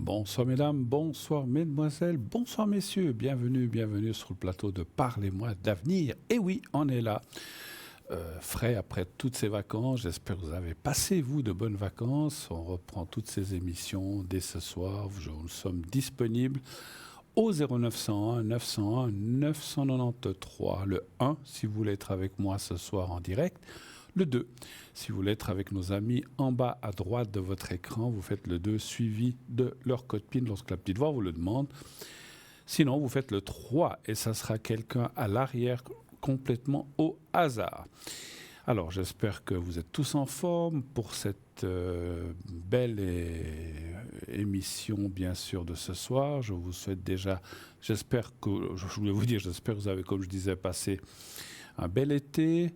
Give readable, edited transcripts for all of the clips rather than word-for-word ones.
Bonsoir mesdames, bonsoir mesdemoiselles, bonsoir messieurs, bienvenue sur le plateau de Parlez-moi d'avenir. Et oui, on est là, frais après toutes ces vacances. J'espère que vous avez passé, vous, de bonnes vacances. On reprend toutes ces émissions dès ce soir. Nous sommes disponibles au 0901 901 993. Le 1, si vous voulez être avec moi ce soir en direct. Le 2, si vous voulez être avec nos amis en bas à droite de votre écran, vous faites le 2 suivi de leur code PIN lorsque la petite voix vous le demande. Sinon, vous faites le 3 et ça sera quelqu'un à l'arrière complètement au hasard. Alors, j'espère que vous êtes tous en forme pour cette belle émission, bien sûr, de ce soir. Je vous souhaite déjà, j'espère que vous avez, comme je disais, passé un bel été.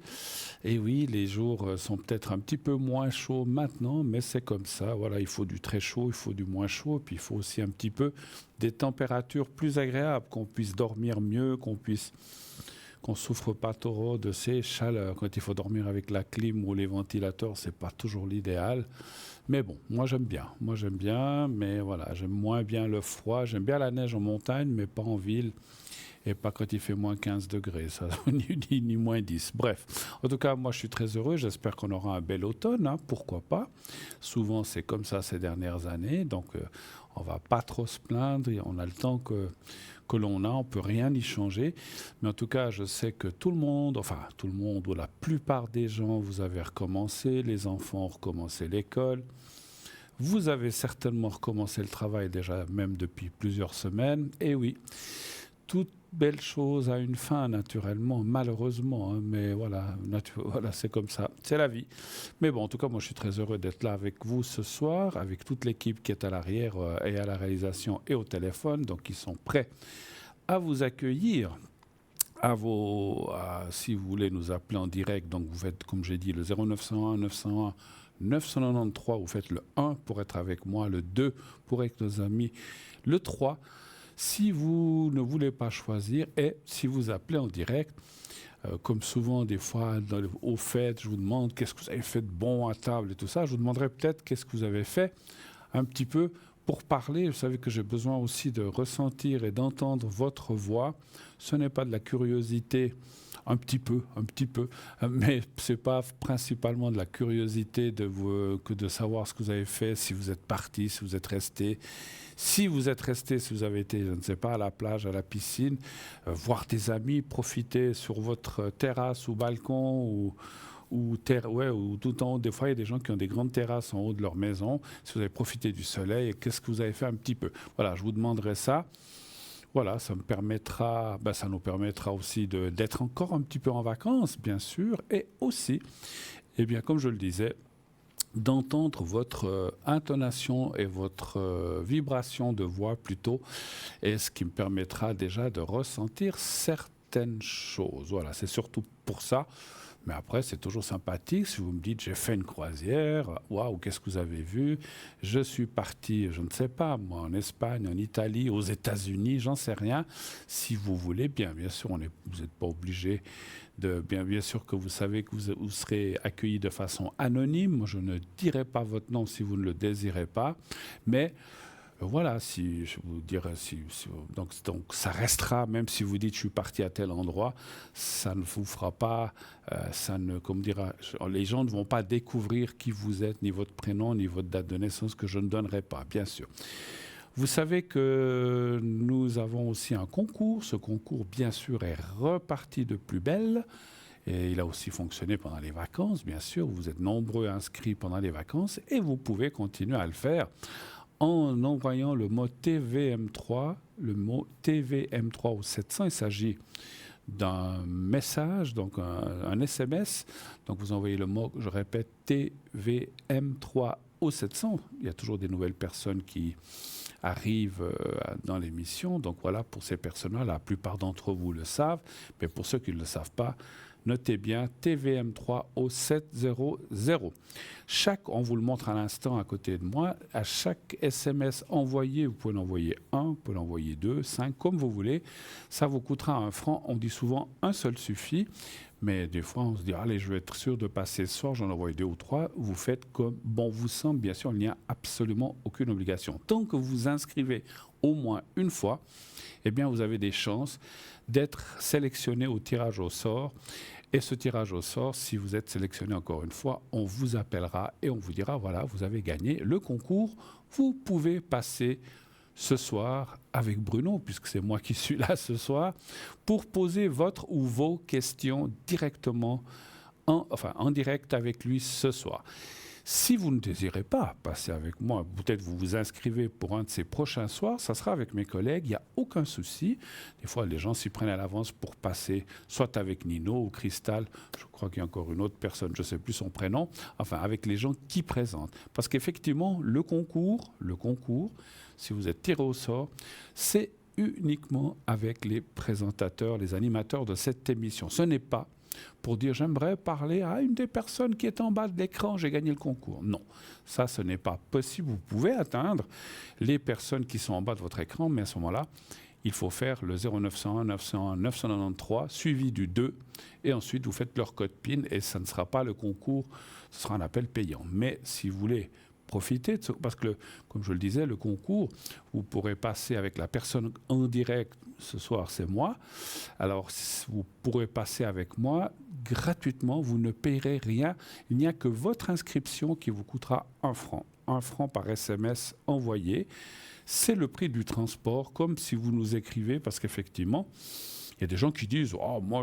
Et oui, les jours sont peut-être un petit peu moins chauds maintenant, mais c'est comme ça. Voilà, il faut du très chaud, il faut du moins chaud, puis il faut aussi un petit peu des températures plus agréables, qu'on puisse dormir mieux, qu'on souffre pas trop de ces chaleurs. Quand il faut dormir avec la clim ou les ventilateurs, c'est pas toujours l'idéal. Mais bon, moi j'aime bien, mais voilà, j'aime moins bien le froid. J'aime bien la neige en montagne, mais pas en ville. Et pas quand il fait moins 15 degrés, ça, ni moins 10. Bref, en tout cas, moi je suis très heureux. J'espère qu'on aura un bel automne, hein, pourquoi pas. Souvent c'est comme ça ces dernières années, donc on va pas trop se plaindre. On a le temps que l'on a, on peut rien y changer. Mais en tout cas, je sais que tout le monde, ou la plupart des gens, vous avez recommencé, les enfants ont recommencé l'école. Vous avez certainement recommencé le travail déjà même depuis plusieurs semaines. Et oui, toute belle chose a une fin, naturellement, malheureusement. Hein, mais voilà, voilà, c'est comme ça, c'est la vie. Mais bon, en tout cas, moi, je suis très heureux d'être là avec vous ce soir, avec toute l'équipe qui est à l'arrière et à la réalisation et au téléphone. Donc, ils sont prêts à vous accueillir. Si vous voulez nous appeler en direct, donc vous faites, comme j'ai dit, le 0901 901 993, vous faites le 1 pour être avec moi, le 2 pour être nos amis, le 3 si vous ne voulez pas choisir et si vous appelez en direct. Comme souvent, des fois, au fait, je vous demande qu'est-ce que vous avez fait de bon à table et tout ça. Je vous demanderai peut-être qu'est-ce que vous avez fait un petit peu pour parler. Vous savez que j'ai besoin aussi de ressentir et d'entendre votre voix. Ce n'est pas de la curiosité, un petit peu, mais ce n'est pas principalement de la curiosité que de savoir ce que vous avez fait, si vous êtes parti, si vous êtes resté. Si vous êtes resté, si vous avez été, je ne sais pas, à la plage, à la piscine, voir des amis, profiter sur votre terrasse ou balcon ou tout en haut. Des fois, il y a des gens qui ont des grandes terrasses en haut de leur maison. Si vous avez profité du soleil, qu'est-ce que vous avez fait un petit peu? Voilà, je vous demanderai ça. Voilà, ça nous permettra aussi d'être encore un petit peu en vacances, bien sûr, et aussi, eh bien, comme je le disais, d'entendre votre intonation et votre vibration de voix plutôt, et ce qui me permettra déjà de ressentir certaines choses. Voilà, c'est surtout pour ça. Mais après, c'est toujours sympathique si vous me dites j'ai fait une croisière, waouh, qu'est-ce que vous avez vu? Je suis parti, je ne sais pas, moi, en Espagne, en Italie, aux États-Unis, j'en sais rien. Si vous voulez, bien sûr, vous n'êtes pas obligé bien sûr que vous savez que vous serez accueilli de façon anonyme. Je ne dirai pas votre nom si vous ne le désirez pas, mais voilà, si je vous dirais, donc ça restera, même si vous dites je suis parti à tel endroit, ça ne vous fera pas, les gens ne vont pas découvrir qui vous êtes, ni votre prénom, ni votre date de naissance, que je ne donnerai pas, bien sûr. Vous savez que nous avons aussi un concours. Ce concours, bien sûr, est reparti de plus belle. Et il a aussi fonctionné pendant les vacances, bien sûr. Vous êtes nombreux inscrits pendant les vacances et vous pouvez continuer à le faire en envoyant le mot TVM3, au 700. Il s'agit d'un message, donc un SMS. Donc vous envoyez le mot, je répète, TVM3 au 700. Il y a toujours des nouvelles personnes qui arrivent dans l'émission. Donc voilà, pour ces personnes-là, la plupart d'entre vous le savent. Mais pour ceux qui ne le savent pas, notez bien TVM3 au 700. On vous le montre à l'instant à côté de moi, à chaque SMS envoyé, vous pouvez l'envoyer 1, vous pouvez l'envoyer 2, 5, comme vous voulez. Ça vous coûtera 1 franc. On dit souvent un seul suffit. Mais des fois, on se dit, allez, je vais être sûr de passer ce soir, j'en envoie 2 ou 3. Vous faites comme bon vous semble. Bien sûr, il n'y a absolument aucune obligation. Tant que vous vous inscrivez au moins une fois, eh bien, vous avez des chances d'être sélectionné au tirage au sort. Et ce tirage au sort, si vous êtes sélectionné encore une fois, on vous appellera et on vous dira, voilà, vous avez gagné le concours. Vous pouvez passer ce soir avec Bruno, puisque c'est moi qui suis là ce soir, pour poser votre ou vos questions directement, en direct avec lui ce soir. Si vous ne désirez pas passer avec moi, peut-être vous vous inscrivez pour un de ces prochains soirs, ça sera avec mes collègues, il n'y a aucun souci. Des fois, les gens s'y prennent à l'avance pour passer, soit avec Nino ou Cristal, je crois qu'il y a encore une autre personne, je ne sais plus son prénom, enfin avec les gens qui présentent. Parce qu'effectivement, le concours, si vous êtes tiré au sort, c'est uniquement avec les présentateurs, les animateurs de cette émission. Ce n'est pas pour dire j'aimerais parler à une des personnes qui est en bas de l'écran, j'ai gagné le concours. Non, ça ce n'est pas possible. Vous pouvez atteindre les personnes qui sont en bas de votre écran, mais à ce moment-là, il faut faire le 0901 901 993 suivi du 2 et ensuite vous faites leur code PIN et ça ne sera pas le concours, ce sera un appel payant. Mais si vous voulez profiter de ce, parce que, comme je le disais, le concours, vous pourrez passer avec la personne en direct. Ce soir, c'est moi. Alors, vous pourrez passer avec moi gratuitement. Vous ne payerez rien. Il n'y a que votre inscription qui vous coûtera 1 franc. 1 franc par SMS envoyé. C'est le prix du transport, comme si vous nous écrivez, parce qu'effectivement, il y a des gens qui disent « Oh, moi,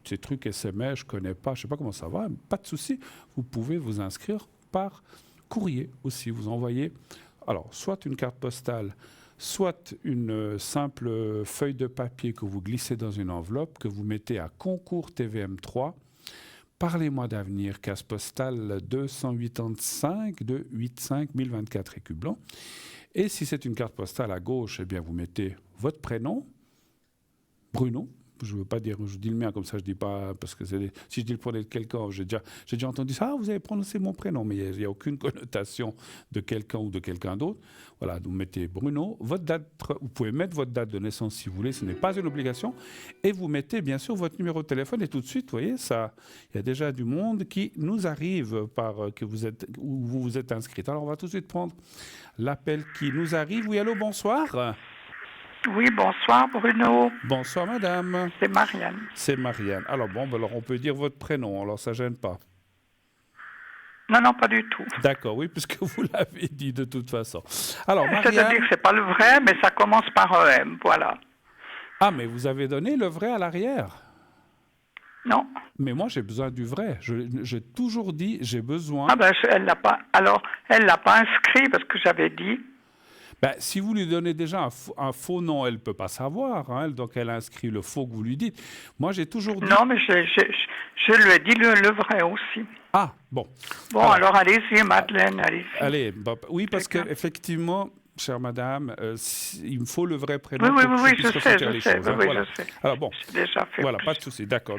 ces trucs SMS, je ne connais pas, je ne sais pas comment ça va. » Pas de souci. Vous pouvez vous inscrire par courrier aussi. Vous envoyez alors soit une carte postale, soit une simple feuille de papier que vous glissez dans une enveloppe, que vous mettez à Concours TVM 3. Parlez-moi d'avenir, case postale 285 de 85 1024 écus blancs. Et si c'est une carte postale à gauche, eh bien vous mettez votre prénom, Bruno. Je ne veux pas dire, je dis le mien comme ça, je ne dis pas, parce que si je dis le prénom de quelqu'un, j'ai déjà entendu ça, vous avez prononcé mon prénom, mais il n'y a aucune connotation de quelqu'un ou de quelqu'un d'autre. Voilà, vous mettez Bruno, votre date, vous pouvez mettre votre date de naissance si vous voulez, ce n'est pas une obligation, et vous mettez bien sûr votre numéro de téléphone, et tout de suite, vous voyez, ça, il y a déjà du monde qui nous arrive où vous vous êtes inscrit. Alors on va tout de suite prendre l'appel qui nous arrive. Oui, allô, bonsoir. Oui, bonsoir Bruno. Bonsoir madame. C'est Marianne. C'est Marianne. Alors alors on peut dire votre prénom, alors ça gêne pas. Non, pas du tout. D'accord, oui, puisque vous l'avez dit de toute façon. Alors Marianne... C'est-à-dire que c'est pas le vrai, mais ça commence par EM, voilà. Ah, mais vous avez donné le vrai à l'arrière? Non. Mais moi j'ai besoin du vrai. J'ai toujours dit j'ai besoin... Ah ben elle l'a pas. Alors, elle l'a pas inscrit parce que j'avais dit... Ben, si vous lui donnez déjà un faux nom, elle ne peut pas savoir. Hein, donc, elle inscrit le faux que vous lui dites. Moi, j'ai toujours dit... Non, mais je lui ai dit le vrai aussi. Ah, bon. Bon, alors allez-y, Madeleine, allez-y. Allez, oui, parce qu'effectivement, chère madame, il me faut le vrai prénom oui, pour que je puisse ressentir les choses. Oui, voilà. je sais. Alors, bon. J'ai déjà fait voilà, plus. pas de souci. D'accord.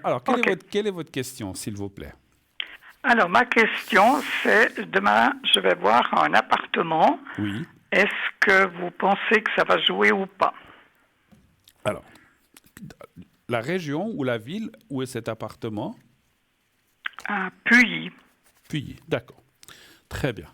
Alors, quelle est votre question, s'il vous plaît? Alors, ma question, c'est, demain, je vais voir un appartement. Oui. Est-ce que vous pensez que ça va jouer ou pas? Alors, la région ou la ville où est cet appartement? À Puyi. Puyi, d'accord. Très bien.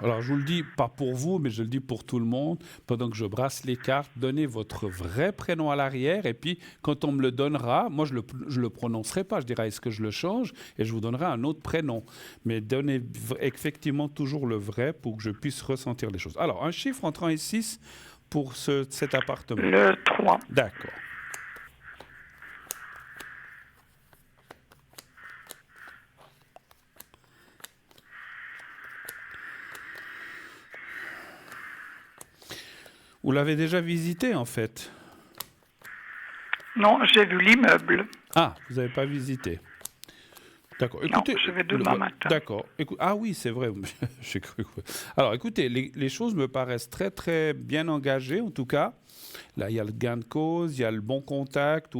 Alors, je vous le dis, pas pour vous, mais je le dis pour tout le monde. Pendant que je brasse les cartes, donnez votre vrai prénom à l'arrière. Et puis, quand on me le donnera, moi, je le prononcerai pas. Je dirai, est-ce que je le change? Et je vous donnerai un autre prénom. Mais donnez effectivement toujours le vrai pour que je puisse ressentir les choses. Alors, un chiffre entre 1 et 6 pour cet appartement. Le 3. D'accord. Vous l'avez déjà visité, en fait? Non, j'ai vu l'immeuble. Ah, vous n'avez pas visité. D'accord. Écoutez, non, je vais demain matin. D'accord. Ah oui, c'est vrai. J'ai cru. Alors, écoutez, les choses me paraissent très, très bien engagées, en tout cas. Là, il y a le gain de cause, il y a le bon contact.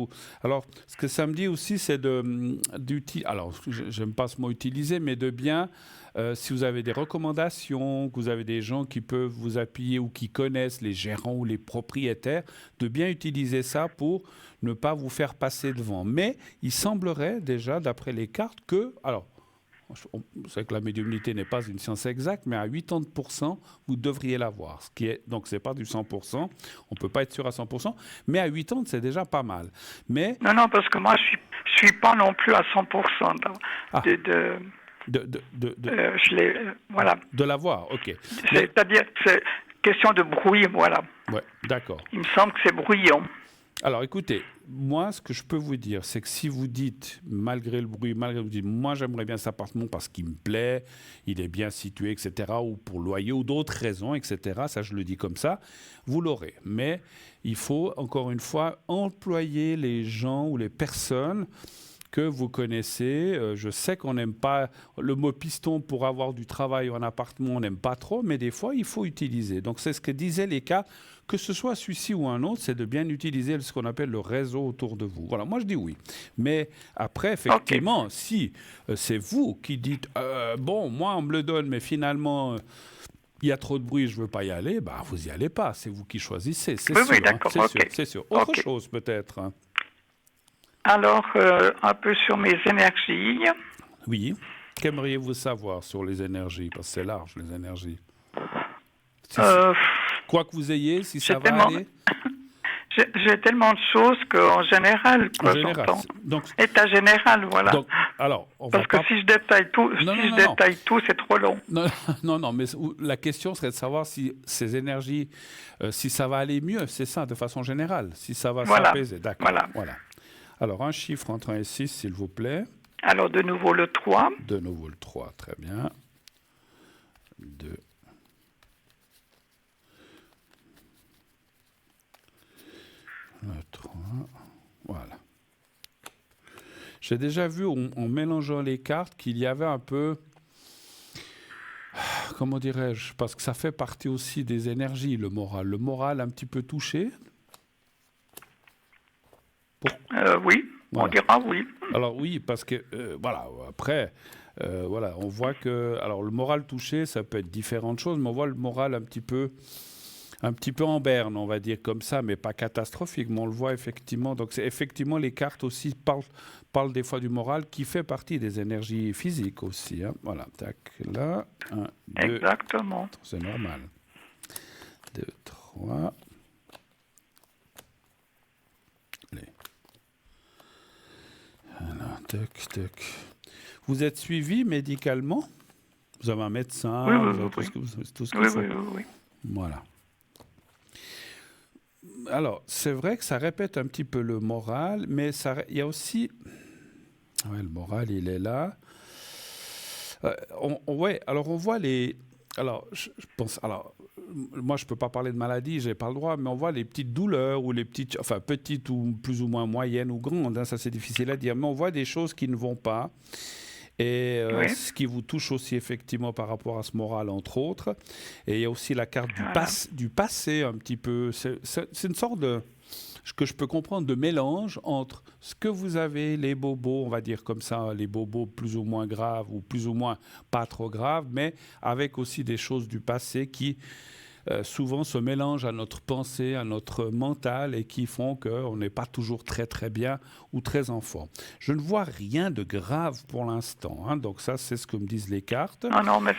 Alors, ce que ça me dit aussi, c'est d'utiliser... Alors, j'aime pas ce mot utiliser, mais de bien Si vous avez des recommandations, que vous avez des gens qui peuvent vous appuyer ou qui connaissent les gérants ou les propriétaires, de bien utiliser ça pour ne pas vous faire passer devant. Mais il semblerait déjà, d'après les cartes, que... Alors, on sait que la médiumnité n'est pas une science exacte, mais à 80%, vous devriez l'avoir. Donc, ce n'est pas du 100%. On ne peut pas être sûr à 100%. Mais à 80, c'est déjà pas mal. Mais, Non, parce que moi, je suis pas non plus à 100% voilà. De l'avoir, ok. C'est-à-dire, c'est question de bruit, voilà. Ouais, d'accord. Il me semble que c'est bruyant. Alors, écoutez, moi, ce que je peux vous dire, c'est que si vous dites, malgré le bruit, vous dites, moi, j'aimerais bien cet appartement parce qu'il me plaît, il est bien situé, etc., ou pour loyer, ou d'autres raisons, etc., ça, je le dis comme ça, vous l'aurez. Mais il faut, encore une fois, employer les gens ou les personnes que vous connaissez. Je sais qu'on n'aime pas le mot piston pour avoir du travail ou un appartement, on n'aime pas trop, mais des fois, il faut utiliser. Donc, c'est ce que disaient les cas, que ce soit celui-ci ou un autre, c'est de bien utiliser ce qu'on appelle le réseau autour de vous. Voilà, moi, je dis oui. Mais après, effectivement, si c'est vous qui dites bon, moi, on me le donne, mais finalement... il y a trop de bruit, je ne veux pas y aller, bah, vous n'y allez pas. C'est vous qui choisissez, c'est sûr. Oui, d'accord, c'est sûr. Autre chose, peut-être. Alors, un peu sur mes énergies. Oui. Qu'aimeriez-vous savoir sur les énergies? Parce que c'est large, les énergies. Quoi que vous ayez, si ça va aller. J'ai tellement de choses qu'en général, quoi, j'entends. Donc, état général, voilà. Donc, alors, parce que si je détaille tout, tout, c'est trop long. Non, mais la question serait de savoir si ces énergies, si ça va aller mieux, c'est ça, de façon générale, si ça va s'apaiser. D'accord. Voilà. Alors, un chiffre entre 1 et 6, s'il vous plaît. Alors, de nouveau le 3. De nouveau le 3, très bien. 2. Le 3. Voilà. J'ai déjà vu, en mélangeant les cartes, qu'il y avait un peu... Comment dirais-je? Parce que ça fait partie aussi des énergies, le moral. Le moral un petit peu touché. Oui, voilà. On dira oui. Alors oui, parce que, voilà, après, voilà, on voit que... Alors le moral touché, ça peut être différentes choses, mais on voit le moral un petit peu en berne, on va dire comme ça, mais pas catastrophique, mais on le voit effectivement. Donc effectivement, les cartes aussi parlent des fois du moral, qui fait partie des énergies physiques aussi. Hein. Voilà, tac, là, 1, 2... Exactement. C'est normal. 2, 3... Alors, tac. Vous êtes suivi médicalement? Vous avez un médecin? Oui, vous avez tout ce qu'il faut. Oui. Voilà. Alors, c'est vrai que ça répète un petit peu le moral, mais il y a aussi... Ouais, le moral, il est là. Alors on voit les... Alors, je pense... Alors, moi, je ne peux pas parler de maladie, je n'ai pas le droit, mais on voit les petites douleurs, ou les petites... Enfin, petites ou plus ou moins moyennes ou grandes, hein, ça c'est difficile à dire, mais on voit des choses qui ne vont pas. Et ce qui vous touche aussi effectivement par rapport à ce moral, entre autres. Et il y a aussi la carte du passé, un petit peu. C'est une sorte de... que je peux comprendre, de mélange entre ce que vous avez, les bobos, on va dire comme ça, les bobos plus ou moins graves ou plus ou moins pas trop graves, mais avec aussi des choses du passé qui souvent se mélangent à notre pensée, à notre mental et qui font qu'on n'est pas toujours très très bien ou très en forme. Je ne vois rien de grave pour l'instant, hein, donc ça c'est ce que me disent les cartes. Non, mais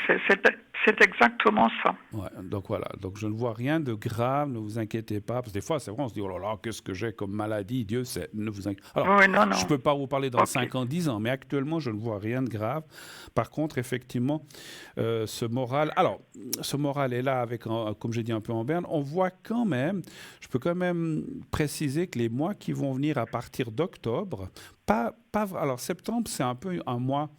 c'est exactement ça. Ouais, donc voilà, donc je ne vois rien de grave, ne vous inquiétez pas, parce que des fois c'est vrai, on se dit oh là là, qu'est-ce que j'ai comme maladie, Dieu sait, ne vous inquiétez pas. Alors, je ne peux pas vous parler dans 5 ans, 10 ans, mais actuellement je ne vois rien de grave. Par contre, effectivement, ce moral est là avec, comme j'ai dit, un peu en berne. On voit quand même, je peux quand même préciser que les mois qui vont venir à partir d'octobre, alors septembre c'est un peu un mois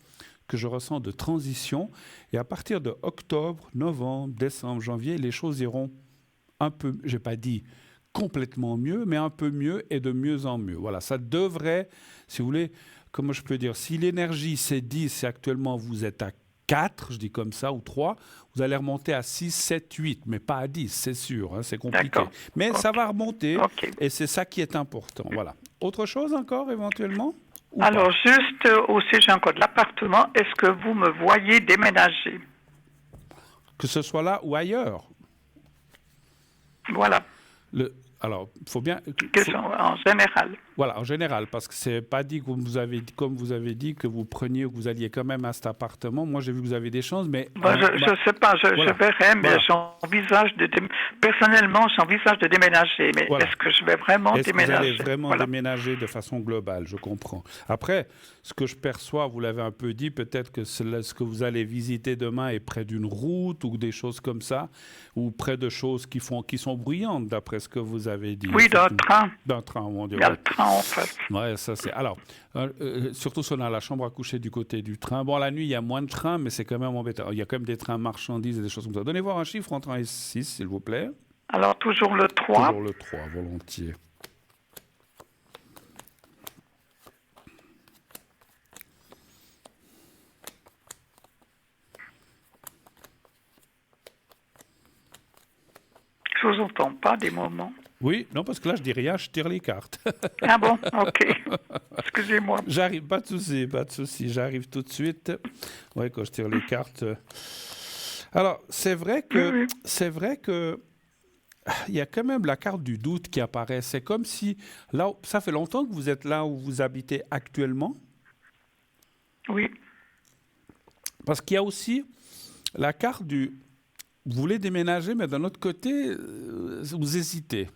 que je ressens de transition. Et à partir de octobre, novembre, décembre, janvier, les choses iront un peu, je n'ai pas dit complètement mieux, mais un peu mieux et de mieux en mieux. Voilà, ça devrait, si vous voulez, comment je peux dire, si l'énergie c'est 10 et actuellement vous êtes à 4, je dis comme ça, ou 3, vous allez remonter à 6, 7, 8, mais pas à 10, c'est sûr, hein, c'est compliqué. D'accord. Mais ça va remonter et c'est ça qui est important. Voilà. Autre chose encore éventuellement ? Alors, juste aussi, j'ai encore de l'appartement. Est-ce que vous me voyez déménager? Que ce soit là ou ailleurs. Voilà. Alors, il faut bien... En général. Voilà, en général, parce que c'est pas dit, comme vous avez dit, que vous preniez ou que vous alliez quand même à cet appartement. Moi, j'ai vu que vous avez des chances, mais... je ne sais pas, je verrai, mais personnellement, j'envisage de déménager. Mais est-ce que je vais vraiment déménager? Est-ce que vous allez vraiment déménager de façon globale? Je comprends. Après, ce que je perçois, vous l'avez un peu dit, peut-être que ce que vous allez visiter demain est près d'une route ou des choses comme ça, ou près de choses qui sont bruyantes, d'après ce que vous avez dit. Oui, d'un train. D'un train, mon Dieu. Il y a le train, en fait. Ouais, ça c'est... Alors, surtout si on a la chambre à coucher du côté du train. Bon, la nuit, il y a moins de trains, mais c'est quand même embêtant. Il y a quand même des trains marchandises et des choses comme ça. Donnez voir un chiffre entre 1 et 6, s'il vous plaît. Alors, toujours le 3. Toujours le 3, volontiers. Je vous entends pas des moments. Oui, non, parce que là, je dis rien, je tire les cartes. Ah bon, ok. Excusez-moi. J'arrive, pas de souci, j'arrive tout de suite. Oui, quand je tire les cartes. Alors, c'est vrai que il y a quand même la carte du doute qui apparaît. C'est comme si, là, ça fait longtemps que vous êtes là où vous habitez actuellement. Oui. Parce qu'il y a aussi la carte du... Vous voulez déménager, mais d'un autre côté, vous hésitez.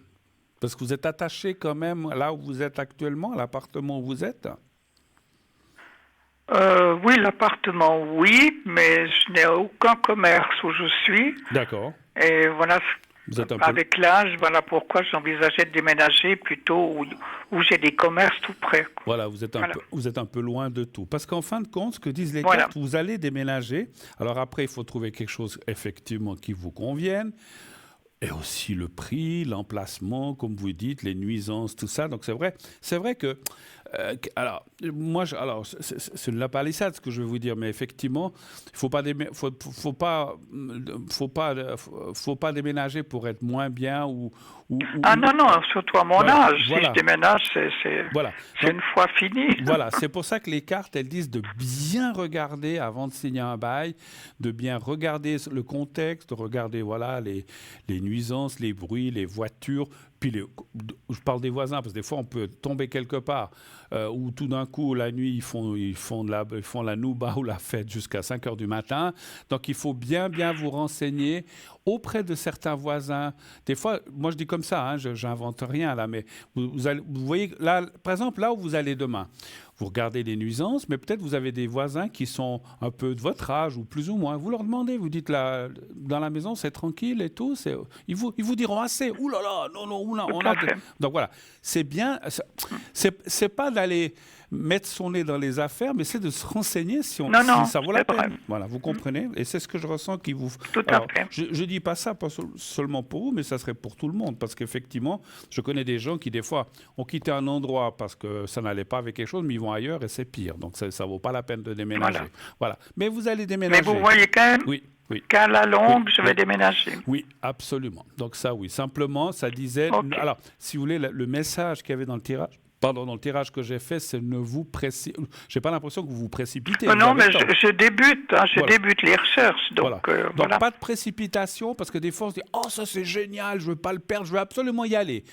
Parce que vous êtes attaché quand même là où vous êtes actuellement, à l'appartement où vous êtes. Oui, l'appartement, oui, mais je n'ai aucun commerce où je suis. D'accord. Et voilà, avec l'âge, voilà pourquoi j'envisageais de déménager plutôt où j'ai des commerces tout près. Quoi. Voilà, vous êtes un peu loin de tout. Parce qu'en fin de compte, ce que disent les cartes, vous allez déménager. Alors après, il faut trouver quelque chose effectivement qui vous convienne. Et aussi le prix, l'emplacement, comme vous dites, les nuisances, tout ça. Donc c'est vrai que... alors, moi, c'est une palissade ce que je vais vous dire, mais effectivement, il faut pas déménager pour être moins bien ou non, surtout à mon âge. Voilà. Si je déménage, c'est une fois fini. Voilà, c'est pour ça que les cartes, elles disent de bien regarder avant de signer un bail, de bien regarder le contexte, de regarder les nuisances, les bruits, les voitures. Puis je parle des voisins, parce que des fois, on peut tomber quelque part où tout d'un coup, la nuit, ils font la nouba ou la fête jusqu'à 5 heures du matin. Donc, il faut bien vous renseigner auprès de certains voisins. Des fois, moi, je dis comme ça, hein, je n'invente rien là, mais vous voyez, là, par exemple, là où vous allez demain, vous regardez les nuisances, mais peut-être vous avez des voisins qui sont un peu de votre âge ou plus ou moins. Vous leur demandez, vous dites, là, dans la maison, c'est tranquille et tout. Ils vous diront assez. Ouh là là, non, on a... Donc voilà, c'est bien. C'est pas d'aller mettre son nez dans les affaires, mais c'est de se renseigner si ça vaut la peine. Voilà, vous comprenez? Et c'est ce que je ressens qui vous... Tout à fait. Je dis pas ça pas seulement pour vous, mais ça serait pour tout le monde. Parce qu'effectivement, je connais des gens qui, des fois, ont quitté un endroit parce que ça n'allait pas avec quelque chose, mais ils vont ailleurs et c'est pire. Donc, ça vaut pas la peine de déménager. Voilà. Mais vous allez déménager. Mais vous voyez quand même qu'à la longue, je vais déménager. Oui, absolument. Donc ça, oui. Simplement, ça disait... Okay. Alors, si vous voulez, le message qu'il y avait dans le tirage... Pardon, dans le tirage que j'ai fait, c'est ne vous précipitez. J'ai pas l'impression que vous vous précipitez. Non, mais je débute, débute les recherches. Donc, donc pas de précipitation, parce que des fois on se dit oh ça c'est génial, je veux pas le perdre, je veux absolument y aller,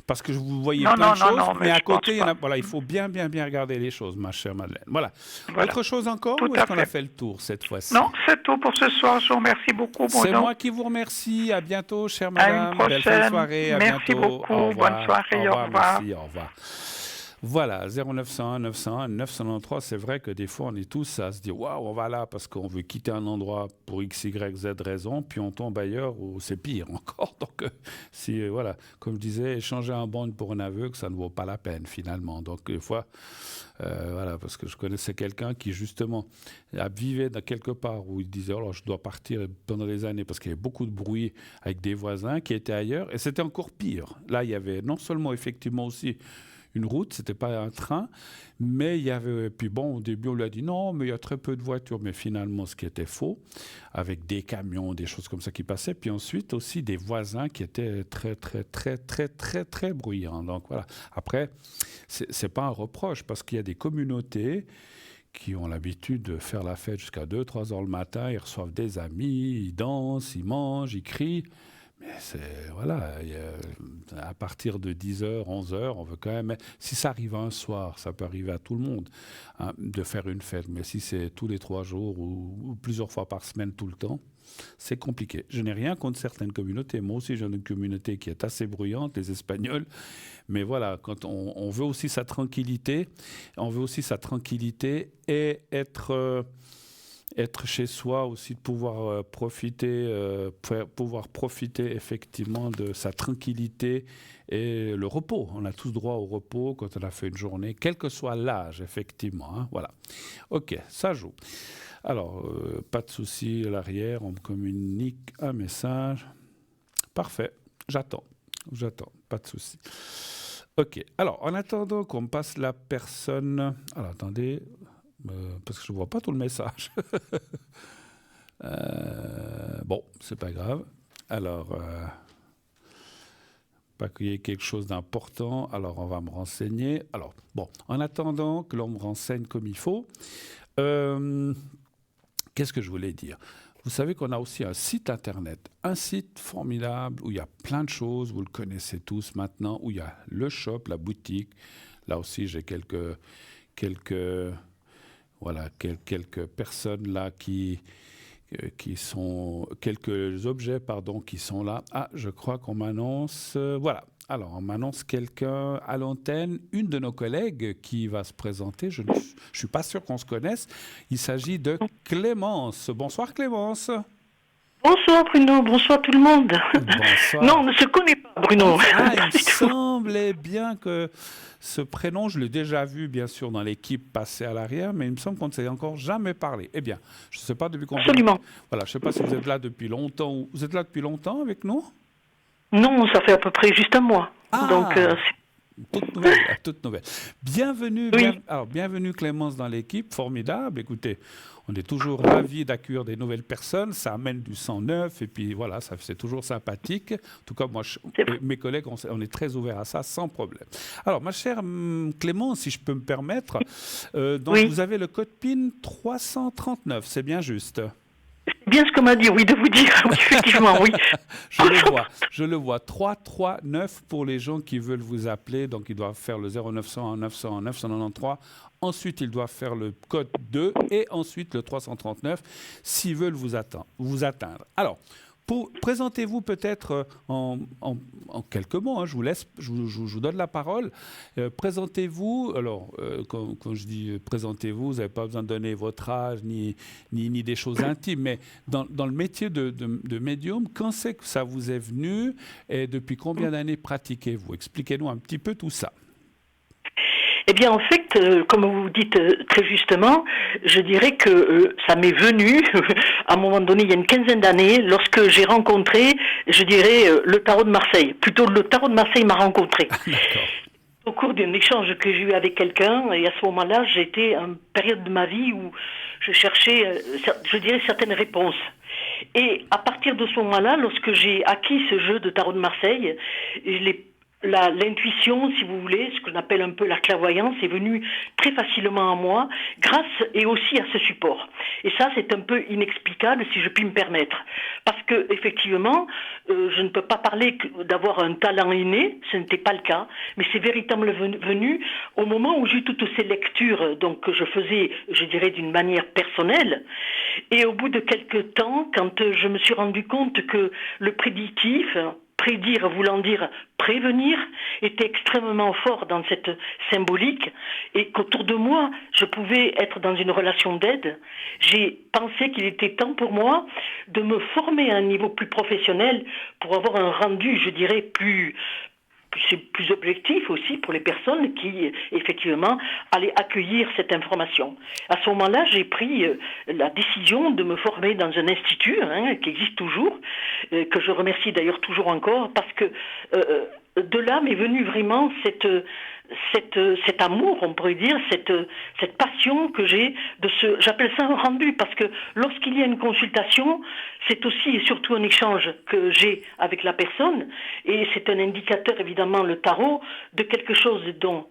parce que vous voyez plein de choses, mais à côté il faut bien regarder les choses, ma chère Madeleine. Voilà. Autre chose encore, ou est-ce qu'on a fait le tour cette fois-ci? Non, c'est tout pour ce soir. Je vous remercie beaucoup. C'est moi qui vous remercie. À bientôt, chère Madame. À une prochaine. Belle fin de soirée. Merci beaucoup. Bonne soirée. Au revoir. Merci. Au revoir. Voilà, 0901 901 993, c'est vrai que des fois, on est tous à se dire « Waouh, on va là parce qu'on veut quitter un endroit pour X, Y, Z raison, puis on tombe ailleurs où c'est pire encore. » Donc, voilà, comme je disais, échanger un bond pour un aveugle, ça ne vaut pas la peine finalement. Donc, des fois, voilà, parce que je connaissais quelqu'un qui justement vivait dans quelque part où il disait « Oh, je dois partir pendant des années parce qu'il y avait beaucoup de bruit avec des voisins qui étaient ailleurs. » Et c'était encore pire. Là, il y avait non seulement effectivement aussi une route, c'était pas un train, mais il y avait. Puis bon, au début, on lui a dit non, mais il y a très peu de voitures, mais finalement, ce qui était faux, avec des camions, des choses comme ça qui passaient. Puis ensuite aussi des voisins qui étaient très, très, très, très, très, très bruyants. Donc voilà. Après, c'est pas un reproche parce qu'il y a des communautés qui ont l'habitude de faire la fête jusqu'à 2-3 heures le matin, ils reçoivent des amis, ils dansent, ils mangent, ils crient. Mais voilà, à partir de 10 heures, 11 heures, on veut quand même, si ça arrive un soir, ça peut arriver à tout le monde, hein, de faire une fête. Mais si c'est tous les 3 jours ou plusieurs fois par semaine tout le temps, c'est compliqué. Je n'ai rien contre certaines communautés. Moi aussi, j'ai une communauté qui est assez bruyante, les Espagnols. Mais voilà, quand on veut aussi sa tranquillité, et être chez soi aussi, de pouvoir profiter effectivement de sa tranquillité et le repos. On a tous droit au repos quand on a fait une journée, quel que soit l'âge, effectivement. Hein, voilà. Ok, ça joue. Alors, pas de souci à l'arrière, on me communique un message. Parfait, j'attends, pas de souci. Ok, alors en attendant qu'on me passe la personne... Alors attendez, parce que je ne vois pas tout le message. Bon, c'est pas grave. Alors, pas qu'il y ait quelque chose d'important, alors on va me renseigner. Alors, bon, en attendant que l'on me renseigne comme il faut... qu'est-ce que je voulais dire ? Vous savez qu'on a aussi un site internet, un site formidable où il y a plein de choses, vous le connaissez tous maintenant, où il y a le shop, la boutique. Là aussi, j'ai quelques personnes là qui sont, quelques objets, pardon, qui sont là. Ah, je crois qu'on m'annonce, voilà. Alors, on m'annonce quelqu'un à l'antenne, une de nos collègues qui va se présenter. Je ne suis pas sûr qu'on se connaisse. Il s'agit de Clémence. Bonsoir Clémence. Bonsoir Bruno, bonsoir tout le monde. Bonsoir. Non, on ne se connaît pas Bruno. Ah, il me semblait bien que ce prénom, je l'ai déjà vu bien sûr dans l'équipe passer à l'arrière, mais il me semble qu'on ne s'est encore jamais parlé. Eh bien, je ne sais pas depuis combien... Absolument. Voilà, je ne sais pas si vous êtes là depuis longtemps. Vous êtes là depuis longtemps avec nous ? Non, ça fait à peu près juste un mois. Ah, donc, toute nouvelle. Bienvenue, oui. Alors, bienvenue Clémence dans l'équipe, formidable. Écoutez, on est toujours ravis d'accueillir des nouvelles personnes, ça amène du sang neuf et puis voilà, c'est toujours sympathique. En tout cas, moi, mes collègues, on est très ouverts à ça, sans problème. Alors, ma chère Clémence, si je peux me permettre, donc oui. vous avez le code PIN 339, c'est bien juste ? C'est bien ce qu'on m'a dit, oui, de vous dire, oui, effectivement, oui. Je le vois. 339 pour les gens qui veulent vous appeler. Donc, ils doivent faire le 0900 900 993. Ensuite, ils doivent faire le code 2 et ensuite le 339 s'ils veulent vous atteindre. Alors, présentez-vous peut-être en quelques mots. Hein, je vous donne la parole. Présentez-vous. Alors, quand je dis présentez-vous, vous n'avez pas besoin de donner votre âge ni des choses intimes. Mais dans le métier de médium, quand c'est que ça vous est venu et depuis combien d'années pratiquez-vous ? Expliquez-nous un petit peu tout ça. Eh bien, en fait, comme vous dites très justement, je dirais que ça m'est venu à un moment donné, il y a une quinzaine d'années, lorsque j'ai rencontré, je dirais, le tarot de Marseille. Plutôt, le tarot de Marseille m'a rencontré. Au cours d'un échange que j'ai eu avec quelqu'un, et à ce moment-là, j'étais à une période de ma vie où je cherchais, je dirais, certaines réponses. Et à partir de ce moment-là, lorsque j'ai acquis ce jeu de tarot de Marseille, l'intuition, si vous voulez, ce qu'on appelle un peu la clairvoyance, est venue très facilement à moi, grâce et aussi à ce support. Et ça, c'est un peu inexplicable, si je puis me permettre. Parce que, effectivement, je ne peux pas parler d'avoir un talent inné, ce n'était pas le cas, mais c'est véritablement venu au moment où j'ai eu toutes ces lectures, donc, que je faisais, je dirais, d'une manière personnelle. Et au bout de quelques temps, quand je me suis rendu compte que le prédictif, prédire voulant dire prévenir, était extrêmement fort dans cette symbolique et qu'autour de moi, je pouvais être dans une relation d'aide. J'ai pensé qu'il était temps pour moi de me former à un niveau plus professionnel pour avoir un rendu, je dirais, plus objectif aussi pour les personnes qui, effectivement, allaient accueillir cette information. À ce moment-là, j'ai pris la décision de me former dans un institut qui existe toujours, que je remercie d'ailleurs toujours encore, parce que de là m'est venu vraiment cet amour, on pourrait dire, cette passion que j'ai j'appelle ça un rendu, parce que lorsqu'il y a une consultation, c'est aussi et surtout un échange que j'ai avec la personne, et c'est un indicateur, évidemment, le tarot, de quelque chose dont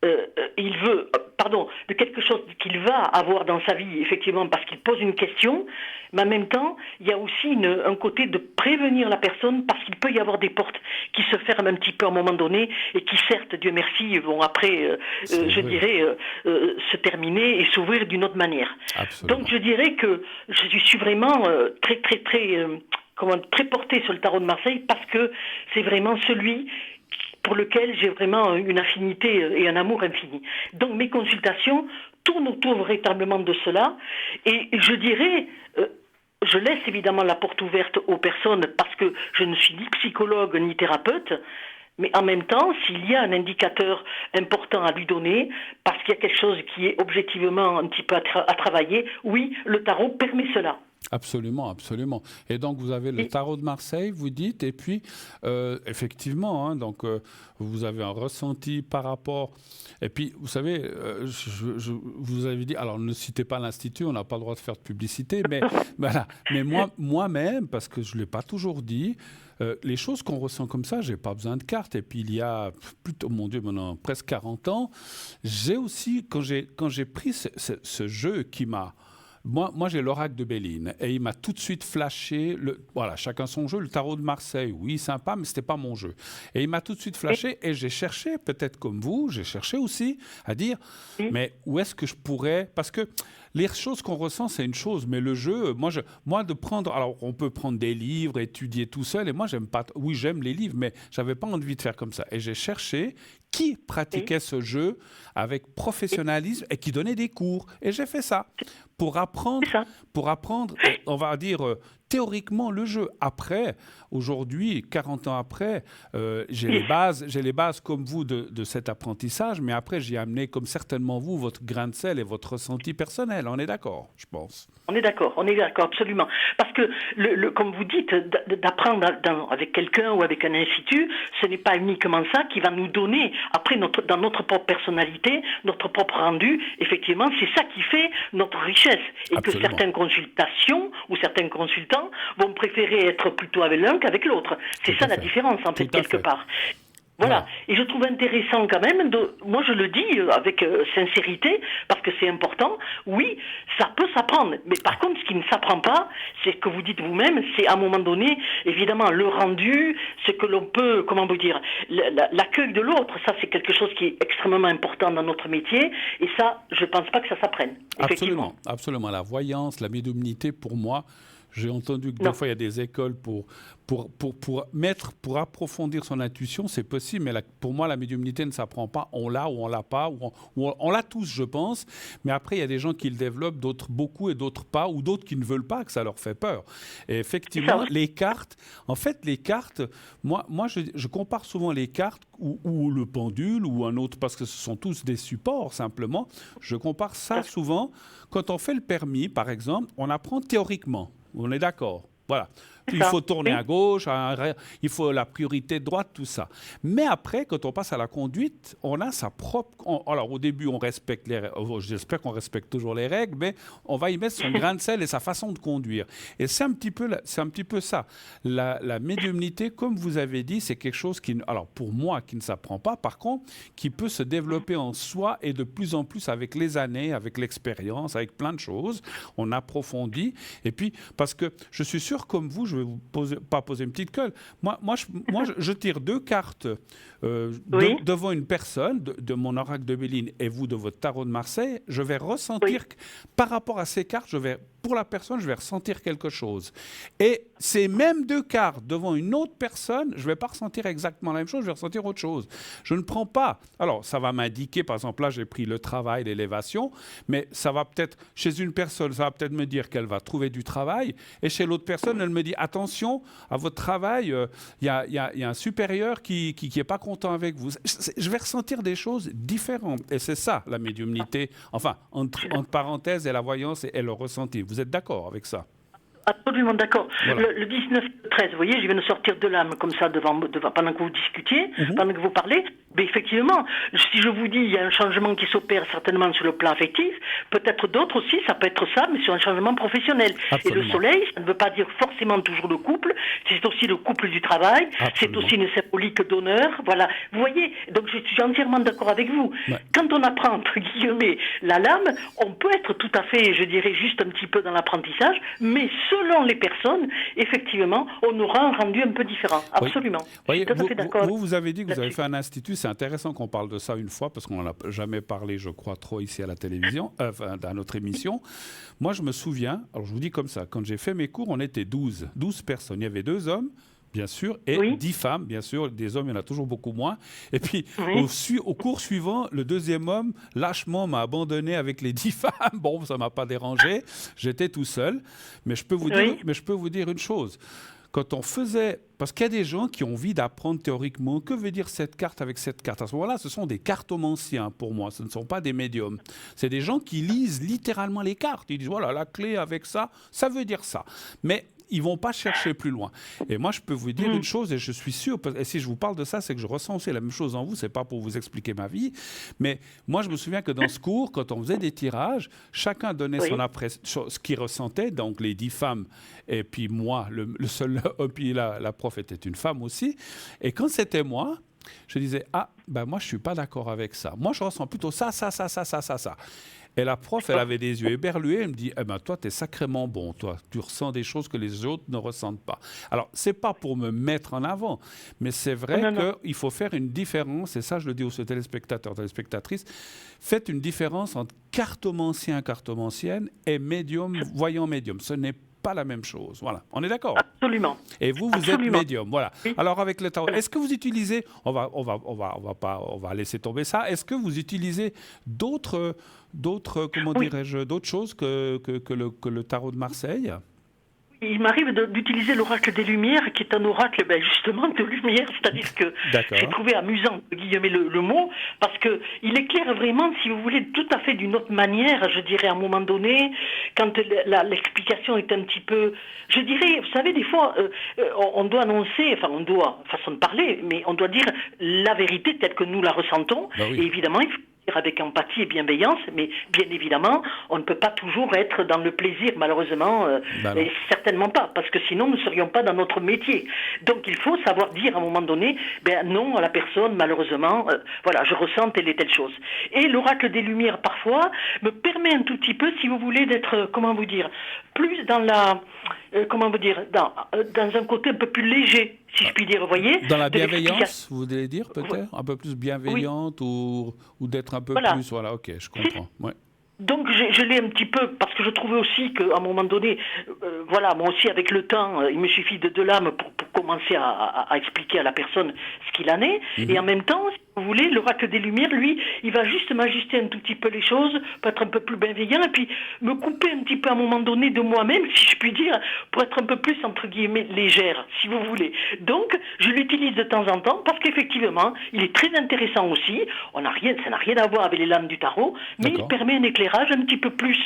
de quelque chose qu'il va avoir dans sa vie, effectivement, parce qu'il pose une question, mais en même temps, il y a aussi un côté de prévenir la personne, parce qu'il peut y avoir des portes qui se ferment un petit peu à un moment donné, et qui, certes, Dieu merci, vont après, se terminer et s'ouvrir d'une autre manière. Absolument. Donc, je dirais que je suis vraiment très portée sur le tarot de Marseille, parce que c'est vraiment celui pour lequel j'ai vraiment une affinité et un amour infini. Donc mes consultations tournent autour véritablement de cela, et je dirais, je laisse évidemment la porte ouverte aux personnes, parce que je ne suis ni psychologue ni thérapeute, mais en même temps, s'il y a un indicateur important à lui donner, parce qu'il y a quelque chose qui est objectivement un petit peu à travailler, oui, le tarot permet cela. Absolument, absolument. Et donc, vous avez le tarot de Marseille, vous dites, et puis, effectivement, hein, donc, vous avez un ressenti par rapport... Et puis, vous savez, vous avez dit... Alors, ne citez pas l'Institut, on n'a pas le droit de faire de publicité, mais, voilà. Mais moi-même, parce que je ne l'ai pas toujours dit, les choses qu'on ressent comme ça, je n'ai pas besoin de cartes. Et puis, il y a, plutôt, mon Dieu, maintenant, presque 40 ans, j'ai aussi, quand j'ai pris ce jeu qui m'a... Moi, j'ai l'oracle de Béline et il m'a tout de suite flashé, voilà, chacun son jeu, le tarot de Marseille, oui, sympa, mais ce n'était pas mon jeu. Et il m'a tout de suite flashé et j'ai cherché, peut-être comme vous, j'ai cherché aussi à dire, mais où est-ce que je pourrais... Parce que les choses qu'on ressent, c'est une chose, mais le jeu, moi de prendre... Alors, on peut prendre des livres, étudier tout seul, et moi, j'aime pas... Oui, j'aime les livres, mais je n'avais pas envie de faire comme ça. Et j'ai cherché qui pratiquait ce jeu avec professionnalisme et qui donnait des cours. Et j'ai fait ça pour apprendre, on va dire, théoriquement le jeu. Après, aujourd'hui, 40 ans après, j'ai les bases comme vous de cet apprentissage, mais après, j'y ai amené, comme certainement vous, votre grain de sel et votre ressenti personnel. On est d'accord, je pense. On est d'accord, absolument. Parce que, comme vous dites, d'apprendre avec quelqu'un ou avec un institut, ce n'est pas uniquement ça qui va nous donner, après, dans notre propre personnalité, notre propre rendu, effectivement, c'est ça qui fait notre richesse. Et Absolument. Que certaines consultations ou certains consultants vont préférer être plutôt avec l'un qu'avec l'autre. C'est ça la différence, en fait, quelque part. Voilà. Et je trouve intéressant quand même, moi je le dis avec sincérité, parce que c'est important, oui, ça peut s'apprendre. Mais par contre, ce qui ne s'apprend pas, c'est ce que vous dites vous-même, c'est à un moment donné, évidemment, le rendu, ce que l'on peut, comment vous dire, l'accueil de l'autre, ça c'est quelque chose qui est extrêmement important dans notre métier, et ça, je ne pense pas que ça s'apprenne. Absolument, absolument. La voyance, la médiumnité, pour moi, j'ai entendu que des fois, il y a des écoles pour approfondir son intuition, c'est possible, mais pour moi, la médiumnité ne s'apprend pas. On l'a ou on l'a pas, ou on l'a tous, je pense, mais après, il y a des gens qui le développent, d'autres beaucoup et d'autres pas, ou d'autres qui ne veulent pas, que ça leur fait peur. Et effectivement, les cartes, moi je compare souvent les cartes ou le pendule ou un autre, parce que ce sont tous des supports, simplement. Je compare ça souvent, quand on fait le permis, par exemple, on apprend théoriquement. On est d'accord. Voilà. Il faut tourner à gauche, il faut la priorité de droite, tout ça. Mais après, quand on passe à la conduite, on a sa propre... alors, au début, on respecte les règles. J'espère qu'on respecte toujours les règles, mais on va y mettre son grain de sel et sa façon de conduire. Et c'est un petit peu ça. La médiumnité, comme vous avez dit, c'est quelque chose qui... Alors, pour moi, qui ne s'apprend pas, par contre, qui peut se développer en soi et de plus en plus avec les années, avec l'expérience, avec plein de choses. On approfondit. Et puis, parce que je suis sûr, comme vous, je ne vais vous pas poser une petite colle. Moi, je tire 2 cartes devant une personne de mon oracle de Béline et vous de votre tarot de Marseille. Je vais ressentir, par rapport à ces cartes, pour la personne, je vais ressentir quelque chose. Et ces mêmes 2 cartes devant une autre personne, je ne vais pas ressentir exactement la même chose, je vais ressentir autre chose. Je ne prends pas... Alors, ça va m'indiquer, par exemple, là, j'ai pris le travail, l'élévation, mais ça va peut-être, chez une personne, ça va peut-être me dire qu'elle va trouver du travail, et chez l'autre personne, elle me dit, attention, à votre travail, il y a un supérieur qui n'est pas content avec vous. Je vais ressentir des choses différentes. Et c'est ça, la médiumnité, enfin, entre parenthèses, et la voyance et le ressenti. Vous êtes d'accord avec ça? Absolument d'accord. Voilà. Le 19-13, vous voyez, je viens de sortir de l'âme comme ça pendant que vous discutiez, pendant que vous parlez. Mais effectivement, si je vous dis il y a un changement qui s'opère certainement sur le plan affectif, peut-être d'autres aussi, ça peut être ça, mais sur un changement professionnel. Absolument. Et le soleil, ça ne veut pas dire forcément toujours le couple, c'est aussi le couple du travail, Absolument. c'est aussi une symbolique d'honneur. Voilà. Vous voyez, donc je suis entièrement d'accord avec vous. Ouais. Quand on apprend, entre guillemets, la lame, on peut être tout à fait, je dirais, juste un petit peu dans l'apprentissage, mais selon les personnes, effectivement, on aura un rendu un peu différent. Absolument. Oui. Je suis tout à fait d'accord. Vous avez dit que vous avez fait un institut. C'est intéressant qu'on parle de ça une fois, parce qu'on n'en a jamais parlé, je crois, trop ici à la télévision, dans notre émission. Moi, je me souviens, alors je vous dis comme ça, quand j'ai fait mes cours, on était 12 personnes. Il y avait 2 hommes, bien sûr, et 10 femmes, bien sûr. Des hommes, il y en a toujours beaucoup moins. Et puis, au cours suivant, le 2e homme, lâchement, m'a abandonné avec les 10 femmes. Bon, ça ne m'a pas dérangé. J'étais tout seul. Mais je peux vous dire une chose. Quand on faisait... Parce qu'il y a des gens qui ont envie d'apprendre théoriquement que veut dire cette carte avec cette carte. À ce moment-là, ce sont des cartomanciens pour moi. Ce ne sont pas des médiums. C'est des gens qui lisent littéralement les cartes. Ils disent, voilà, la clé avec ça, ça veut dire ça. Mais ils ne vont pas chercher plus loin. Et moi, je peux vous dire une chose, et je suis sûr, et si je vous parle de ça, c'est que je ressens aussi la même chose en vous, ce n'est pas pour vous expliquer ma vie, mais moi, je me souviens que dans ce cours, quand on faisait des tirages, chacun donnait ce qu'il ressentait, donc les 10 femmes, et puis moi, le seul homme, puis la prof était une femme aussi, et quand c'était moi, je disais, moi, je ne suis pas d'accord avec ça. Moi, je ressens plutôt ça. Et la prof, elle avait des yeux éberlués. Elle me dit, toi, tu es sacrément bon. Toi, tu ressens des choses que les autres ne ressentent pas. Alors, ce n'est pas pour me mettre en avant, mais c'est vrai qu'il faut faire une différence. Et ça, je le dis aux téléspectateurs, téléspectatrices. Faites une différence entre cartomancien, cartomancienne et médium, voyant médium. Ce n'est pas la même chose. Voilà. On est d'accord? Absolument. Et vous êtes médium. Voilà. Oui. Alors, avec le tarot, est-ce que vous utilisez, on va laisser tomber ça, est-ce que vous utilisez d'autres choses que le tarot de Marseille? Il m'arrive d'utiliser l'oracle des Lumières, qui est un oracle justement de lumière, c'est-à-dire que j'ai trouvé amusant, guillemets, le mot, parce qu'il éclaire vraiment, si vous voulez, tout à fait d'une autre manière, je dirais, à un moment donné, quand l'explication est un petit peu, je dirais, vous savez, des fois, on doit annoncer, façon de parler, mais on doit dire la vérité telle que nous la ressentons, et évidemment, il faut avec empathie et bienveillance, mais bien évidemment, on ne peut pas toujours être dans le plaisir, malheureusement, et certainement pas, parce que sinon nous ne serions pas dans notre métier. Donc il faut savoir dire à un moment donné, non à la personne, malheureusement, je ressens telle et telle chose. Et l'oracle des Lumières, parfois, me permet un tout petit peu, si vous voulez, d'être, plus dans la... dans un côté un peu plus léger, si je puis dire, vous voyez. Dans la bienveillance, vous voulez dire peut-être un peu plus bienveillante ou d'être un peu plus... Voilà, ok, je comprends. Ouais. Donc je l'ai un petit peu, parce que je trouvais aussi qu'à un moment donné, moi aussi avec le temps, il me suffit de l'âme pour commencer à expliquer à la personne ce qu'il en est, et en même temps, si vous voulez, l'oracle des Lumières, lui, il va juste m'ajuster un tout petit peu les choses, pour être un peu plus bienveillant, et puis me couper un petit peu à un moment donné de moi-même, si je puis dire, pour être un peu plus, entre guillemets, légère, si vous voulez. Donc, je l'utilise de temps en temps, parce qu'effectivement, il est très intéressant aussi, ça n'a rien à voir avec les lames du tarot, mais il permet un éclairage un petit peu plus,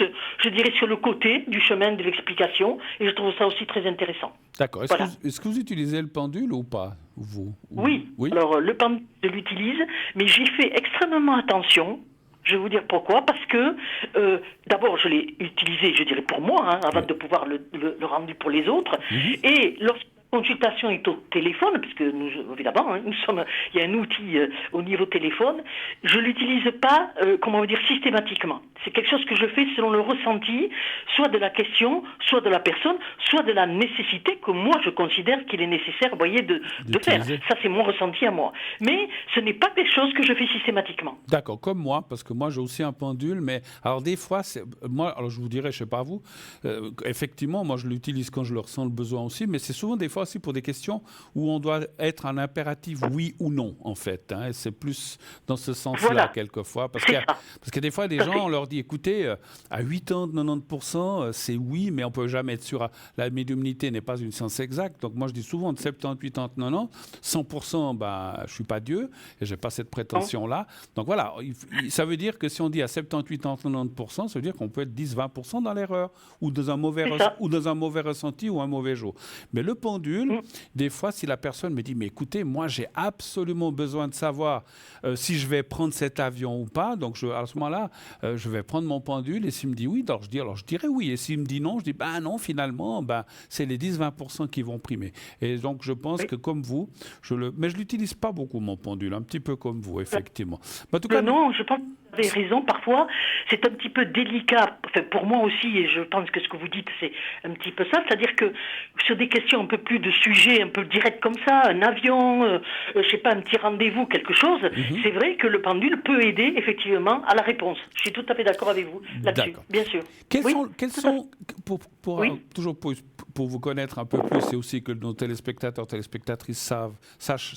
je dirais, sur le côté du chemin de l'explication, et je trouve ça aussi très intéressant. D'accord. Est-ce que vous utilisez le pendule ou pas, vous? Oui. Alors, le pendule, je l'utilise, mais j'y fais extrêmement attention. Je vais vous dire pourquoi. Parce que, d'abord, je l'ai utilisé, je dirais, pour moi, avant de pouvoir le rendre pour les autres. Et lorsque la consultation est au téléphone, puisque nous, évidemment, il y a un outil au niveau téléphone, je ne l'utilise pas, systématiquement. C'est quelque chose que je fais selon le ressenti, soit de la question, soit de la personne, soit de la nécessité que moi je considère qu'il est nécessaire, de faire. Ça, c'est mon ressenti à moi. Mais ce n'est pas quelque chose que je fais systématiquement. D'accord, comme moi, parce que moi j'ai aussi un pendule, mais alors des fois, alors je vous dirais, je ne sais pas vous, effectivement, moi je l'utilise quand je le ressens le besoin aussi, mais c'est souvent des fois aussi pour des questions où on doit être un impératif oui ou non, en fait. C'est plus dans ce sens-là, quelquefois, parce que des fois, des gens, on leur leur dis, écoutez, à 80-90%, c'est oui, mais on ne peut jamais être sûr. La médiumnité n'est pas une science exacte. Donc moi, je dis souvent de 70, 80, 90, 100%, je ne suis pas Dieu et je n'ai pas cette prétention-là. Donc voilà, ça veut dire que si on dit à 78, 90%, ça veut dire qu'on peut être 10-20% dans l'erreur ou dans un mauvais ressenti ou un mauvais jour. Mais le pendule, des fois, si la personne me dit, mais écoutez, moi, j'ai absolument besoin de savoir si je vais prendre cet avion ou pas, donc à ce moment-là, je vais prendre mon pendule et s'il me dit oui, alors je dirais oui. Et s'il me dit non, je dis non, finalement, c'est les 10-20% qui vont primer. Et donc, je pense que comme vous, mais je ne l'utilise pas beaucoup, mon pendule, un petit peu comme vous, effectivement. En tout cas, non, je pense que vous avez raison. Parfois, c'est un petit peu délicat. Enfin, pour moi aussi, et je pense que ce que vous dites, c'est un petit peu ça. C'est-à-dire que sur des questions un peu plus de sujets, un peu directs comme ça, un avion, je sais pas, un petit rendez-vous, quelque chose, c'est vrai que le pendule peut aider, effectivement, à la réponse. Je suis tout à fait d'accord avec vous là-dessus, bien sûr. Quels sont toujours pour vous connaître un peu plus, et aussi que nos téléspectatrices sachent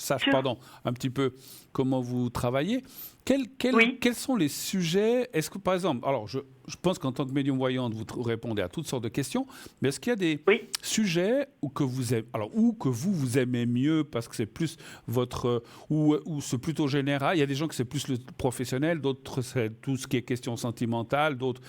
un petit peu comment vous travaillez. Quels sont les sujets? Est-ce que, par exemple, alors je pense qu'en tant que médium voyante, vous répondez à toutes sortes de questions, mais est-ce qu'il y a des sujets que vous aimez, ou que vous aimez mieux parce que c'est plus votre, ou c'est plutôt général? Il y a des gens que c'est plus le professionnel, d'autres c'est tout ce qui est question sentimentale, d'autres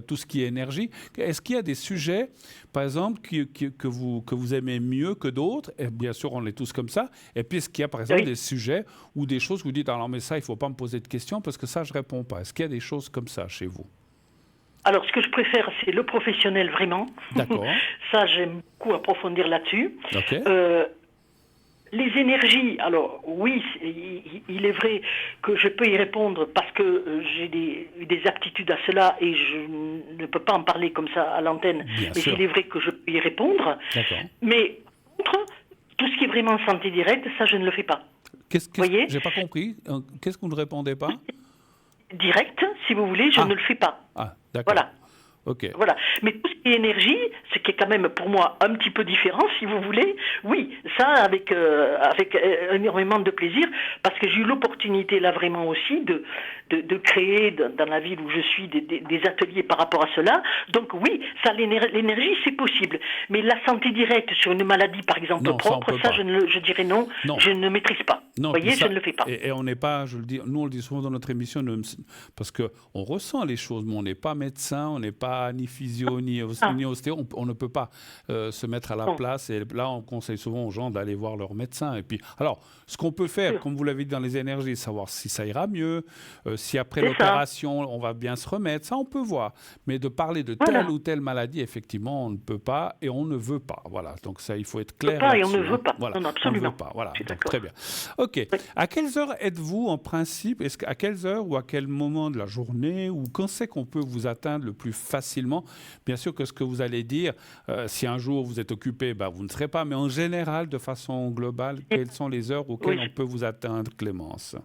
tout ce qui est énergie. Est-ce qu'il y a des sujets, par exemple, que vous aimez mieux que d'autres? Et bien sûr, on est tous comme ça. Et puis, est-ce qu'il y a, par exemple, des sujets ou des choses où vous dites, alors mais ça, il ne faut pas me poser de questions parce que ça, je ne réponds pas. Est-ce qu'il y a des choses comme ça chez vous? Alors, ce que je préfère, c'est le professionnel, vraiment. D'accord. Ça, j'aime beaucoup approfondir là-dessus. Okay. Les énergies, alors oui, il est vrai que je peux y répondre parce que j'ai des aptitudes à cela et je ne peux pas en parler comme ça à l'antenne. Mais il est vrai que je peux y répondre. D'accord. Mais contre, tout ce qui est vraiment santé directe, ça, je ne le fais pas. Voyez ? J'ai pas compris. Qu'est-ce que vous ne répondez pas ? Direct, si vous voulez, je ne le fais pas. Ah, d'accord. Voilà. Okay. Voilà. Mais tout ce qui est énergie, ce qui est quand même pour moi un petit peu différent, si vous voulez, oui, ça avec énormément de plaisir, parce que j'ai eu l'opportunité là vraiment aussi de créer dans la ville où je suis des ateliers par rapport à cela. Donc oui, ça l'énergie c'est possible, mais la santé directe sur une maladie par exemple propre, ça je dirais non, je ne maîtrise pas. Non, vous voyez, je ne le fais pas. Et on n'est pas, je le dis, nous on le dit souvent dans notre émission, parce que on ressent les choses, mais on n'est pas médecin, on n'est pas ni physio, ni ostéo, on ne peut pas se mettre à la place. Et là, on conseille souvent aux gens d'aller voir leur médecin. Et puis, alors, ce qu'on peut faire, comme vous l'avez dit dans les énergies, savoir si ça ira mieux, si après l'opération, on va bien se remettre, ça, on peut voir. Mais de parler de telle ou telle maladie, effectivement, on ne peut pas et on ne veut pas. Voilà, donc ça, il faut être clair là-dessus. Et on ne veut pas. Voilà, non, absolument. On ne veut pas. Voilà, donc, très bien. OK. À quelles heures êtes-vous, en principe, à quelles heures ou à quel moment de la journée, ou quand c'est qu'on peut vous atteindre le plus facilement? Bien sûr que ce que vous allez dire, si un jour vous êtes occupé, vous ne serez pas, mais en général, de façon globale, quelles sont les heures auxquelles on peut vous atteindre, Clémence?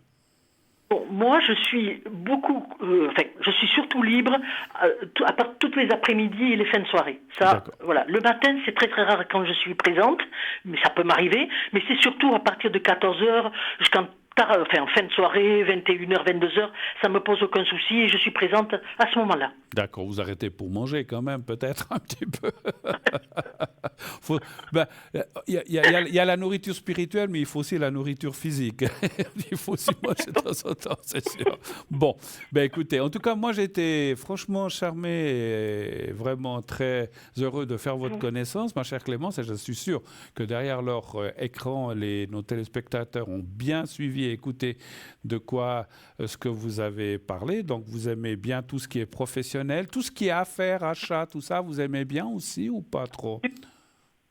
Bon, moi, je suis je suis surtout libre à part toutes les après-midi et les fins de soirée. Ça, voilà. Le matin, c'est très très rare quand je suis présente, mais ça peut m'arriver. Mais c'est surtout à partir de 14h jusqu'en en fin de soirée, 21h, 22h, ça me pose aucun souci et je suis présente à ce moment-là. D'accord, vous arrêtez pour manger quand même, peut-être un petit peu. Il y a la nourriture spirituelle, mais il faut aussi la nourriture physique. Il faut aussi manger de temps en temps, c'est sûr. Bon, écoutez, en tout cas, moi j'étais franchement charmé et vraiment très heureux de faire votre connaissance, ma chère Clémence, et je suis sûr que derrière leur écran, nos téléspectateurs ont bien suivi et écouté de quoi ce que vous avez parlé. Donc, vous aimez bien tout ce qui est professionnel, tout ce qui est affaires, achats, tout ça, vous aimez bien aussi ou pas trop?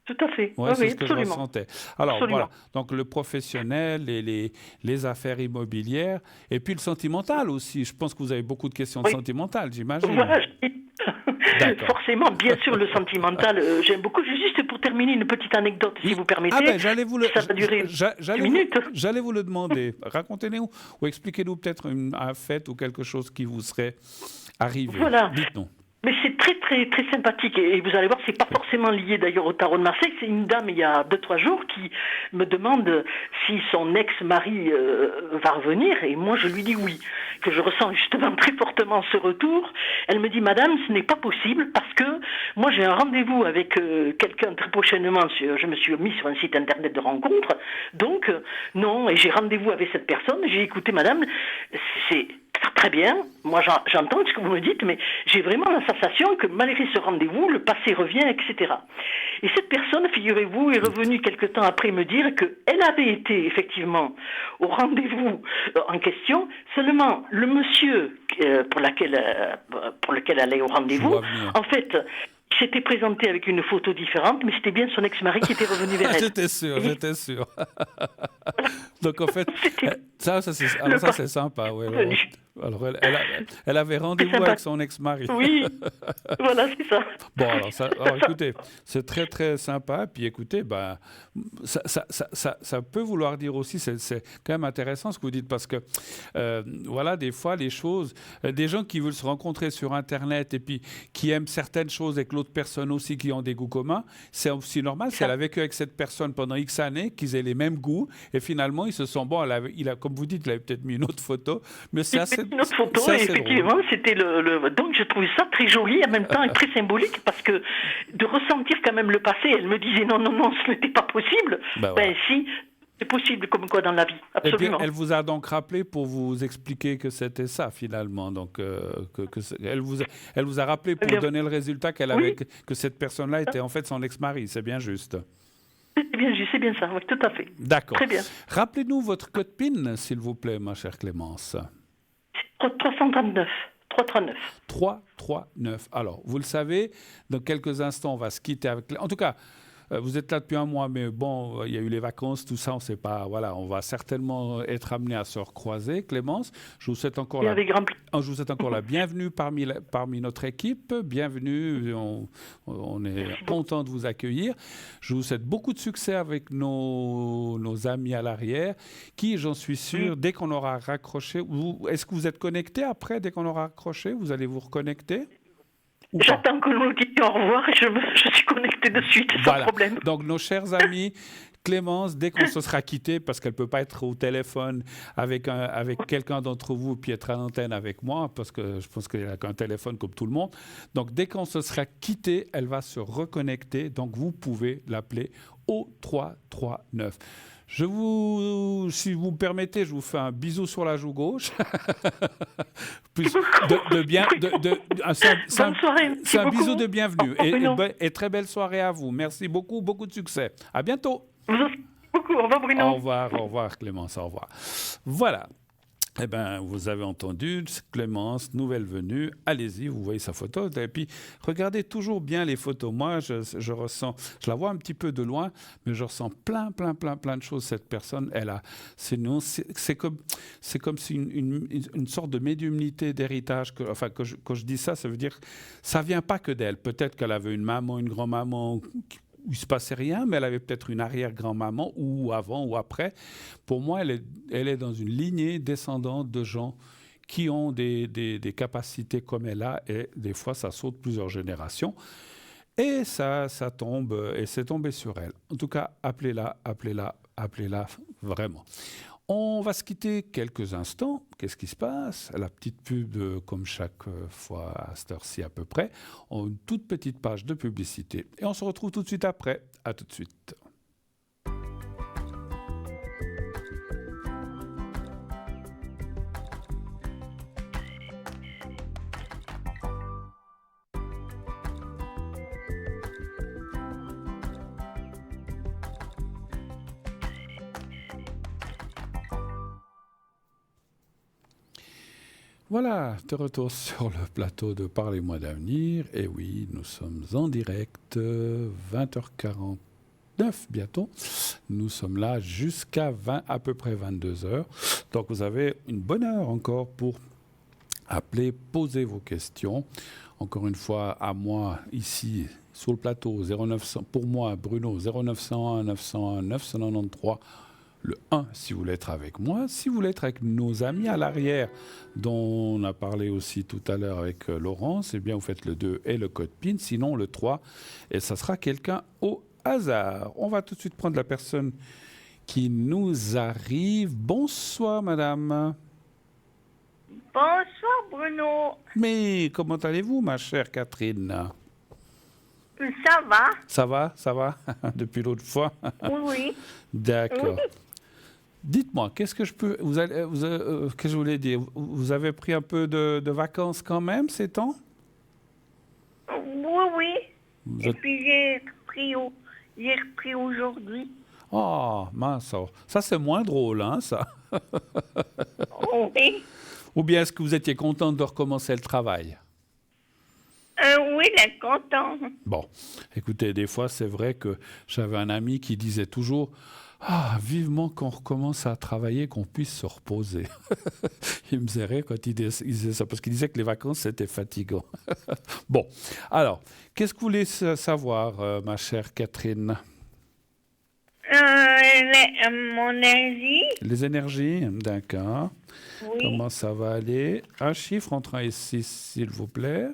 Tout à fait. Ouais, c'est ce que absolument. je ressentais. Alors, voilà. Donc, le professionnel et les affaires immobilières. Et puis, le sentimental aussi. Je pense que vous avez beaucoup de questions sentimentales, j'imagine. Voilà. Forcément, bien sûr, le sentimental, j'aime beaucoup. Juste pour terminer, une petite anecdote, si vous permettez. Ça va durer 10 minutes. J'allais vous le demander. Racontez-nous ou expliquez-nous peut-être un fait ou quelque chose qui vous serait arrivé. Voilà. Dites-nous. Mais c'est très, très, très sympathique. Et vous allez voir, c'est pas forcément lié d'ailleurs au tarot de Marseille. C'est une dame, il y a 2-3 jours, qui me demande si son ex-mari va revenir. Et moi, je lui dis oui. Que je ressens justement très fortement ce retour. Elle me dit, madame, ce n'est pas possible parce que moi, j'ai un rendez-vous avec quelqu'un très prochainement. Je me suis mis sur un site internet de rencontre. Donc, non. Et j'ai rendez-vous avec cette personne. J'ai écouté, madame, c'est très bien, moi j'entends ce que vous me dites, mais j'ai vraiment la sensation que malgré ce rendez-vous, le passé revient, etc. Et cette personne, figurez-vous, est revenue quelque temps après me dire qu'elle avait été effectivement au rendez-vous en question, seulement le monsieur pour lequel elle allait au rendez-vous, en fait, il s'était présenté avec une photo différente, mais c'était bien son ex-mari qui était revenu vers elle. J'étais sûr. Donc en fait, ça c'est sympa. Ouais, alors elle avait rendez-vous avec son ex-mari. Oui, voilà, c'est ça. Bon, alors écoutez, c'est très très sympa. Puis écoutez, ça peut vouloir dire aussi, c'est quand même intéressant ce que vous dites, parce que voilà, des fois les choses, des gens qui veulent se rencontrer sur Internet et puis qui aiment certaines choses avec l'autre personne aussi, qui ont des goûts communs, c'est aussi normal. Si elle a vécu avec cette personne pendant X années, qu'ils aient les mêmes goûts, et finalement ils se sont comme vous dites, il avait peut-être mis une autre photo, mais ça c'est une autre photo, et effectivement, c'était donc je trouvais ça très joli, en même temps et très symbolique, parce que de ressentir quand même le passé, elle me disait non, ce n'était pas possible. Ben si, c'est possible, comme quoi dans la vie, absolument. Et puis, elle vous a donc rappelé pour vous expliquer que c'était ça finalement, donc elle vous a rappelé pour donner le résultat qu'elle avait, que cette personne-là était en fait son ex-mari, c'est bien juste. C'est bien ça, oui, tout à fait. D'accord. Très bien. Rappelez-nous votre code PIN, s'il vous plaît, ma chère Clémence. 339. 339. 339. Alors, vous le savez, dans quelques instants, on va se quitter avec... En tout cas, vous êtes là depuis un mois, mais bon, il y a eu les vacances, tout ça, on ne sait pas. Voilà, on va certainement être amené à se recroiser, Clémence. Je vous souhaite encore la bienvenue parmi notre équipe. Bienvenue, on est content de vous accueillir. Je vous souhaite beaucoup de succès avec nos amis à l'arrière, qui, j'en suis sûr, dès qu'on aura raccroché... Est-ce que vous êtes connecté après, dès qu'on aura raccroché? Vous allez vous reconnecter? J'attends que nous disions au revoir et je suis connectée de suite, sans problème. Donc, nos chers amis, Clémence, dès qu'on se sera quitté, parce qu'elle ne peut pas être au téléphone avec quelqu'un d'entre vous, puis être à l'antenne avec moi, parce que je pense qu'elle n'a qu'un téléphone comme tout le monde. Donc, dès qu'on se sera quitté, elle va se reconnecter. Donc, vous pouvez l'appeler au 339. Si vous me permettez, je vous fais un bisou sur la joue gauche. C'est un bisou de bienvenue. Et très belle soirée à vous. Merci beaucoup, beaucoup de succès. À bientôt. Merci beaucoup. Au revoir, Bruno. Au revoir, Clémence. Au revoir. Voilà. Eh bien, vous avez entendu, Clémence, nouvelle venue. Allez-y, vous voyez sa photo. Et puis, regardez toujours bien les photos. Moi, je ressens, je la vois un petit peu de loin, mais je ressens plein de choses. Cette personne, c'est comme si une sorte de médiumnité d'héritage. Quand je dis ça, ça veut dire, ça vient pas que d'elle. Peut-être qu'elle avait une maman, une grand-maman, où il ne se passait rien, mais elle avait peut-être une arrière-grand-maman, ou avant ou après. Pour moi, elle est dans une lignée descendante de gens qui ont des capacités comme elle a, et des fois, ça saute plusieurs générations. Et ça tombe, et c'est tombé sur elle. En tout cas, appelez-la vraiment. On va se quitter quelques instants. Qu'est-ce qui se passe? La petite pub, comme chaque fois à cette heure-ci à peu près. On a une toute petite page de publicité. Et on se retrouve tout de suite après. À tout de suite. Voilà, de retour sur le plateau de Parlez-moi d'avenir. Et oui, nous sommes en direct, 20h49 bientôt. Nous sommes là jusqu'à à peu près 22h. Donc vous avez une bonne heure encore pour appeler, poser vos questions. Encore une fois, à moi, ici, sur le plateau, 0900, pour moi, Bruno, 0901 901 993 le 1 si vous voulez être avec moi. Si vous voulez être avec nos amis à l'arrière, dont on a parlé aussi tout à l'heure avec Laurence, eh bien vous faites le 2 et le code PIN, sinon le 3, et ça sera quelqu'un au hasard. On va tout de suite prendre la personne qui nous arrive. Bonsoir madame. Bonsoir Bruno. Mais comment allez-vous ma chère Catherine? Ça va? Ça va depuis l'autre fois. Oui, oui. D'accord. Oui. Dites-moi, qu'est-ce que je peux... qu'est-ce que je voulais dire? Vous avez pris un peu de vacances quand même ces temps? Oui, oui. Vous Et êtes- puis j'ai repris aujourd'hui. Oh, mince. Ça, c'est moins drôle, hein, ça. Oui. Ou bien est-ce que vous étiez contente de recommencer le travail? Oui, d'être content. Bon, écoutez, des fois, c'est vrai que j'avais un ami qui disait toujours... Ah, vivement qu'on recommence à travailler, qu'on puisse se reposer. Il me faisait rire quand il disait ça, parce qu'il disait que les vacances, c'était fatigant. Bon, alors, qu'est-ce que vous voulez savoir, ma chère Catherine? Mon énergie, Les énergies, d'accord. oui. Comment ça va aller? Un chiffre entre 1 et 6, s'il vous plaît.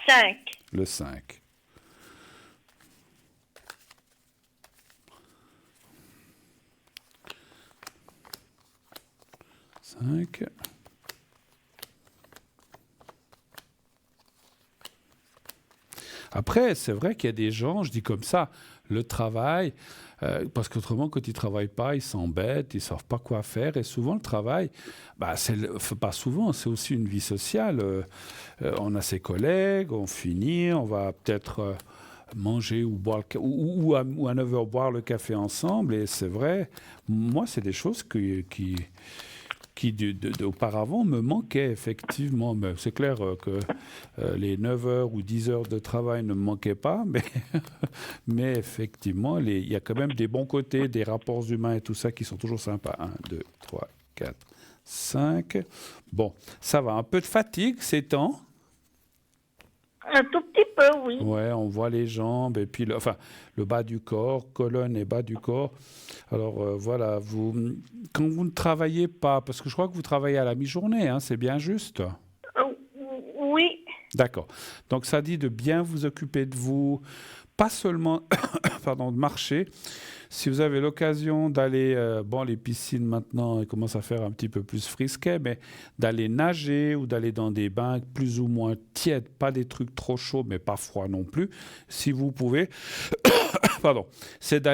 5. Le 5. Après, c'est vrai qu'il y a des gens, je dis comme ça, le travail, parce qu'autrement, quand ils ne travaillent pas, ils s'embêtent, ils ne savent pas quoi faire. Et souvent, le travail, pas souvent, c'est aussi une vie sociale. On a ses collègues, on finit, on va peut-être manger ou boire ou à 9 heures boire le café ensemble. Et c'est vrai, moi, c'est des choses qui auparavant me manquaient effectivement. Mais c'est clair que les 9 heures ou 10 heures de travail ne me manquaient pas, mais effectivement, il y a quand même des bons côtés, des rapports humains et tout ça qui sont toujours sympas. 1, 2, 3, 4, 5. Bon, ça va. Un peu de fatigue ces temps. Un tout petit peu, oui. Ouais, on voit les jambes et puis le bas du corps, colonne et bas du corps. Alors voilà, quand vous ne travaillez pas, parce que je crois que vous travaillez à la mi-journée, hein, c'est bien juste. Oui. D'accord. Donc ça dit de bien vous occuper de vous, pas seulement pardon, de marcher. Si vous avez l'occasion d'aller, les piscines maintenant, elles commencent à faire un petit peu plus frisquet, mais d'aller nager ou d'aller dans des bains plus ou moins tièdes, pas des trucs trop chauds, mais pas froids non plus, si vous pouvez, pardon, c'est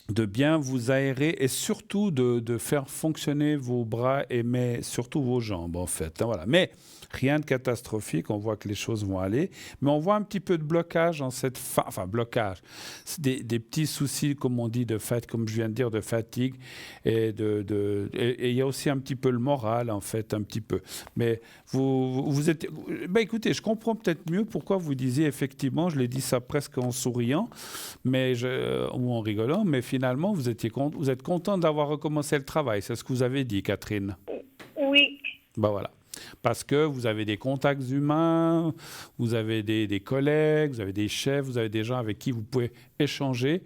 de bien vous aérer et surtout de faire fonctionner vos bras mais surtout vos jambes, en fait. Hein, voilà. Mais rien de catastrophique, on voit que les choses vont aller, mais on voit un petit peu de blocage en cette blocage. C'est des petits soucis, comme on dit, comme je viens de dire, de fatigue, et il y a aussi un petit peu le moral, en fait, un petit peu. Mais vous êtes... écoutez, je comprends peut-être mieux pourquoi vous disiez, effectivement, je l'ai dit ça presque en souriant, ou en rigolant, mais finalement, vous êtes content d'avoir recommencé le travail, c'est ce que vous avez dit, Catherine. Oui. Ben voilà. Parce que vous avez des contacts humains, vous avez des collègues, vous avez des chefs, vous avez des gens avec qui vous pouvez échanger.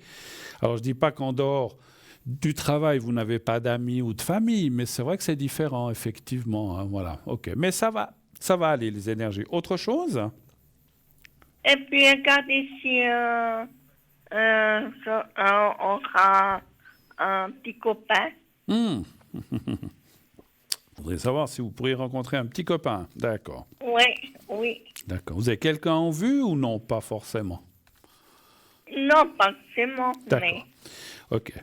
Alors, je ne dis pas qu'en dehors du travail, vous n'avez pas d'amis ou de famille, mais c'est vrai que c'est différent, effectivement. Hein, voilà, ok. Mais ça va aller, les énergies. Autre chose? Et puis, regardez si on sera un petit copain. Je voudrais savoir si vous pourriez rencontrer un petit copain. D'accord. Oui, oui. D'accord. Vous avez quelqu'un en vue ou non? Pas forcément. Non, pas forcément, D'accord. mais... Ok.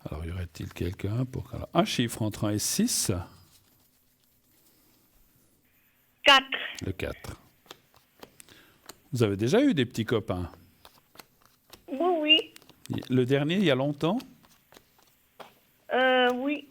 Alors, y aurait-il quelqu'un pour... Alors, un chiffre entre 1 et 6. 4. Le 4. Vous avez déjà eu des petits copains? Oui, oui. Le dernier, il y a longtemps? Oui.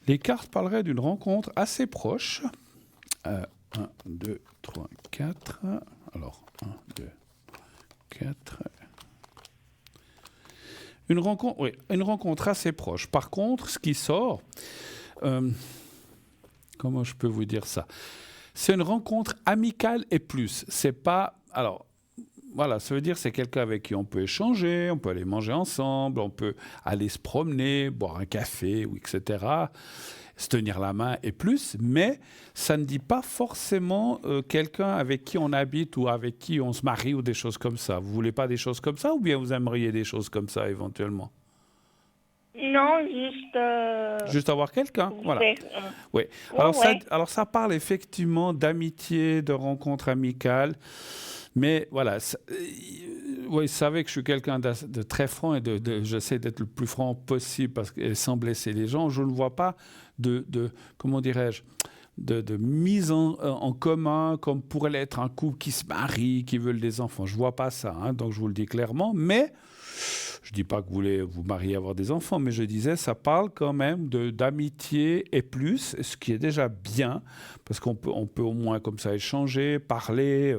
Les cartes parleraient d'une rencontre assez proche. 1, 2, 3, 4. Alors, 1, 2, 4. Oui, une rencontre assez proche. Par contre, ce qui sort, comment je peux vous dire ça? C'est une rencontre amicale et plus. C'est pas... Alors, voilà, ça veut dire que c'est quelqu'un avec qui on peut échanger, on peut aller manger ensemble, on peut aller se promener, boire un café, ou etc., se tenir la main et plus, mais ça ne dit pas forcément quelqu'un avec qui on habite ou avec qui on se marie ou des choses comme ça. Vous voulez pas des choses comme ça ou bien vous aimeriez des choses comme ça éventuellement? Non, juste... Juste avoir quelqu'un, voilà. faire, Oui. ouais. Alors ça parle effectivement d'amitié, de rencontres amicales. Mais voilà, vous savez que je suis quelqu'un de très franc et j'essaie d'être le plus franc possible parce que, sans blesser les gens. Je ne vois pas comment dirais-je, de mise en commun comme pourrait l'être un couple qui se marie, qui veulent des enfants. Je ne vois pas ça, hein, donc je vous le dis clairement. Mais je ne dis pas que vous voulez vous marier, avoir des enfants, mais je disais, ça parle quand même d'amitié et plus, ce qui est déjà bien, parce qu'on peut au moins comme ça échanger, parler...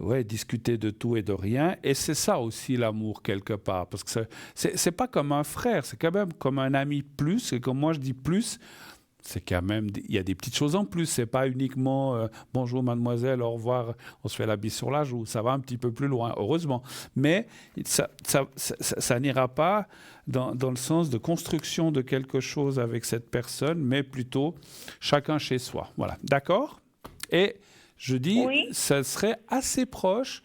Ouais, discuter de tout et de rien. Et c'est ça aussi l'amour quelque part. Parce que c'est pas comme un frère, c'est quand même comme un ami plus. Et comme moi je dis plus, c'est quand même, il y a des petites choses en plus. C'est pas uniquement bonjour mademoiselle, au revoir, on se fait la bise sur la joue. Ça va un petit peu plus loin, heureusement. Mais ça n'ira pas dans le sens de construction de quelque chose avec cette personne, mais plutôt chacun chez soi. Voilà, d'accord? Et je dis, Oui. ça serait assez proche.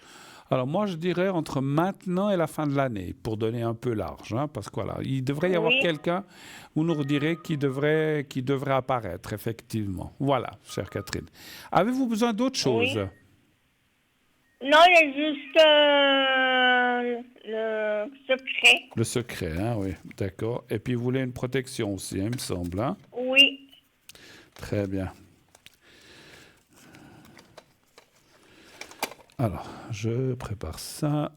Alors moi, je dirais entre maintenant et la fin de l'année, pour donner un peu large, hein, parce que voilà, il devrait y avoir quelqu'un, vous nous redirez, qui devrait apparaître, effectivement. Voilà, chère Catherine. Avez-vous besoin d'autre chose? Non, il y a juste le secret. Le secret, hein, oui, d'accord. Et puis vous voulez une protection aussi, hein, il me semble. Hein? Oui. Très bien. Alors, je prépare ça.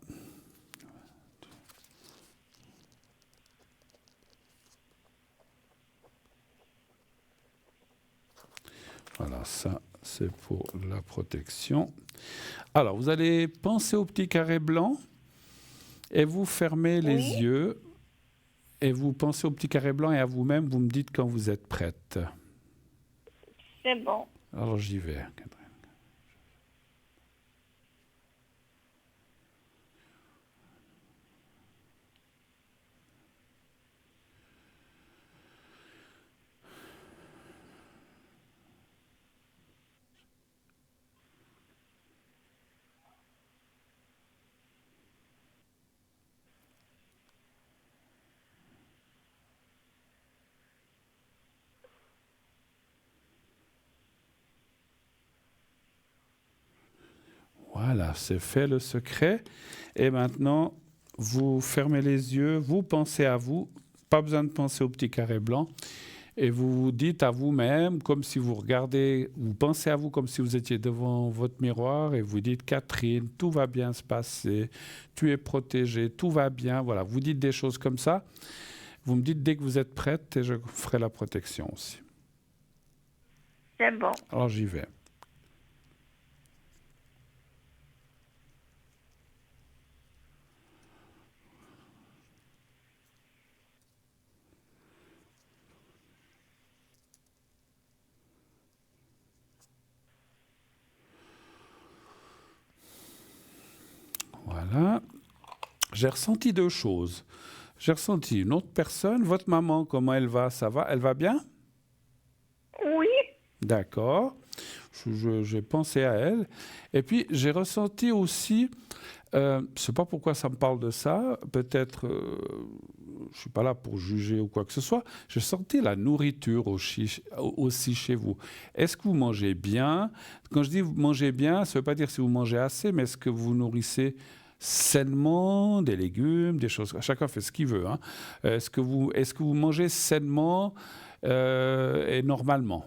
Voilà, ça, c'est pour la protection. Alors, vous allez penser au petit carré blanc et vous fermez les yeux et vous pensez au petit carré blanc et à vous-même, vous me dites quand vous êtes prête. C'est bon. Alors, j'y vais. Voilà, c'est fait le secret. Et maintenant, vous fermez les yeux, vous pensez à vous, pas besoin de penser au petit carré blanc, et vous vous dites à vous-même, comme si vous regardez, vous pensez à vous comme si vous étiez devant votre miroir, et vous dites, Catherine, tout va bien se passer, tu es protégée, tout va bien. Voilà, vous dites des choses comme ça. Vous me dites dès que vous êtes prête, et je ferai la protection aussi. C'est bon. Alors j'y vais. Voilà. J'ai ressenti deux choses. J'ai ressenti une autre personne. Votre maman, comment elle va? Ça va? Elle va bien? Oui. D'accord. J'ai pensé à elle. Et puis, j'ai ressenti aussi, je ne sais pas pourquoi ça me parle de ça, peut-être, je ne suis pas là pour juger ou quoi que ce soit, j'ai senti la nourriture aussi chez vous. Est-ce que vous mangez bien? Quand je dis vous mangez bien, ça ne veut pas dire si vous mangez assez, mais est-ce que vous nourrissez sainement, des légumes, des choses. Chacun fait ce qu'il veut. Hein. Est-ce que vous mangez sainement et normalement?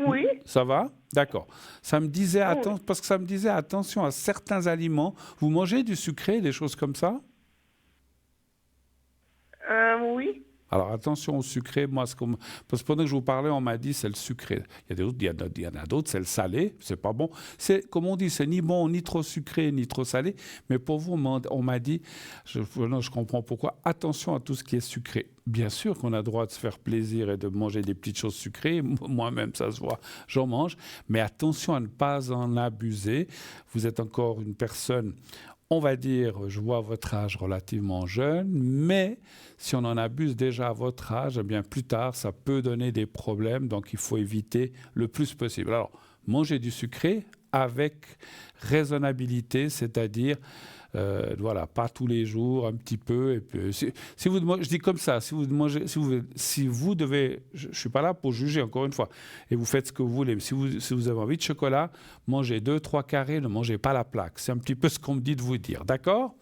Oui. Ça va? D'accord. Ça me disait parce que ça me disait attention à certains aliments. Vous mangez du sucré, des choses comme ça? Oui. Alors attention au sucré. Moi, parce que pendant que je vous parlais, on m'a dit c'est le sucré. Il y en a d'autres, c'est le salé. C'est pas bon. C'est comme on dit, c'est ni bon, ni trop sucré, ni trop salé. Mais pour vous, on m'a dit, je comprends pourquoi. Attention à tout ce qui est sucré. Bien sûr qu'on a le droit de se faire plaisir et de manger des petites choses sucrées. Moi-même, ça se voit, j'en mange. Mais attention à ne pas en abuser. Vous êtes encore une personne, on va dire, je vois votre âge relativement jeune, mais si on en abuse déjà à votre âge, eh bien plus tard, ça peut donner des problèmes. Donc, il faut éviter le plus possible. Alors, manger du sucré avec raisonnabilité, c'est-à-dire voilà, pas tous les jours, un petit peu. Et puis, si vous, je dis comme ça, si vous devez, je ne suis pas là pour juger encore une fois, et vous faites ce que vous voulez. Si vous avez envie de chocolat, mangez 2-3 carrés, ne mangez pas la plaque. C'est un petit peu ce qu'on me dit de vous dire, d'accord ?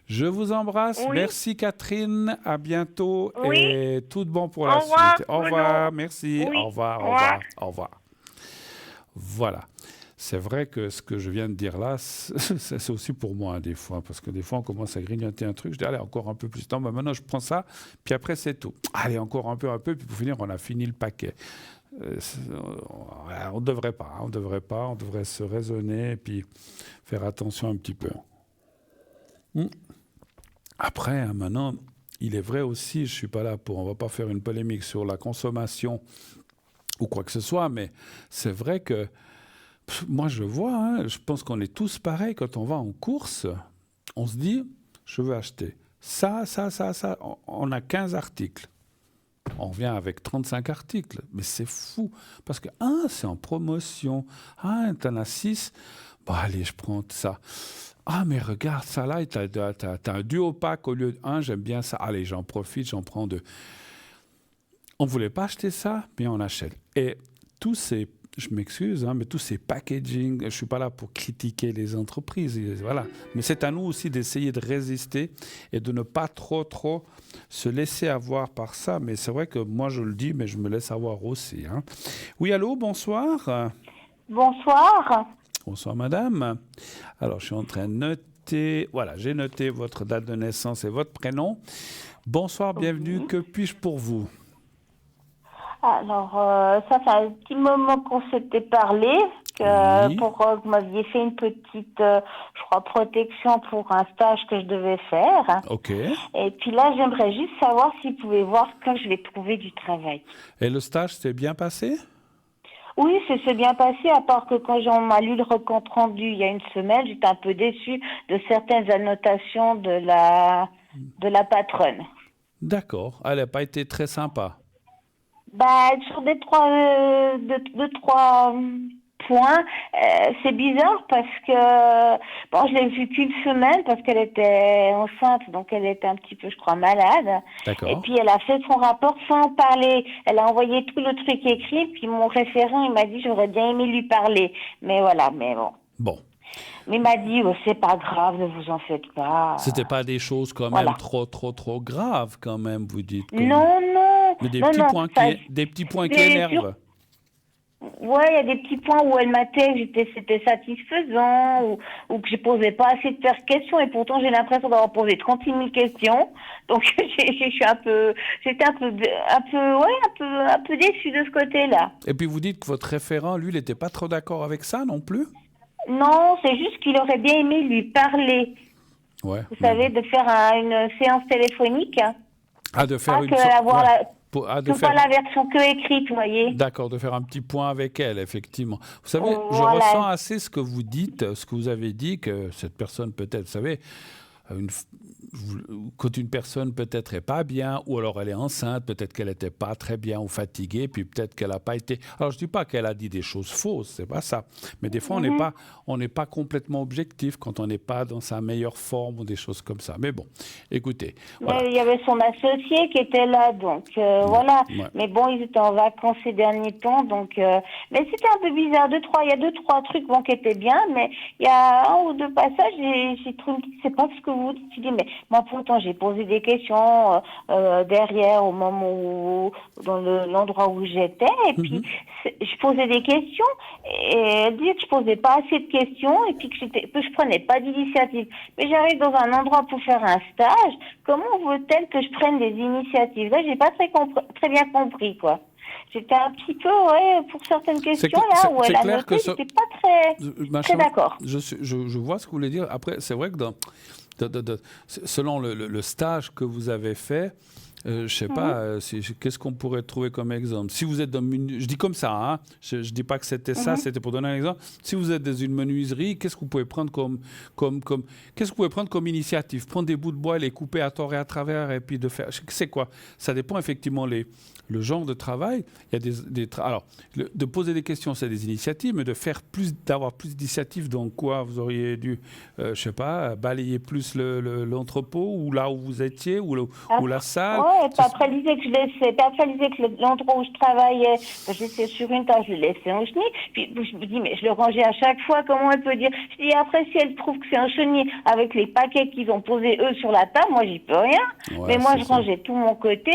Je vous embrasse. Oui. Merci Catherine. À bientôt. Oui. Et tout de bon pour la suite. Au revoir. Merci. Oui. Au revoir. Au revoir. Au revoir. Voilà. C'est vrai que ce que je viens de dire là, c'est aussi pour moi des fois, parce que des fois on commence à grignoter un truc, je dis allez encore un peu plus, non, mais maintenant je prends ça, puis après c'est tout. Allez encore un peu, puis pour finir on a fini le paquet. On ne devrait pas, on devrait se raisonner et puis faire attention un petit peu. Après, maintenant, il est vrai aussi, je ne suis pas là on ne va pas faire une polémique sur la consommation ou quoi que ce soit, mais c'est vrai que moi, je vois, je pense qu'on est tous pareils. Quand on va en course, on se dit, je veux acheter ça. On a 15 articles. On revient avec 35 articles. Mais c'est fou. Parce que, c'est en promotion. T'en as 6. Bon, allez, je prends ça. Mais regarde, ça là, t'as un duo pack au lieu de 1. J'aime bien ça. Allez, j'en profite, j'en prends 2. On ne voulait pas acheter ça, mais on achète. Et tous ces je m'excuse, mais tous ces packaging, je ne suis pas là pour critiquer les entreprises, voilà. Mais c'est à nous aussi d'essayer de résister et de ne pas trop se laisser avoir par ça. Mais c'est vrai que moi, je le dis, mais je me laisse avoir aussi. Oui, allô, bonsoir. Bonsoir. Bonsoir, madame. Alors, je suis en train de noter, voilà, j'ai noté votre date de naissance et votre prénom. Bonsoir, bienvenue, que puis-je pour vous ? Alors, ça fait un petit moment qu'on s'était parlé, pour que vous m'aviez fait une petite, je crois, protection pour un stage que je devais faire. OK. Et puis là, j'aimerais juste savoir si vous pouvez voir quand je vais trouver du travail. Et le stage s'est bien passé ? Oui, ça s'est bien passé, à part que quand on m'a lu le compte rendu il y a une semaine, j'étais un peu déçue de certaines annotations de la patronne. D'accord. Elle n'a pas été très sympa. Sur deux, trois points, c'est bizarre parce que, je l'ai vue qu'une semaine parce qu'elle était enceinte, donc elle était un petit peu, je crois, malade. D'accord. Et puis elle a fait son rapport sans en parler. Elle a envoyé tout le truc écrit, puis mon référent, il m'a dit, j'aurais bien aimé lui parler. Mais voilà, mais bon. Bon. Mais il m'a dit, c'est pas grave, ne vous en faites pas. C'était pas des choses quand même trop graves quand même, vous dites. Non. Mais des petits points qui énervent. Ouais, il y a des petits points où elle m'a dit que c'était satisfaisant ou que je posais pas assez de questions et pourtant j'ai l'impression d'avoir posé 36 000 questions. Donc j'étais un peu déçue de ce côté-là. Et puis vous dites que votre référent, lui, il n'était pas trop d'accord avec ça non plus ? Non, c'est juste qu'il aurait bien aimé lui parler. Ouais. Vous savez, de faire une séance téléphonique. De faire pas la version que écrite, vous voyez. D'accord, de faire un petit point avec elle, effectivement. Vous savez, je ressens assez ce que vous dites, ce que vous avez dit, que cette personne peut-être, vous savez, quand une personne peut-être n'est pas bien, ou alors elle est enceinte, peut-être qu'elle n'était pas très bien ou fatiguée, puis peut-être qu'elle n'a pas été... Alors, je ne dis pas qu'elle a dit des choses fausses, c'est pas ça. Mais des fois, on n'est pas complètement objectif quand on n'est pas dans sa meilleure forme ou des choses comme ça. Mais bon, écoutez... Voilà. Mais il y avait son associé qui était là, donc voilà. Ouais. Mais bon, ils étaient en vacances ces derniers temps, donc... Mais c'était un peu bizarre. Il y a deux, trois trucs qui étaient bien, mais il y a un ou deux passages, j'ai trouvé que c'est pas ce que vous dites. Je dis, mais Moi, pourtant, j'ai posé des questions derrière, au moment où, dans l'endroit où j'étais, et puis je posais des questions, et elle disait que je posais pas assez de questions, et puis que je prenais pas d'initiative. Mais j'arrive dans un endroit pour faire un stage, comment veut-elle que je prenne des initiatives? Là, j'ai pas très bien compris, quoi. J'étais un petit peu, pour certaines questions, là, où elle a noté, j'étais pas très d'accord. Je vois ce que vous voulez dire. Après, c'est vrai que selon le stage que vous avez fait, je sais pas, qu'est-ce qu'on pourrait trouver comme exemple? Si vous êtes dans je dis comme ça, hein, je dis pas que c'était ça, c'était pour donner un exemple. Si vous êtes dans une menuiserie, qu'est-ce que vous pouvez prendre qu'est-ce que vous pouvez prendre comme initiative? Prendre des bouts de bois, les couper à tort et à travers, et puis de faire. C'est quoi? Ça dépend effectivement le genre de travail. Il y a alors, de poser des questions, c'est des initiatives, mais d'avoir plus d'initiatives, donc quoi? Vous auriez dû, je sais pas, balayer plus l'entrepôt, ou là où vous étiez, ou la salle. Ouais, et puis après, elle disait que je laissais, l'endroit où je travaillais, j'étais sur une tâche, je le laissais en chenille. Puis je me dis, mais je le rangeais à chaque fois, comment elle peut dire? Je dis, après, si elle trouve que c'est un chenille avec les paquets qu'ils ont posés eux sur la table, moi, j'y peux rien. Mais moi, je rangeais tout mon côté.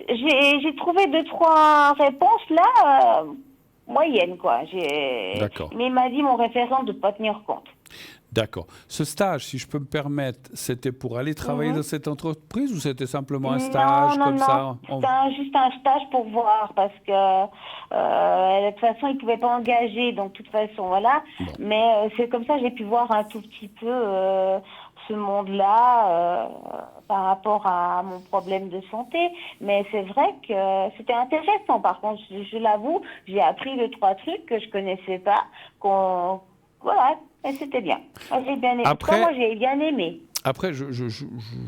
J'ai trouvé 2-3 réponses là, moyennes, quoi. D'accord. Mais il m'a dit, mon référent, de ne pas tenir compte. D'accord. Ce stage, si je peux me permettre, c'était pour aller travailler dans cette entreprise, ou c'était simplement un stage ça? C'était juste un stage pour voir, parce que de toute façon, ils ne pouvaient pas engager, donc de toute façon, voilà. Bon. Mais c'est comme ça, j'ai pu voir un tout petit peu ce monde-là par rapport à mon problème de santé. Mais c'est vrai que c'était intéressant. Par contre, je l'avoue, j'ai appris 2-3 trucs que je ne connaissais pas, voilà. Et c'était bien. Moi, j'ai bien aimé. Après, je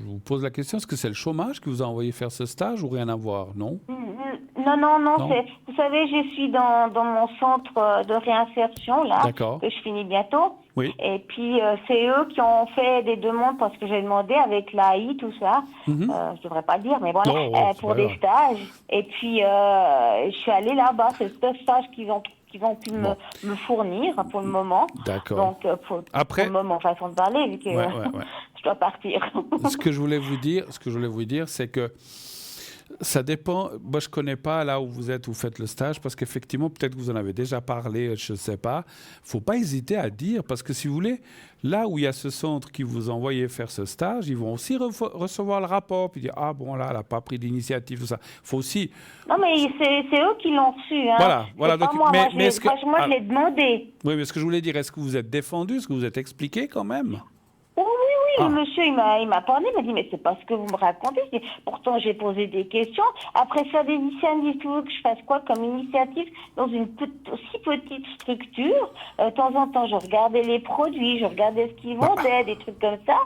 vous pose la question, est-ce que c'est le chômage qui vous a envoyé faire ce stage, ou rien à voir, non? Non. Vous savez, je suis dans mon centre de réinsertion, là, que je finis bientôt. Oui. Et puis, c'est eux qui ont fait des demandes, parce que j'ai demandé avec l'AI, tout ça. Je devrais pas le dire, mais voilà, pour des stages. Et puis, je suis allée là-bas. C'est ce stage qu'ils ont pu me fournir pour le moment. D'accord. Donc, pour le moment, façon de parler, vu que je dois partir. Ce que je voulais vous dire, c'est que ça dépend. Moi, je ne connais pas là où vous faites le stage, parce qu'effectivement, peut-être que vous en avez déjà parlé, je ne sais pas. Il ne faut pas hésiter à dire, parce que si vous voulez, là où il y a ce centre qui vous a envoyé faire ce stage, ils vont aussi recevoir le rapport, puis dire, ah bon, là, elle n'a pas pris d'initiative, tout ça. Il faut aussi... Non, mais c'est eux qui l'ont reçu. Hein. Voilà. Donc, moi, je l'ai demandé. Oui, mais ce que je voulais dire, est-ce que vous êtes défendu, est-ce que vous êtes expliqué quand même? Oui, le monsieur, il m'a parlé, il m'a dit, mais c'est pas ce que vous me racontez. Pourtant, j'ai posé des questions. Après ça, des initiatives, tu veux que je fasse quoi comme initiative dans une aussi petite structure? De temps en temps, je regardais les produits, je regardais ce qu'ils vendaient, des trucs comme ça.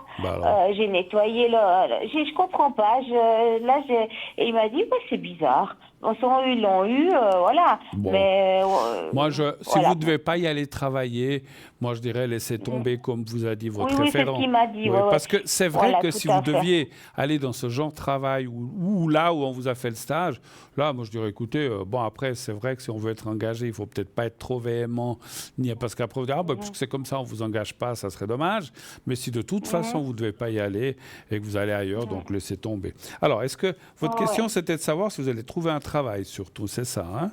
J'ai nettoyé je comprends pas. Et il m'a dit, c'est bizarre. Ils l'ont eu, voilà. Bon. Mais, si vous ne devez pas y aller travailler, moi je dirais laissez tomber, comme vous a dit votre référent. Oui, c'est ce qu'il m'a dit. Parce que c'est vrai que si vous deviez aller dans ce genre de travail, ou là où on vous a fait le stage, là, moi je dirais, écoutez, après, c'est vrai que si on veut être engagé, il ne faut peut-être pas être trop véhément, parce qu'après vous dire, puisque c'est comme ça, on ne vous engage pas, ça serait dommage. Mais si de toute façon, vous ne devez pas y aller et que vous allez ailleurs, donc laissez tomber. Alors, est-ce que votre question, c'était de savoir si vous allez trouver un travail, surtout, c'est ça, hein?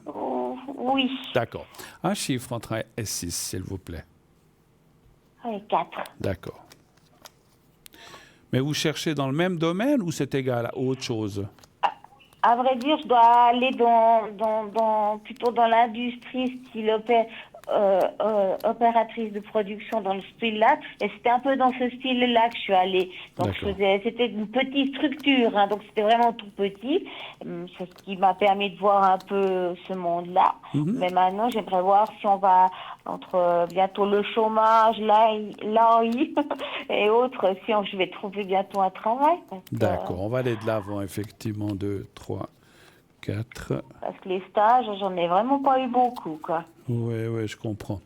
Oui. D'accord. Un chiffre entre 1 et 6, s'il vous plaît. 4. D'accord. Mais vous cherchez dans le même domaine, ou c'est égal à autre chose? À vrai dire, je dois aller plutôt dans l'industrie, style opératrice de production, dans le style-là. Et c'était un peu dans ce style-là que je suis allée. Donc c'était une petite structure, donc c'était vraiment tout petit. C'est ce qui m'a permis de voir un peu ce monde-là. Mais maintenant, j'aimerais voir si on va, entre bientôt le chômage, l'AI et autres, si je vais trouver bientôt un travail. D'accord, on va aller de l'avant, effectivement. 2, 3, 4. Parce que les stages, j'en ai vraiment pas eu beaucoup, quoi. Oui, je comprends.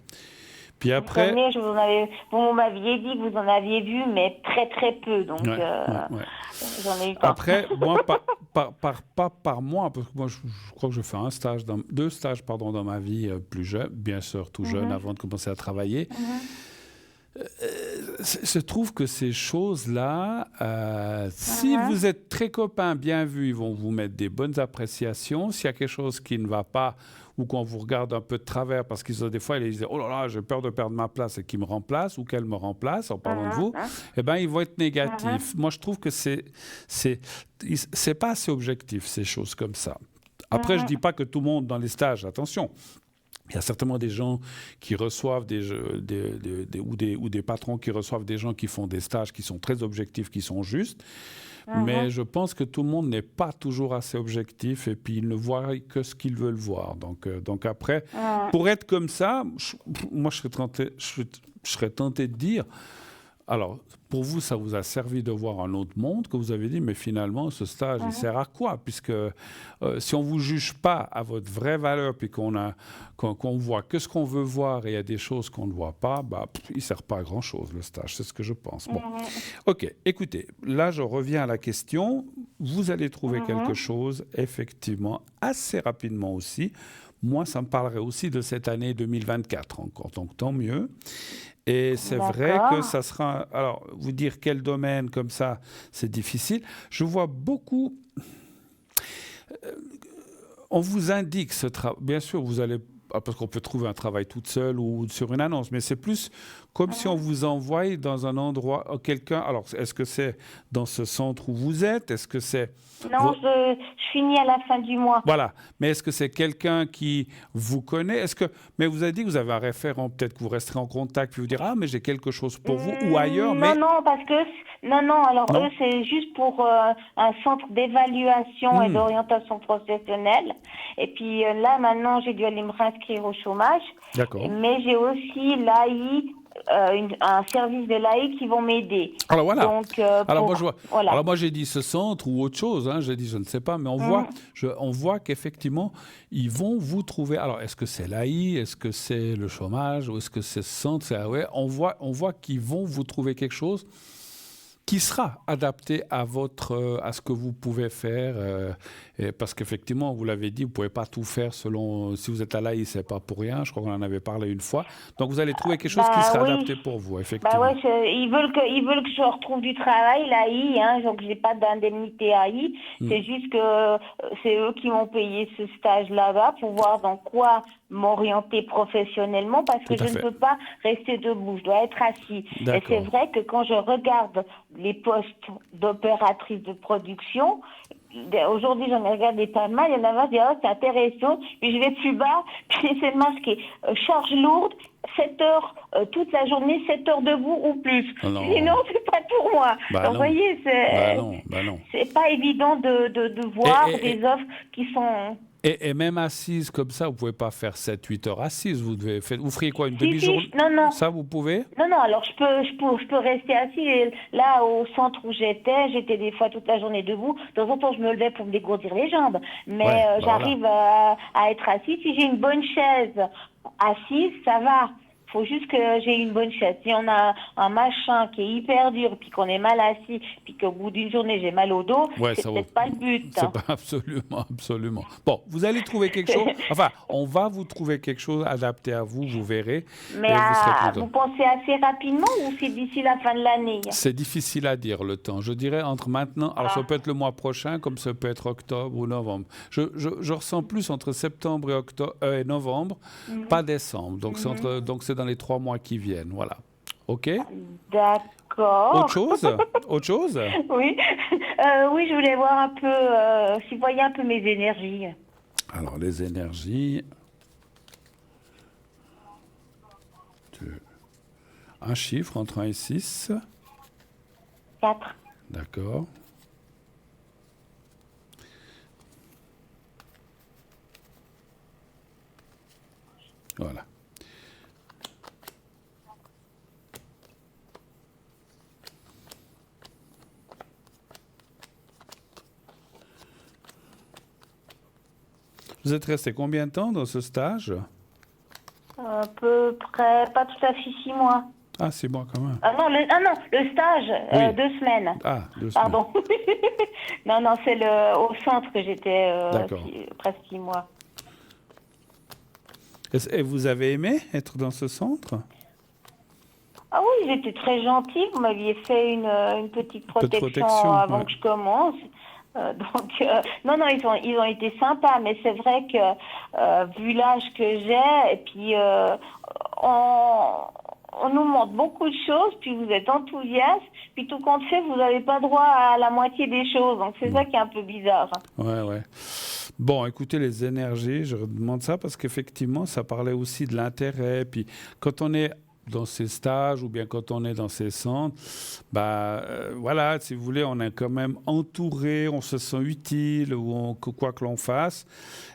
Puis après... Vous m'aviez dit que vous en aviez vu, mais très très peu, donc j'en ai eu pas. Après, moi, pas par mois, parce que moi, je crois que je fais deux stages dans ma vie plus jeune, bien sûr, tout jeune, avant de commencer à travailler. Je trouve que ces choses-là, si vous êtes très copains, bien vus, ils vont vous mettre des bonnes appréciations. S'il y a quelque chose qui ne va pas ou qu'on vous regarde un peu de travers parce qu'ils ont des fois, ils disent « Oh là là, j'ai peur de perdre ma place » et qu'ils me remplacent ou qu'elle me remplace en parlant de vous, eh ben, ils vont être négatifs. Moi, je trouve que c'est pas assez objectif, ces choses comme ça. Après, je ne dis pas que tout le monde dans les stages, attention. Il y a certainement des gens qui reçoivent ou des patrons qui reçoivent des gens qui font des stages qui sont très objectifs, qui sont justes. Mais je pense que tout le monde n'est pas toujours assez objectif et puis ils ne voient que ce qu'ils veulent voir. Donc après, pour être comme ça, moi je serais tenté de dire, alors pour vous ça vous a servi de voir un autre monde que vous avez dit, mais finalement ce stage il sert à quoi? Puisque si on ne vous juge pas à votre vraie valeur puis qu'on voit que ce qu'on veut voir et il y a des choses qu'on ne voit pas, il ne sert pas à grand chose le stage, c'est ce que je pense. Bon. Ok, écoutez, là je reviens à la question, vous allez trouver quelque chose effectivement assez rapidement aussi. Moi ça me parlerait aussi de cette année 2024 encore, donc tant mieux. Et c'est vrai que ça sera... Alors, vous dire quel domaine comme ça, c'est difficile. Je vois beaucoup... on vous indique ce travail. Bien sûr, vous allez... Parce qu'on peut trouver un travail toute seule ou sur une annonce, mais c'est plus comme si on vous envoie dans un endroit, quelqu'un... Alors, est-ce que c'est dans ce centre où vous êtes? Est-ce que c'est... Non, je finis à la fin du mois. Voilà. Mais est-ce que c'est quelqu'un qui vous connaît? Mais vous avez dit que vous avez un référent, peut-être que vous resterez en contact, puis vous direz, mais j'ai quelque chose pour vous, ou ailleurs, mais... Non, parce que... Non, alors eux, c'est juste pour un centre d'évaluation et d'orientation professionnelle. Et puis là, maintenant, j'ai dû aller me réinscrire au chômage. D'accord. Mais j'ai aussi l'AI, un service de l'AI qui vont m'aider. Alors voilà. Donc, alors moi j'ai dit ce centre ou autre chose, j'ai dit je ne sais pas, mais on voit qu'effectivement ils vont vous trouver. Alors est-ce que c'est l'AI, est-ce que c'est le chômage ou est-ce que c'est ce centre? On voit qu'ils vont vous trouver quelque chose qui sera adapté à ce que vous pouvez faire, parce qu'effectivement, vous l'avez dit, vous ne pouvez pas tout faire selon... Si vous êtes à l'AI, ce n'est pas pour rien, je crois qu'on en avait parlé une fois. Donc, vous allez trouver quelque chose qui sera adapté pour vous, effectivement. Ils veulent que je retrouve du travail, l'AI, donc je n'ai pas d'indemnité AI. C'est juste que c'est eux qui m'ont payé ce stage là-bas pour voir dans quoi m'orienter professionnellement, parce que je ne peux pas rester debout, je dois être assis. Et c'est vrai que quand je regarde les postes d'opératrice de production, aujourd'hui j'en ai regardé pas mal, il y en a qui disent c'est intéressant, puis je vais plus bas, puis c'est marqué charge lourde, 7 heures toute la journée, 7 heures debout ou plus. Sinon c'est pas pour moi. Donc vous voyez, c'est pas évident de voir des offres qui sont... Et même assise comme ça, vous ne pouvez pas faire 7-8 heures assise. Vous feriez quoi, une demi-journée? Non. Ça, vous pouvez? Non, alors je peux rester assise. Et là, au centre où j'étais des fois toute la journée debout. De temps en temps, je me levais pour me dégourdir les jambes. Mais j'arrive à être assise. Si j'ai une bonne chaise assise, ça va. Il faut juste que j'ai une bonne chaise. Si on a un machin qui est hyper dur, puis qu'on est mal assis, puis qu'au bout d'une journée, j'ai mal au dos, c'est peut-être pas le but. C'est pas absolument. Bon, vous allez trouver quelque chose. Enfin, on va vous trouver quelque chose adapté à vous, vous verrez. Mais vous pensez assez rapidement ou c'est d'ici la fin de l'année? C'est difficile à dire, le temps. Je dirais entre maintenant... Alors, ça peut être le mois prochain, comme ça peut être octobre ou novembre. Je ressens plus entre septembre et novembre, pas décembre. Donc, c'est dans les 3 mois qui viennent, voilà. OK? D'accord. Autre chose? Oui. Oui, je voulais voir un peu, si vous voyez un peu mes énergies. Alors, les énergies... Un chiffre entre 1 et 6. 4. D'accord. Voilà. Vous êtes resté combien de temps dans ce stage? À peu près, pas tout à fait 6 mois. Ah, 6 mois quand même. Le stage, 2 semaines. Ah, 2 semaines. Pardon. non, c'est au centre que j'étais presque 6 mois. Et vous avez aimé être dans ce centre? Ah oui, ils étaient très gentils. Vous m'aviez fait une petite protection avant que je commence. Non, ils ont été sympas, mais c'est vrai que vu l'âge que j'ai, et puis on nous montre beaucoup de choses, puis vous êtes enthousiaste, puis tout compte fait, vous n'avez pas droit à la moitié des choses. Donc c'est ça qui est un peu bizarre. Ouais. Bon, écoutez, les énergies, je demande ça parce qu'effectivement, ça parlait aussi de l'intérêt. Puis quand on est dans ces stages ou bien quand on est dans ces centres, voilà, si vous voulez, on est quand même entouré, on se sent utile, quoi que l'on fasse,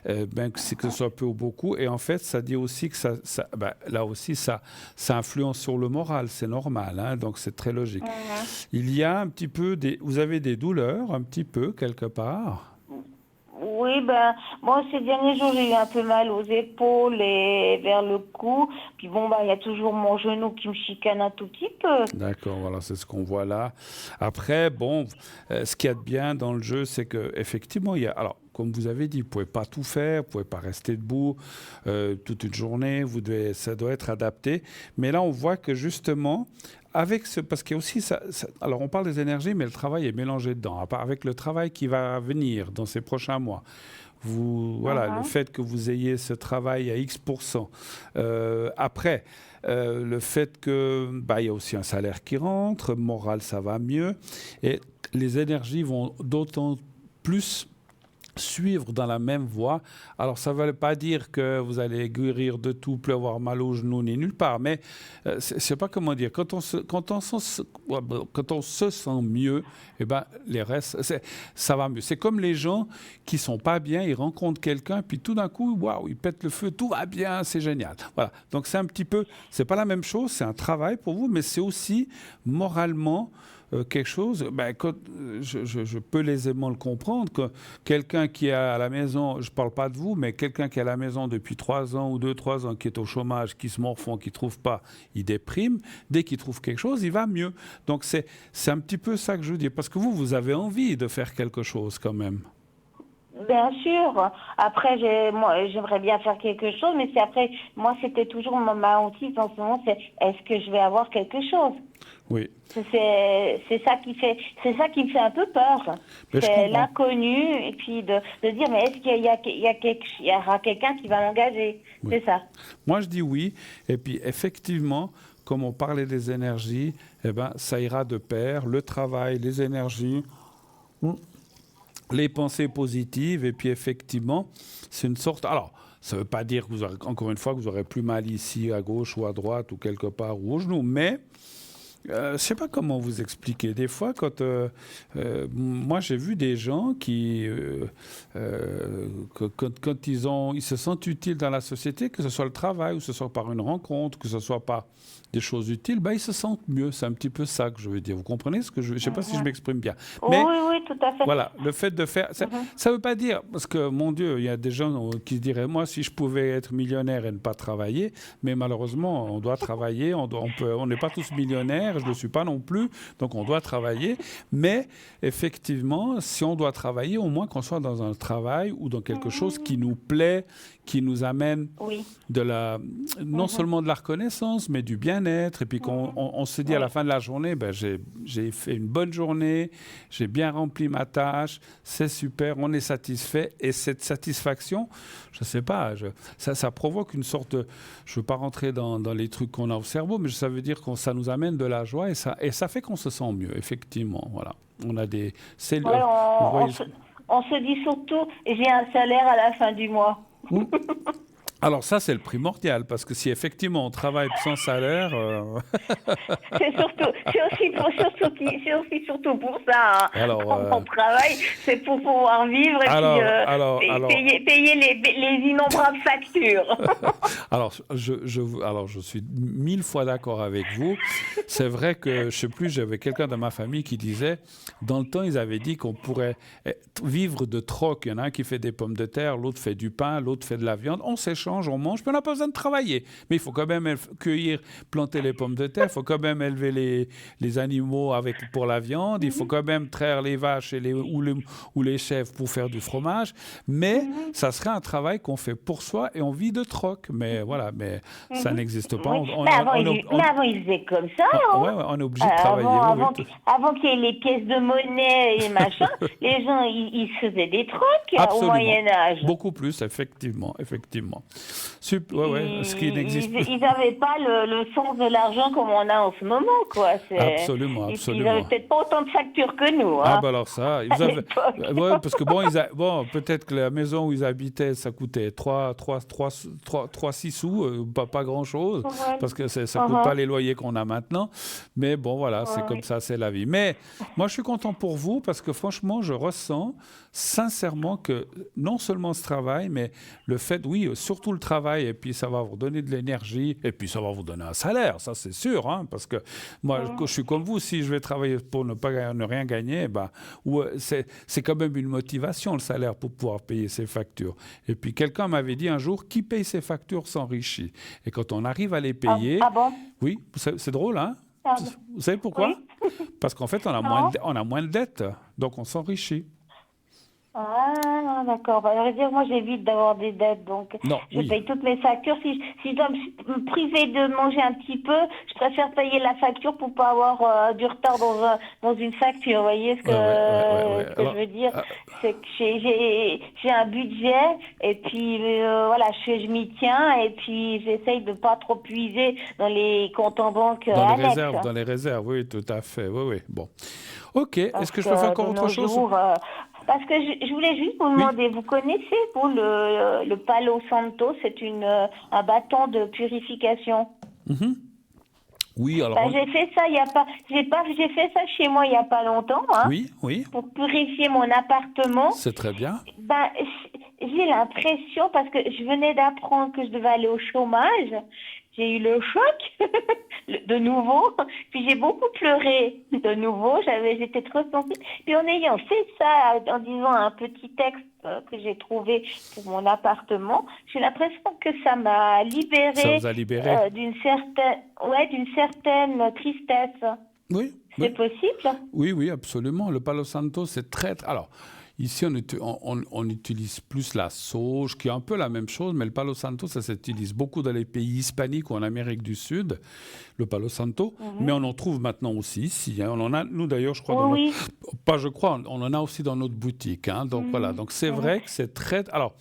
que ce soit peu ou beaucoup. Et en fait, ça dit aussi que là aussi, ça influence sur le moral, c'est normal, hein, donc c'est très logique. Il y a un petit peu vous avez des douleurs, un petit peu, quelque part? Oui, moi, ces derniers jours, j'ai eu un peu mal aux épaules et vers le cou. Puis il y a toujours mon genou qui me chicane un tout petit peu. D'accord, voilà, c'est ce qu'on voit là. Après, ce qu'il y a de bien dans le jeu, c'est qu'effectivement, alors, comme vous avez dit, vous ne pouvez pas tout faire, vous ne pouvez pas rester debout toute une journée, ça doit être adapté. Mais là, on voit que justement, parce qu'il y a aussi alors on parle des énergies, mais le travail est mélangé dedans. Avec le travail qui va venir dans ces prochains mois, le fait que vous ayez ce travail à X%. Après, le fait que il y a aussi un salaire qui rentre, moral, ça va mieux, et les énergies vont d'autant plus suivre dans la même voie. Alors, ça ne veut pas dire que vous allez guérir de tout, plus avoir mal aux genoux, ni nulle part, mais je ne sais pas comment dire. Quand on se sent mieux, les restes, ça va mieux. C'est comme les gens qui ne sont pas bien, ils rencontrent quelqu'un, puis tout d'un coup, waouh, ils pètent le feu, tout va bien, c'est génial. Voilà. Donc, c'est un petit peu, c'est pas la même chose, c'est un travail pour vous, mais c'est aussi moralement quelque chose, je peux aisément le comprendre, que quelqu'un qui est à la maison, je ne parle pas de vous, mais quelqu'un qui est à la maison depuis 3 ans ou 2-3 ans, qui est au chômage, qui se morfond, qui ne trouve pas, il déprime. Dès qu'il trouve quelque chose, il va mieux. Donc c'est un petit peu ça que je veux dire, parce que vous avez envie de faire quelque chose quand même. Bien sûr. Après, j'aimerais bien faire quelque chose, mais moi, c'était toujours ma hantise en ce moment, c'est est-ce que je vais avoir quelque chose? Oui. C'est ça qui me fait un peu peur. C'est l'inconnu, et puis de dire, mais est-ce qu'il y aura quelqu'un qui va m'engager? Oui. C'est ça. Moi, je dis oui. Et puis, effectivement, comme on parlait des énergies, ça ira de pair. Le travail, les énergies, les pensées positives. Et puis, effectivement, c'est une sorte... Alors, ça ne veut pas dire, encore une fois, que vous aurez plus mal ici, à gauche ou à droite, ou quelque part, ou au genou, mais... je ne sais pas comment vous expliquer. Des fois, moi j'ai vu des gens qui, quand ils se sentent utiles dans la société, que ce soit le travail, ou que ce soit par une rencontre, que ce soit par des choses utiles, ils se sentent mieux. C'est un petit peu ça que je veux dire. Vous comprenez ce que je veux dire? Je ne sais pas si je m'exprime bien. Mais, oui, tout à fait. Voilà, le fait de faire... Ça ne veut pas dire... Parce que, mon Dieu, il y a des gens qui diraient, moi, si je pouvais être millionnaire et ne pas travailler, mais malheureusement, on doit travailler, on n'est pas tous millionnaires, je ne le suis pas non plus, donc on doit travailler. Mais, effectivement, si on doit travailler, au moins qu'on soit dans un travail ou dans quelque chose qui nous plaît, qui nous amène non seulement de la reconnaissance, mais du bien-être. Et puis qu'on se dit à la fin de la journée, j'ai fait une bonne journée, j'ai bien rempli ma tâche, c'est super, on est satisfait. Et cette satisfaction, je ne sais pas, ça provoque une sorte de... Je ne veux pas rentrer dans les trucs qu'on a au cerveau, mais ça veut dire que ça nous amène de la joie et ça fait qu'on se sent mieux, effectivement. Voilà. On a des... on se dit surtout, j'ai un salaire à la fin du mois. Alors ça, c'est le primordial, parce que si effectivement on travaille sans salaire... c'est aussi surtout pour ça. Hein. Alors, quand on travaille, c'est pour pouvoir vivre et payer les innombrables factures. Alors, je suis 1000 fois d'accord avec vous. C'est vrai que, je ne sais plus, j'avais quelqu'un dans ma famille qui disait, dans le temps, ils avaient dit qu'on pourrait vivre de troc. Il y en a un qui fait des pommes de terre, l'autre fait du pain, l'autre fait de la viande. On s'échange. change, on mange, puis on n'a pas besoin de travailler. Mais il faut quand même cueillir, planter les pommes de terre, il faut quand même élever les animaux pour la viande, il faut quand même traire les vaches ou les chèvres pour faire du fromage. Mais ça serait un travail qu'on fait pour soi et on vit de troc. Mais voilà, mais ça n'existe pas. Oui. Mais avant, ils faisaient comme ça. On est obligé de travailler. Avant qu'il y ait les pièces de monnaie et machin, les gens, ils se faisaient des trocs au Moyen-Âge. Beaucoup plus, effectivement. Ce qui n'existe plus. Ils n'avaient pas le sens de l'argent comme on a en ce moment, quoi. Absolument. Ils n'avaient peut-être pas autant de factures que nous. Ah, ben alors ça, parce que peut-être que la maison où ils habitaient, ça coûtait 6 sous, pas grand-chose, parce que ça ne coûte pas les loyers qu'on a maintenant. Mais bon, voilà, c'est comme ça, c'est la vie. Mais moi, je suis content pour vous, parce que franchement, je ressens sincèrement que non seulement ce travail, mais le fait, surtout le travail, et puis ça va vous donner de l'énergie, et puis ça va vous donner un salaire, ça c'est sûr, hein, parce que moi, je suis comme vous, si je vais travailler pour ne rien gagner, c'est quand même une motivation, le salaire, pour pouvoir payer ses factures. Et puis quelqu'un m'avait dit un jour, qui paye ses factures s'enrichit. Et quand on arrive à les payer... Ah bon? Oui, c'est drôle, hein? Vous savez pourquoi? Parce qu'en fait, on a moins de dettes, donc on s'enrichit. Ah, d'accord. Moi, j'évite d'avoir des dettes, donc je paye toutes mes factures. Si je dois me priver de manger un petit peu, je préfère payer la facture pour pas avoir du retard dans une facture. Vous voyez ce que je veux dire? C'est que j'ai un budget, et puis je m'y tiens, et puis j'essaye de pas trop puiser dans les comptes en banque annexes. Dans les réserves, oui, tout à fait. Oui. Bon. OK. Est-ce que je peux faire encore autre chose? Parce que je voulais juste vous demander, vous connaissez, vous, le Palo Santo, c'est un bâton de purification. Oui, alors... j'ai fait ça j'ai fait ça chez moi il n'y a pas longtemps, hein, oui. pour purifier mon appartement. C'est très bien. J'ai l'impression, parce que je venais d'apprendre que je devais aller au chômage, j'ai eu le choc de nouveau, puis j'ai beaucoup pleuré de nouveau, j'étais trop sensible. Puis en ayant fait ça, en disant un petit texte que j'ai trouvé pour mon appartement, j'ai l'impression que ça m'a libérée. Ça vous a libéré d'une certaine tristesse. Oui. C'est possible? Oui, absolument. Le Palo Santo, c'est très... Alors, ici, on utilise plus la sauge, qui est un peu la même chose, mais le Palo Santo, ça s'utilise beaucoup dans les pays hispaniques ou en Amérique du Sud, le Palo Santo. Mais on en trouve maintenant aussi ici. Hein. On en a, nous d'ailleurs, je crois, on en a aussi dans notre boutique. Hein. Donc voilà, donc c'est vrai que c'est très... Alors,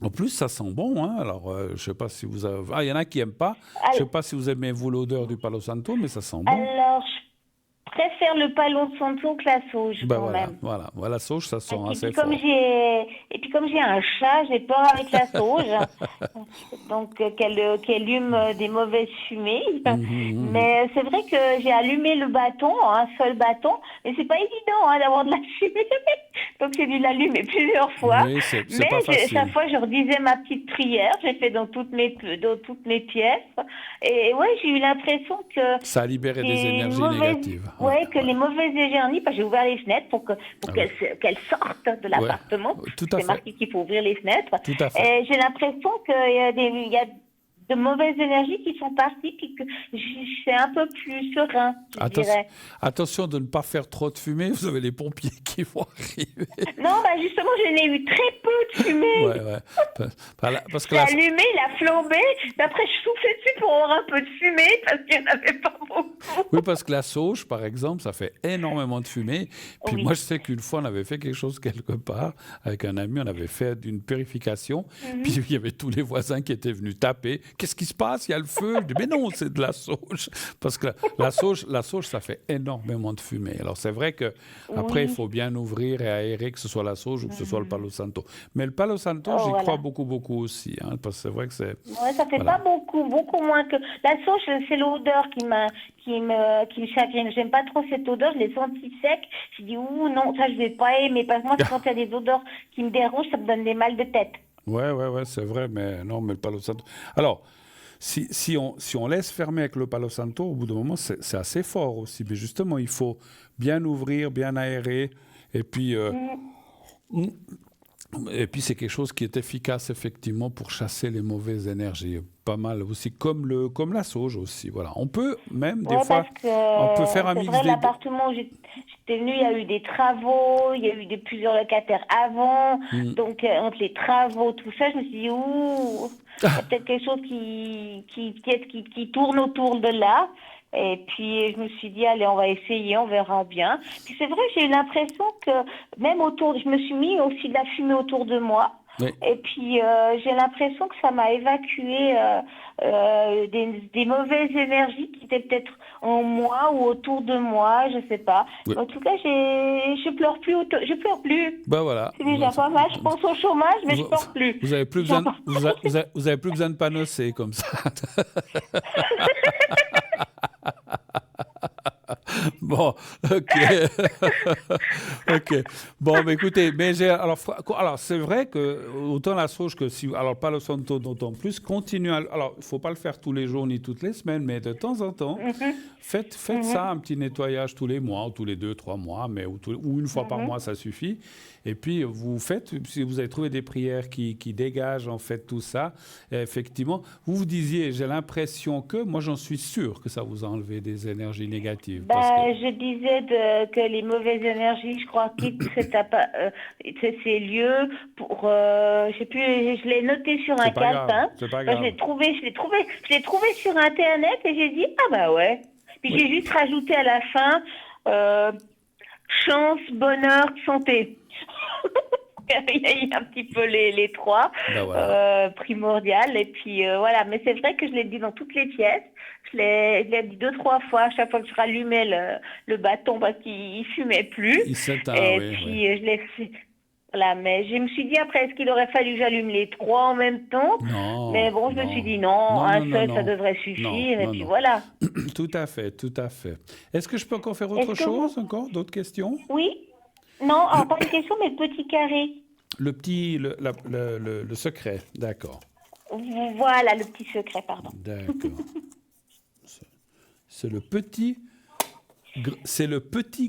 en plus, ça sent bon. Hein. Alors, je ne sais pas si vous avez... il y en a qui n'aiment pas. Je ne sais pas si vous aimez, vous, l'odeur du Palo Santo, mais ça sent bon. Alors, je préfère le Palo Santo que la sauge, quand même. Voilà, la sauge, ça sent assez fort. Et puis, comme j'ai un chat, j'ai peur avec la sauge. Donc, qu'elle allume des mauvaises fumées. Mais c'est vrai que j'ai allumé le bâton, un seul bâton, mais c'est pas évident d'avoir de la fumée. Donc, j'ai dû l'allumer plusieurs fois. Oui, c'est pas facile. Chaque fois, je redisais ma petite prière. J'ai fait dans toutes mes pièces. Et j'ai eu l'impression que... Ça a libéré des énergies négatives. Que les mauvaises énergies, parce que j'ai ouvert les fenêtres pour qu'elles sortent de l'appartement. C'est marqué qu'il faut ouvrir les fenêtres. Tout à fait. Et j'ai l'impression qu'il y a de mauvaises énergies qui sont parties, puis que c'est un peu plus serein, je dirais. Attention de ne pas faire trop de fumée, vous avez les pompiers qui vont arriver. Non, justement, je n'ai eu très peu de fumée. Parce que j'ai allumé, il a flambé, après je soufflais dessus pour avoir un peu de fumée, parce qu'il n'y en avait pas beaucoup. Oui, parce que la sauge, par exemple, ça fait énormément de fumée. Puis moi, je sais qu'une fois, on avait fait quelque chose quelque part, avec un ami, on avait fait une purification, puis il y avait tous les voisins qui étaient venus taper. Qu'est-ce qui se passe? Il y a le feu. Je dis, mais non, c'est de la sauge. Parce que la sauge, ça fait énormément de fumée. Alors, c'est vrai qu'après, il faut bien ouvrir et aérer, que ce soit la sauge ou que ce soit le Palo Santo. Mais le Palo Santo, j'y crois beaucoup aussi. Hein, parce que c'est vrai que c'est... Oui, ça fait pas beaucoup moins que... La sauge, c'est l'odeur qui me chagrine. J'aime pas trop cette odeur. Je l'ai sentie sec. Je dis, non, ça, je vais pas aimer. Parce que moi, quand il y a des odeurs qui me dérangent, ça me donne des mal de tête. Ouais, c'est vrai, mais non, mais le Palo Santo... Alors, si on laisse fermer avec le Palo Santo, au bout d'un moment, c'est assez fort aussi. Mais justement, il faut bien ouvrir, bien aérer, et puis Et puis c'est quelque chose qui est efficace effectivement pour chasser les mauvaises énergies. Pas mal aussi, comme la sauge aussi. Voilà. On peut même des fois, parce que on peut faire un c'est mix vrai, des deux. l'appartement où j'étais venue, il y a eu des travaux, il y a eu plusieurs locataires avant. Donc, entre les travaux, tout ça, je me suis dit, ouh, il y a peut-être quelque chose qui tourne autour de là. Et puis, je me suis dit, allez, on va essayer, on verra bien. Puis c'est vrai, j'ai eu l'impression que même je me suis mis aussi de la fumée autour de moi. Oui. Et puis, j'ai l'impression que ça m'a évacué des mauvaises énergies qui étaient peut-être en moi ou autour de moi, je sais pas. Oui. En tout cas, je pleure plus. Je pleure plus. Ben voilà. C'est déjà pas mal. Je pense au chômage, mais je pleure plus. Vous avez plus besoin, vous avez plus besoin de panosser comme ça. Bon, ok. Ok. Bon, mais écoutez, alors c'est vrai que autant la sauge que si, alors Palo Santo d'autant plus, continuez. Alors, il faut pas le faire tous les jours ni toutes les semaines, mais de temps en temps, faites ça, un petit nettoyage tous les mois, ou tous les 2-3 mois, mais ou une fois par mois, ça suffit. Et puis vous faites, si vous avez trouvé des prières qui dégagent en fait tout ça, effectivement, vous disiez, j'ai l'impression que, moi j'en suis sûr que ça vous a enlevé des énergies négatives. Je disais que les mauvaises énergies, je crois, quittent ces lieux pour, je sais plus, je l'ai noté sur un calepin. C'est pas grave. Je l'ai trouvé sur Internet et j'ai dit, ah bah ouais. Puis j'ai juste rajouté à la fin, chance, bonheur, santé. Il y a un petit peu les trois primordiales. Et puis voilà, mais c'est vrai que je l'ai dit dans toutes les pièces. Je l'ai dit 2-3 fois à chaque fois que je rallumais le bâton parce qu'il fumait plus. Je l'ai fait. Voilà, mais je me suis dit après, est-ce qu'il aurait fallu que j'allume les 3 en même temps? Non. Mais bon, je me suis dit un seul, ça devrait suffire. Et puis voilà. Tout à fait, tout à fait. Est-ce que je peux encore faire autre chose, encore d'autres questions? Oui. Non, alors pas une question, mais le petit carré. Le secret, d'accord. Voilà, le petit secret, pardon. D'accord. C'est le petit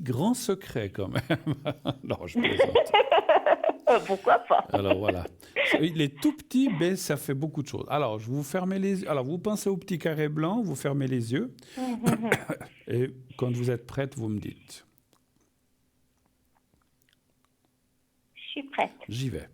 grand secret quand même. Non, je plaisante. Pourquoi pas? Alors voilà. Il est tout petit, mais ça fait beaucoup de choses. Alors, vous fermez les yeux. Alors, vous pensez au petit carré blanc, vous fermez les yeux. Et quand vous êtes prête, vous me dites. Je suis prête. J'y vais.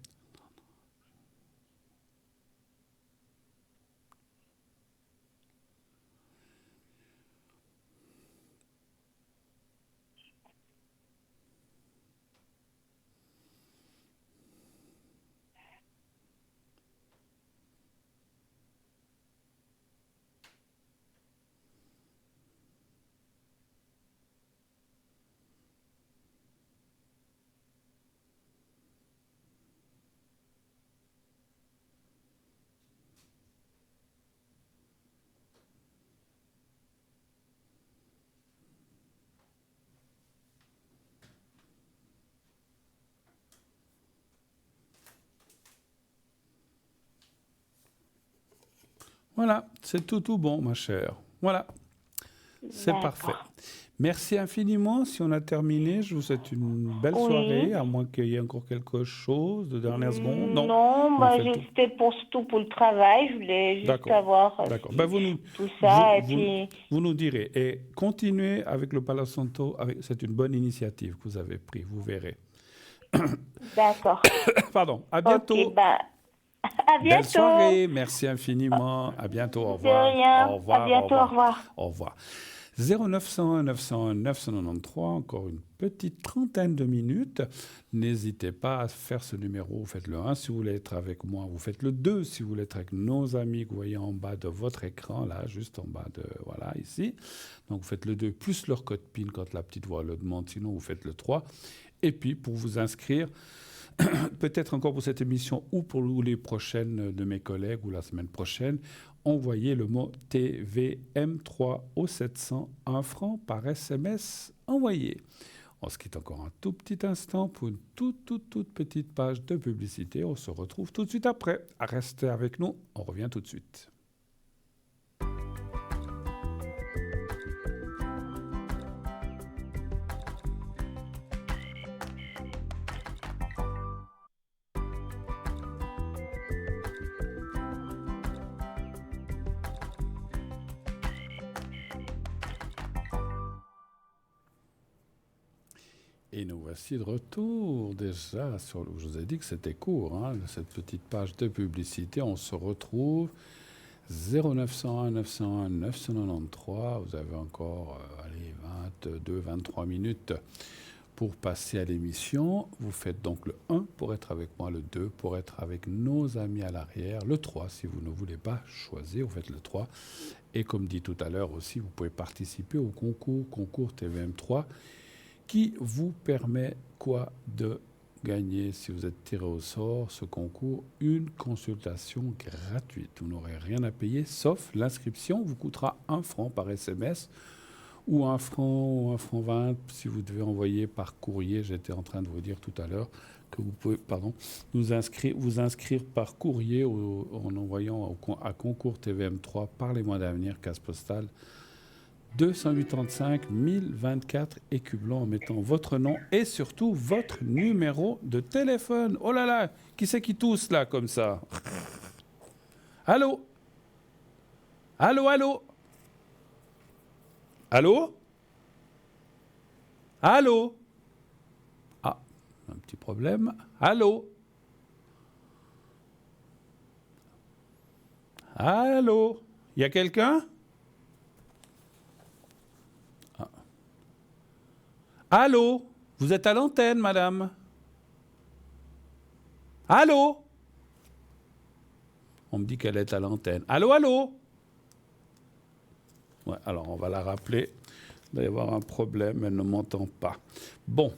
Voilà, c'est tout bon, ma chère. Voilà, c'est parfait. Merci infiniment. Si on a terminé, je vous souhaite une belle soirée, à moins qu'il y ait encore quelque chose de dernière seconde. Non, c'était surtout pour le travail. Je voulais juste savoir tout ça. Vous nous direz. Et continuez avec le Palo Santo. C'est une bonne initiative que vous avez prise, vous verrez. D'accord. Pardon, à bientôt. Okay, à bientôt. Belle soirée, merci infiniment. À bientôt, au revoir. De rien. Au revoir. À bientôt, au revoir. Au revoir. 0901 901 993, encore une petite trentaine de minutes. N'hésitez pas à faire ce numéro. Vous faites le 1 si vous voulez être avec moi. Vous faites le 2 si vous voulez être avec nos amis que vous voyez en bas de votre écran, là, juste en bas de, voilà, ici. Donc, vous faites le 2 plus leur code PIN quand la petite voix le demande. Sinon, vous faites le 3. Et puis, pour vous inscrire, peut-être encore pour cette émission ou pour les prochaines de mes collègues ou la semaine prochaine, envoyez le mot TVM3 au 700, 1 franc par SMS envoyé. On se quitte encore un tout petit instant pour une toute petite page de publicité. On se retrouve tout de suite après. Restez avec nous, on revient tout de suite. Et nous voici de retour déjà. Je vous ai dit que c'était court, hein, cette petite page de publicité. On se retrouve 0901 901 993. Vous avez encore 22, 23 minutes pour passer à l'émission. Vous faites donc le 1 pour être avec moi, le 2 pour être avec nos amis à l'arrière, le 3 si vous ne voulez pas choisir, vous faites le 3. Et comme dit tout à l'heure aussi, vous pouvez participer au concours TVM3 qui vous permet quoi de gagner, si vous êtes tiré au sort, ce concours, une consultation gratuite. Vous n'aurez rien à payer, sauf l'inscription vous coûtera 1 franc par SMS ou 1 franc ou 1 franc 20 si vous devez envoyer par courrier. J'étais en train de vous dire tout à l'heure que vous pouvez vous inscrire par courrier en envoyant à concours TVM3 par les mois d'avenir, case postale 285 1024 Écublens en mettant votre nom et surtout votre numéro de téléphone. Oh là là, qui c'est qui tousse là comme ça? Allô? Allô, allô? Allô? Allô? Ah, un petit problème. Allô? Allô? Il y a quelqu'un? Allô? Vous êtes à l'antenne, madame? Allô? On me dit qu'elle est à l'antenne. Allô, allô? Ouais, alors on va la rappeler. Il doit y avoir un problème, elle ne m'entend pas. Bon,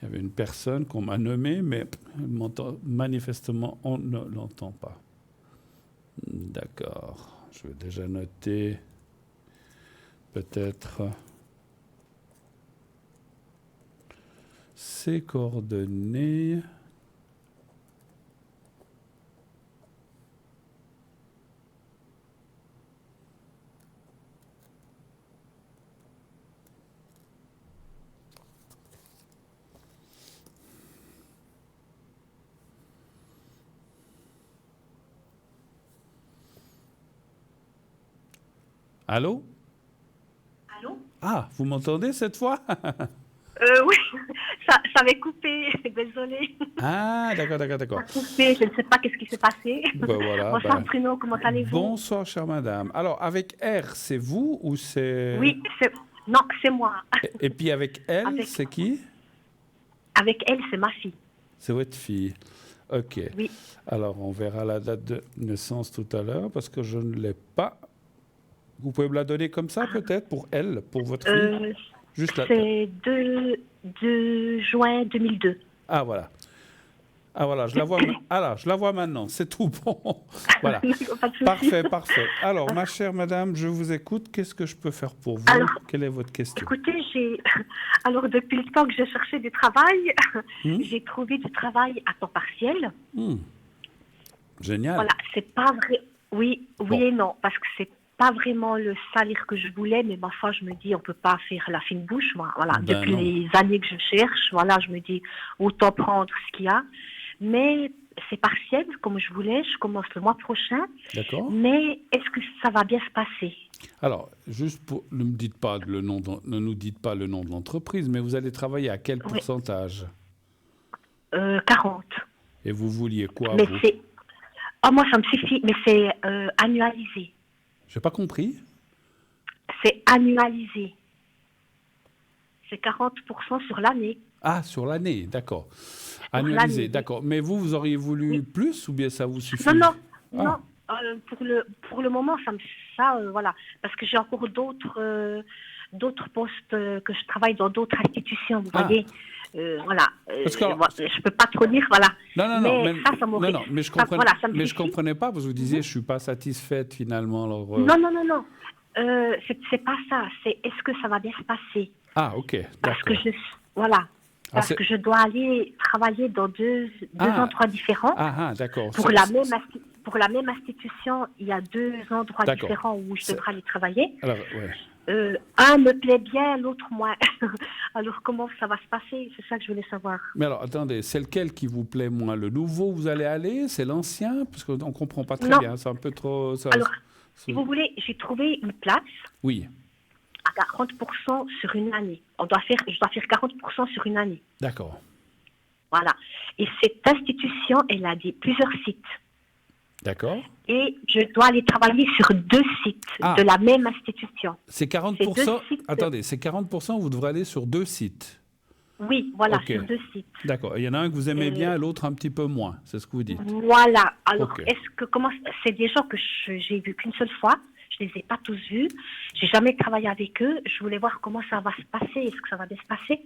il y avait une personne qu'on m'a nommée, mais elle m'entend, manifestement, on ne l'entend pas. D'accord. Je vais déjà noter peut-être ses coordonnées. Allô? Allô? Ah, vous m'entendez cette fois? Oui, ça avait coupé, désolée. Ah, d'accord. Ça a coupé, je ne sais pas qu'est-ce qui s'est passé. Ben voilà, Bonsoir Bruno, comment allez-vous? Bonsoir, chère madame. Alors, avec R, c'est vous ou c'est... Oui, c'est moi. Et puis avec elle, c'est qui? Avec elle, c'est ma fille. C'est votre fille. OK. Oui. Alors, on verra la date de naissance tout à l'heure parce que je ne l'ai pas. Vous pouvez me la donner comme ça, peut-être, pour elle, pour votre fille? Juste là. C'est 2 juin 2002. Ah, voilà. Ah, voilà, je la vois maintenant. C'est tout bon. Voilà. Parfait. Alors, ma chère madame, je vous écoute. Qu'est-ce que je peux faire pour vous? Quelle est votre question? Écoutez, alors depuis le temps que j'ai cherché du travail, j'ai trouvé du travail à temps partiel. Génial. Voilà, c'est pas vrai. Oui et non, parce que c'est pas vraiment le salaire que je voulais, mais ma foi, je me dis, on peut pas faire la fine bouche. Moi, voilà, depuis les années que je cherche, voilà, je me dis, autant prendre ce qu'il y a. Mais c'est partiel, comme je voulais. Je commence le mois prochain. D'accord. Mais est-ce que ça va bien se passer? Alors, juste pour, ne nous dites pas le nom de l'entreprise, mais vous allez travailler à quel pourcentage? 40. Et vous vouliez quoi, mais vous? Moi, ça me suffit, mais c'est annualisé. J'ai pas compris. C'est annualisé. C'est 40% sur l'année. Ah, sur l'année, d'accord. Annualisé, d'accord. Mais vous auriez voulu plus ou bien ça vous suffit? Non. Pour le moment, voilà. Parce que j'ai encore d'autres postes que je travaille dans d'autres institutions, vous voyez. Voilà. Je peux pas trop dire, voilà. Non, mais je comprenais pas, parce que vous disiez, je suis pas satisfaite finalement. Alors, Non. C'est pas ça. C'est est-ce que ça va bien se passer? Ah, ok, parce d'accord. Parce que je dois aller travailler dans deux endroits différents. Ah, d'accord. Pour la même institution, il y a 2 endroits différents où je devrais aller travailler. Alors, ouais. Un me plaît bien, l'autre moins. Alors, comment ça va se passer? C'est ça que je voulais savoir. Mais alors, attendez, c'est lequel qui vous plaît moins? Le nouveau, vous allez aller? C'est l'ancien? Parce qu'on ne comprend pas très bien. C'est un peu trop... Alors, si vous voulez, j'ai trouvé une place. Oui. à 40% sur une année. Je dois faire 40% sur une année. D'accord. Voilà. Et cette institution, elle a plusieurs sites. D'accord. Et je dois aller travailler sur 2 sites de la même institution. C'est 40%. Attendez, c'est 40%, vous devrez aller sur 2 sites. Oui, voilà, Okay. sur 2 sites. D'accord. Il y en a un que vous aimez bien, l'autre un petit peu moins. C'est ce que vous dites. Voilà. Alors, Okay. c'est des gens que j'ai vus qu'une seule fois. Je les ai pas tous vus. J'ai jamais travaillé avec eux. Je voulais voir comment ça va se passer. Est-ce que ça va bien se passer?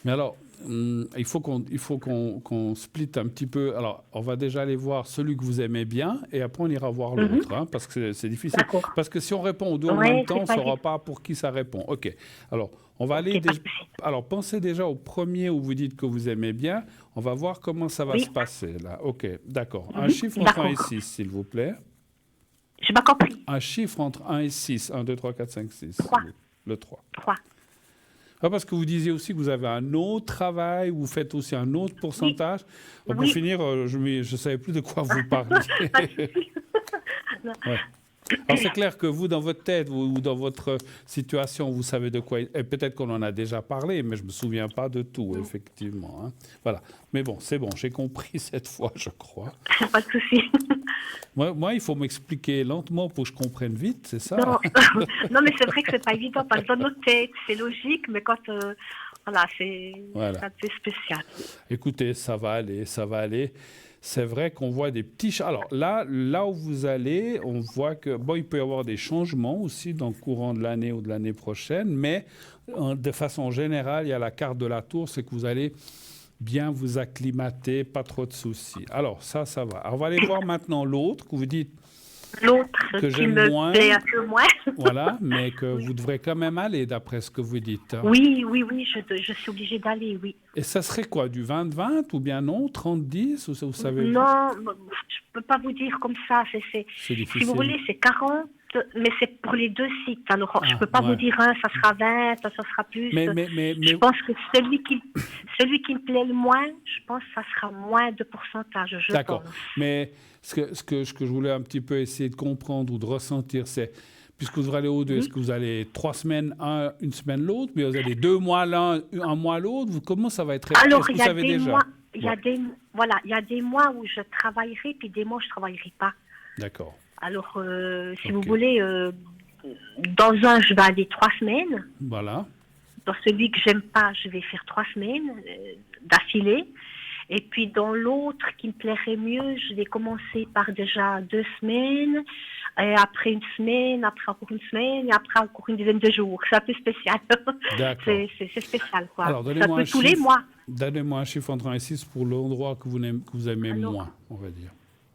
Mais alors, il faut qu'on split un petit peu. Alors, on va déjà aller voir celui que vous aimez bien et après on ira voir l'autre, hein, parce que c'est difficile. D'accord. Parce que si on répond aux deux en même temps, on ne saura pas pour qui ça répond. OK. Alors, on va aller... Alors, pensez déjà au premier où vous dites que vous aimez bien. On va voir comment ça va se passer, là. OK, d'accord. Un chiffre entre 1 et 6, s'il vous plaît. Je n'ai pas compris. Un chiffre entre 1 et 6. 1, 2, 3, 4, 5, 6. 3. Le 3. 3. Ah, parce que vous disiez aussi que vous avez un autre travail, vous faites aussi un autre pourcentage. Oui. Pour finir, je ne savais plus de quoi vous parliez. Ouais. Alors c'est clair que vous, dans votre tête ou dans votre situation, vous savez de quoi... Et peut-être qu'on en a déjà parlé, mais je ne me souviens pas de tout, effectivement. Hein. Voilà. Mais bon, c'est bon, j'ai compris cette fois, je crois. Pas de souci. Moi, il faut m'expliquer lentement pour que je comprenne vite, c'est ça? Non, non, mais c'est vrai que c'est pas évident, parce que dans notre tête, c'est logique, mais quand... voilà, c'est un peu spécial. Écoutez, ça va aller, ça va aller. C'est vrai qu'on voit des petits... Alors là où vous allez, on voit que... Bon, il peut y avoir des changements aussi dans le courant de l'année ou de l'année prochaine, mais de façon générale, il y a la carte de la tour, c'est que vous allez bien vous acclimater, pas trop de soucis. Alors ça va. Alors, on va aller voir maintenant l'autre, que vous dites... L'autre que qui me plaît un peu moins. Voilà, mais que vous devrez quand même aller, d'après ce que vous dites. Hein. Oui, je suis obligée d'aller, oui. Et ça serait quoi, du 20-20 ou bien non, 30-10 ou vous savez? Non, je ne peux pas vous dire comme ça. C'est difficile. Si vous voulez, c'est 40, mais c'est pour les 2 sites. Alors, je ne peux pas vous dire un, ça sera 20, ça sera plus. Mais je pense que celui qui me plaît le moins, je pense que ça sera moins de pourcentage. D'accord, mais ce que je voulais un petit peu essayer de comprendre ou de ressentir, c'est, puisque vous allez aux 2, est-ce que vous allez 3 semaines, une semaine l'autre, mais vous allez 2 mois l'un, un mois l'autre, comment ça va être? Alors, il y a des mois, il y a des mois où je travaillerai, puis des mois où je ne travaillerai pas. D'accord. Alors, si vous voulez, dans un, je vais aller 3 semaines. Voilà. Dans celui que j'aime pas, je vais faire 3 semaines d'affilée. Et puis dans l'autre qui me plairait mieux, je vais commencer par déjà 2 semaines, et après 1 semaine, après encore 1 semaine, et après encore une dizaine de jours. C'est un peu spécial. D'accord. C'est spécial, quoi. Alors, ça peut tous les mois. Donnez-moi un chiffre entre 1 et 6 pour l'endroit que vous aimez moins, on va dire.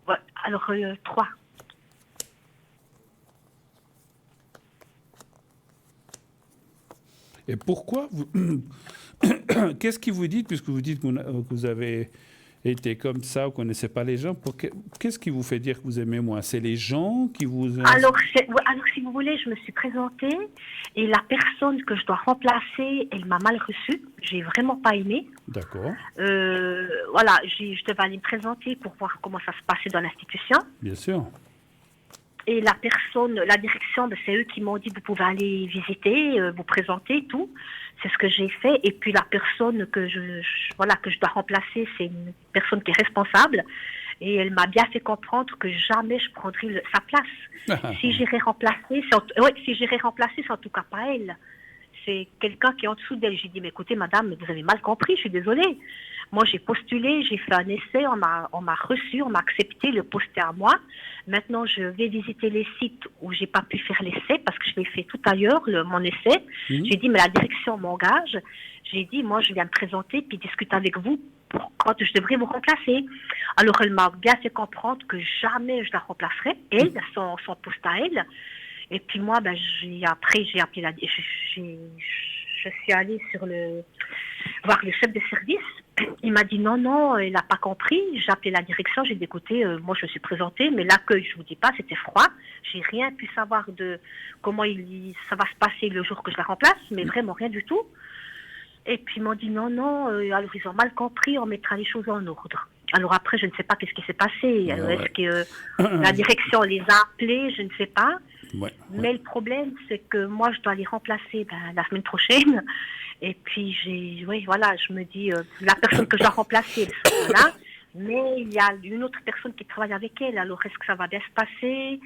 Ouais, alors, 3. Et pourquoi qu'est-ce qui vous dit, puisque vous dites que vous avez été comme ça, vous ne connaissez pas les gens, qu'est-ce qui vous fait dire que vous aimez moins? C'est les gens qui vous... Alors, si vous voulez, je me suis présentée et la personne que je dois remplacer, elle m'a mal reçue. J'ai vraiment pas aimé. D'accord. Voilà, je devais aller me présenter pour voir comment ça se passait dans l'institution. Bien sûr. Et la direction, c'est eux qui m'ont dit, vous pouvez aller visiter, vous présenter et tout. C'est ce que j'ai fait. Et puis la personne que je dois remplacer, c'est une personne qui est responsable. Et elle m'a bien fait comprendre que jamais je prendrai sa place. Si j'irai remplacer, c'est en tout cas pas elle. C'est quelqu'un qui est en dessous d'elle. J'ai dit, mais écoutez, madame, vous avez mal compris, je suis désolée. Moi, j'ai postulé, j'ai fait un essai, on m'a reçu, on m'a accepté, le poste est à moi. Maintenant, je vais visiter les sites où j'ai pas pu faire l'essai parce que je l'ai fait tout ailleurs, mon essai. J'ai dit, mais la direction m'engage. J'ai dit, moi, je viens me présenter puis discuter avec vous pour quand je devrais vous remplacer. Alors, elle m'a bien fait comprendre que jamais je la remplacerai, elle, son poste à elle. Et puis moi, j'ai appelé je suis allée voir le chef de service. Il m'a dit non, il n'a pas compris. J'ai appelé la direction, j'ai dit écoutez, moi je me suis présentée, mais l'accueil, je vous dis pas, c'était froid. J'ai rien pu savoir de comment ça va se passer le jour que je la remplace, mais vraiment rien du tout. Et puis ils m'ont dit non, alors ils ont mal compris, on mettra les choses en ordre. Alors après, je ne sais pas qu'est-ce qui s'est passé. Est-ce que la direction les a appelés, je ne sais pas. Mais le problème, c'est que moi, je dois les remplacer la semaine prochaine. Et puis, je me dis, la personne que je dois remplacer, elle sera là. Mais il y a une autre personne qui travaille avec elle. Alors, est-ce que ça va bien se passer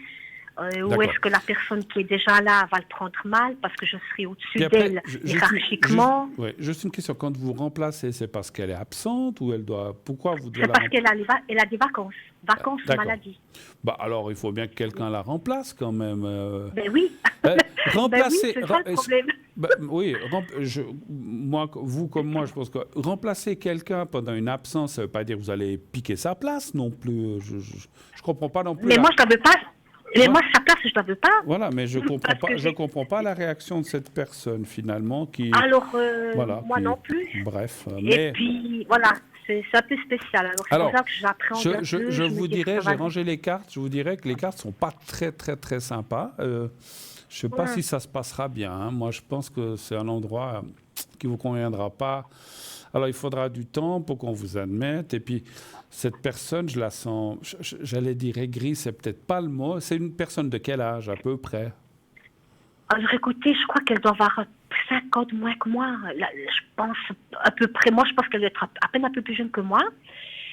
ou est-ce que la personne qui est déjà là va le prendre mal parce que je serai au-dessus d'elle hiérarchiquement? Juste une question. Quand vous remplacez, c'est parce qu'elle est absente ou elle doit... Pourquoi vous devez C'est parce qu'elle a des vacances. Vacances ou maladie. Alors, il faut bien que quelqu'un la remplace quand même. Ben oui. Remplacer... c'est ça le problème. Oui, vous comme moi, je pense que remplacer quelqu'un pendant une absence, ça ne veut pas dire que vous allez piquer sa place non plus. Je ne comprends pas non plus. Mais moi, je ne veux pas. Mais moi, sa place, je ne la veux pas. Voilà, mais je ne comprends pas la réaction de cette personne, finalement, qui... Alors, moi non plus. Bref. Et puis, voilà, c'est un peu spécial. Alors, c'est pour ça que j'appréhende un peu. Je vous dirais, j'ai rangé les cartes, je vous dirais que les cartes ne sont pas très, très, très sympas. Je ne sais pas si ça se passera bien. Hein. Moi, je pense que c'est un endroit qui ne vous conviendra pas. Alors, il faudra du temps pour qu'on vous admette. Et puis, cette personne, je la sens, j'allais dire aigrie, c'est peut-être pas le mot. C'est une personne de quel âge, à peu près? Alors, écoutez, je crois qu'elle doit avoir 50 moins que moi. Là, je pense à peu près. Moi, je pense qu'elle doit être à peine un peu plus jeune que moi.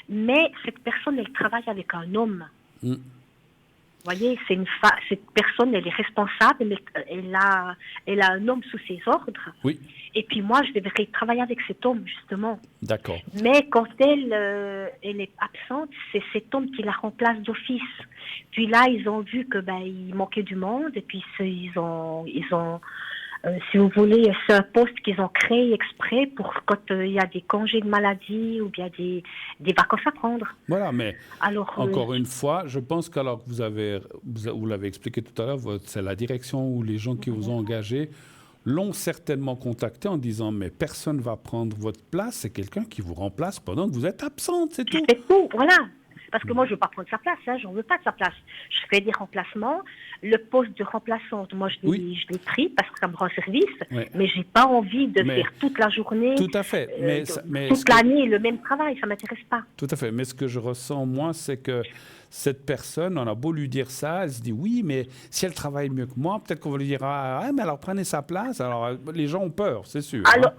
Mais cette personne, elle travaille avec un homme. Vous voyez, cette personne, elle est responsable, mais elle a un homme sous ses ordres. Oui. Et puis moi, je devrais travailler avec cet homme, justement. D'accord. Mais quand elle est absente, c'est cet homme qui la remplace d'office. Puis là, ils ont vu que il manquait du monde, et puis ils ont si vous voulez, c'est un poste qu'ils ont créé exprès pour quand il y a des congés de maladie ou bien des vacances à prendre. Voilà, mais encore une fois, je pense qu'alors que vous l'avez expliqué tout à l'heure, c'est la direction ou les gens qui vous ont engagé l'ont certainement contacté en disant « mais personne ne va prendre votre place, c'est quelqu'un qui vous remplace pendant que vous êtes absente, c'est tout ». C'est tout, voilà. Parce que moi, je ne veux pas prendre sa place, j'en veux pas de sa place. Je fais des remplacements. Le poste de remplaçante, moi, je l'ai pris parce que ça me rend service, mais je n'ai pas envie de faire toute la journée, tout à fait. toute l'année, le même travail, ça ne m'intéresse pas. Tout à fait, mais ce que je ressens, moi, c'est que cette personne, on a beau lui dire ça, elle se dit oui, mais si elle travaille mieux que moi, peut-être qu'on va lui dire mais alors prenez sa place. Alors les gens ont peur, c'est sûr. Alors,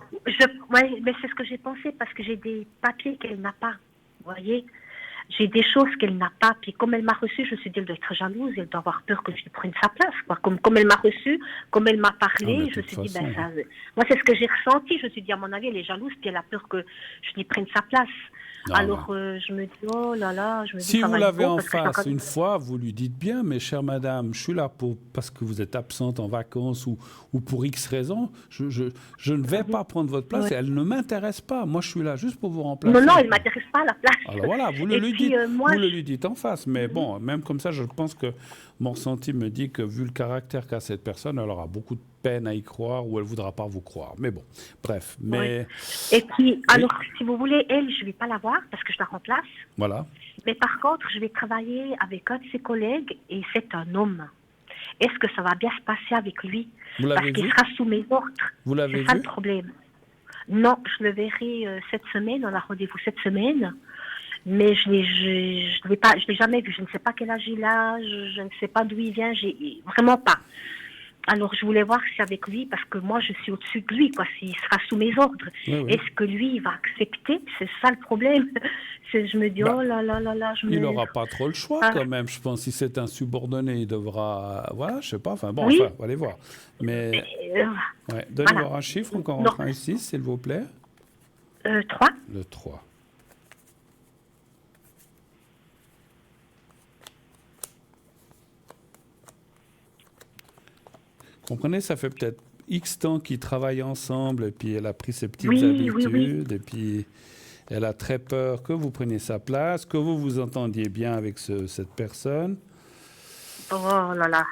mais c'est ce que j'ai pensé parce que j'ai des papiers qu'elle n'a pas, vous voyez. J'ai des choses qu'elle n'a pas. Puis comme elle m'a reçue, je me suis dit, elle doit être jalouse, elle doit avoir peur que je lui prenne sa place. Quoi. Comme elle m'a reçue, comme elle m'a parlé, je me suis dit, moi c'est ce que j'ai ressenti. Je me suis dit, à mon avis, elle est jalouse, puis elle a peur que je lui prenne sa place. Alors, je me dis, oh là là, je me dis, si vous l'avez en face une fois, vous lui dites bien, mais chère madame, je suis là parce que vous êtes absente en vacances ou pour X raisons, je ne vais pas prendre votre place et elle ne m'intéresse pas. Moi, je suis là juste pour vous remplacer. Non, elle ne m'intéresse pas, la place. Alors voilà, vous le lui dites en face. Mais bon, même comme ça, je pense que mon ressenti me dit que vu le caractère qu'a cette personne, elle aura beaucoup de peine à y croire ou elle ne voudra pas vous croire. Mais bon, bref. Mais... Et puis, alors, si vous voulez, elle, je ne vais pas la voir parce que je la remplace. Voilà. Mais par contre, je vais travailler avec un de ses collègues et c'est un homme. Est-ce que ça va bien se passer avec lui? Parce qu'il sera sous mes ordres. Vous l'avez vu? C'est ça le problème. Non, je le verrai cette semaine. On a rendez-vous cette semaine. Mais je l'ai jamais vu. Je ne sais pas quel âge il a. Je ne sais pas d'où il vient. Vraiment pas. Alors, je voulais voir si avec lui, parce que moi, je suis au-dessus de lui, quoi, s'il sera sous mes ordres. Oui. Est-ce que lui, il va accepter? C'est ça le problème. Je me dis, oh là là là là. Il n'aura pas trop le choix, quand même. Je pense que si c'est un subordonné, il devra... Voilà, je sais pas. Enfin, bon, on va aller voir. Mais... Donnez-moi un chiffre, encore en un 6, s'il vous plaît. 3. Le 3. Comprenez, ça fait peut-être X temps qu'ils travaillent ensemble et puis elle a pris ses petites habitudes et puis elle a très peur que vous preniez sa place, que vous vous entendiez bien avec cette personne. Oh là là.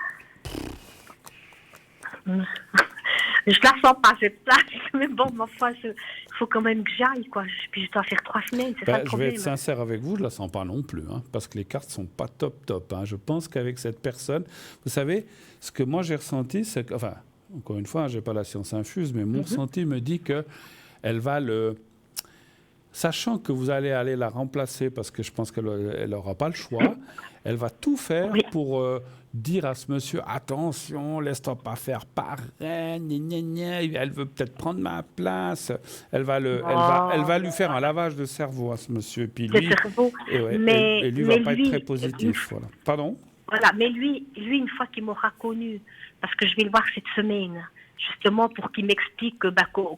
Je la sens pas cette place, mais bon, ma foi, il faut quand même que j'aille, quoi. Puis je dois faire 3 semaines, c'est ça le problème. Je vais être sincère avec vous, je la sens pas non plus, parce que les cartes sont pas top. Je pense qu'avec cette personne, vous savez, ce que moi j'ai ressenti, c'est que, enfin, encore une fois, j'ai pas la science infuse, mais mon ressenti me dit que elle va sachant que vous allez aller la remplacer, parce que je pense qu'elle n'aura pas le choix, elle va tout faire pour dire à ce monsieur, attention, laisse-toi pas faire pareil, elle veut peut-être prendre ma place, elle va lui faire un lavage de cerveau à ce monsieur, puis lui, et lui va pas être très positif. Voilà. Pardon ? Voilà, mais lui, une fois qu'il m'aura connu, parce que je vais le voir cette semaine, justement pour qu'il m'explique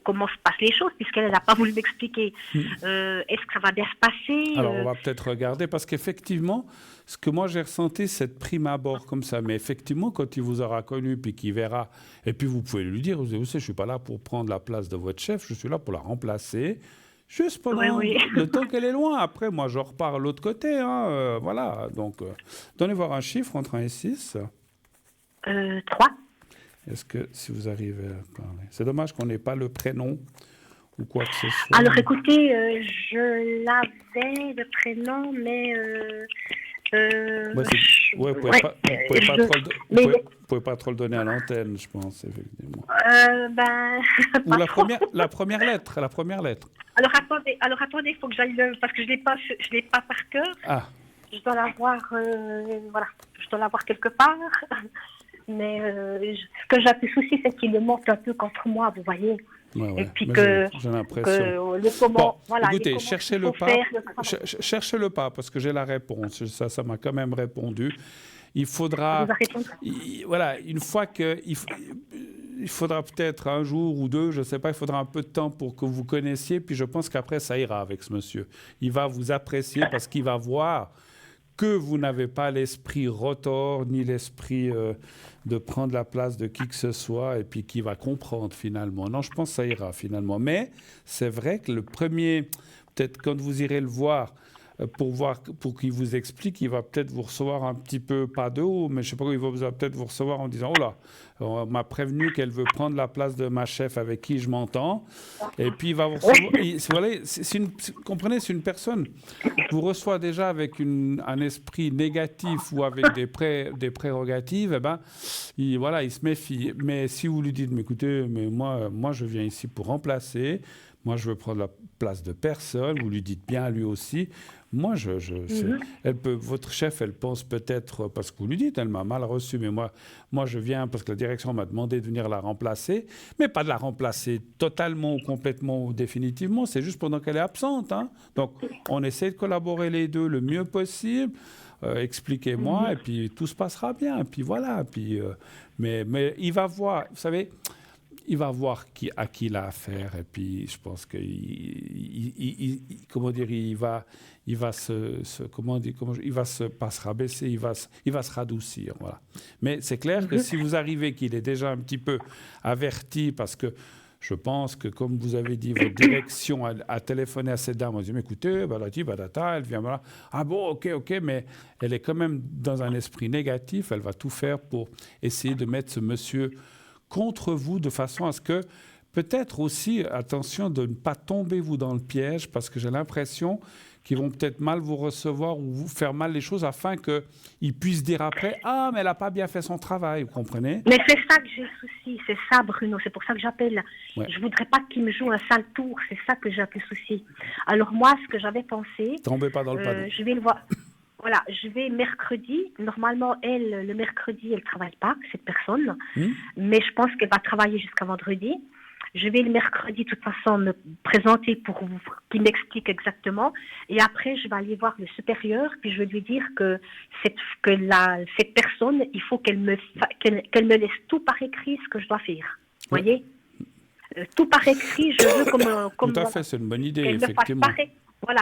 comment se passent les choses, puisqu'elle n'a pas voulu m'expliquer. Est-ce que ça va bien se passer ? Alors, on va peut-être regarder, parce qu'effectivement, ce que moi j'ai ressenti, c'est de prime abord comme ça. Mais effectivement, quand il vous aura connu, puis qu'il verra, et puis vous pouvez lui dire, vous savez, je ne suis pas là pour prendre la place de votre chef, je suis là pour la remplacer. Juste pendant le temps qu'elle est loin. Après, moi, je repars de l'autre côté. Voilà. Donc, donnez voir un chiffre entre 1 et 6. 3. Est-ce que, si vous arrivez à parler... C'est dommage qu'on n'ait pas le prénom ou quoi que ce soit. Alors, écoutez, je l'avais, le prénom, mais... vous pouvez pas trop le donner à l'antenne, je pense, effectivement. Ou la première lettre. Alors attendez, il faut que j'aille parce que je l'ai pas par cœur. Ah. Je dois l'avoir, je dois l'avoir quelque part. Mais ce que j'ai un peu souci, c'est qu'il me manque un peu contre moi, vous voyez. Ouais. Et puis j'ai l'impression. Écoutez, cherchez le pas, parce que j'ai la réponse. Ça m'a quand même répondu. Il faudra, une fois que, il faudra peut-être un jour ou deux, je ne sais pas, il faudra un peu de temps pour que vous connaissiez, puis je pense qu'après ça ira avec ce monsieur. Il va vous apprécier parce qu'il va voir que vous n'avez pas l'esprit rotor, ni l'esprit de prendre la place de qui que ce soit, et puis qui va comprendre finalement. Non, je pense que ça ira finalement. Mais c'est vrai que le premier, peut-être quand vous irez le voir, pour qu'il vous explique, il va peut-être vous recevoir un petit peu, pas de haut, mais je ne sais pas, il va peut-être vous recevoir en disant « Oh là, on m'a prévenu qu'elle veut prendre la place de ma chef avec qui je m'entends. » Et puis il va vous recevoir... comprenez, c'est une personne qui vous reçoit déjà avec un esprit négatif ou avec des prérogatives, eh ben, il se méfie. Mais si vous lui dites « Mais écoutez, moi je viens ici pour remplacer, moi je veux prendre la place de personne », vous lui dites bien à lui aussi. Moi, votre chef, elle pense peut-être, parce que vous lui dites, elle m'a mal reçu, mais moi, je viens parce que la direction m'a demandé de venir la remplacer, mais pas de la remplacer totalement ou complètement ou définitivement, c'est juste pendant qu'elle est absente. Hein. Donc, on essaie de collaborer les deux le mieux possible. Expliquez-moi, et puis tout se passera bien. Et puis voilà. Mais il va voir, vous savez... Il va voir à qui il a affaire, et puis je pense qu'il va pas se rabaisser, il va se radoucir, voilà. Mais c'est clair que si vous arrivez qu'il est déjà un petit peu averti, parce que je pense que, comme vous avez dit, votre direction a téléphoné à cette dame, on dit, mais écoutez, badati, badata, elle vient là. Ah bon, ok, mais elle est quand même dans un esprit négatif, elle va tout faire pour essayer de mettre ce monsieur contre vous, de façon à ce que, peut-être aussi, attention de ne pas tomber vous dans le piège, parce que j'ai l'impression qu'ils vont peut-être mal vous recevoir ou vous faire mal les choses, afin qu'ils puissent dire après « Ah, mais elle n'a pas bien fait son travail », vous comprenez ? Mais c'est ça que j'ai le souci, c'est ça Bruno, c'est pour ça que j'appelle. Ouais. Je ne voudrais pas qu'il me joue un sale tour, c'est ça que j'ai un peu souci. Alors moi, ce que j'avais pensé... Tombez pas dans le panneau. Je vais le voir... Voilà, je vais mercredi. Normalement, le mercredi, elle ne travaille pas, cette personne. Mais je pense qu'elle va travailler jusqu'à vendredi. Je vais le mercredi, de toute façon, me présenter pour qu'il m'explique exactement. Et après, je vais aller voir le supérieur, puis je vais lui dire que cette personne, il faut qu'elle me laisse tout par écrit ce que je dois faire. Vous voyez ? Tout par écrit, je veux comme tout à fait, c'est une bonne idée, effectivement.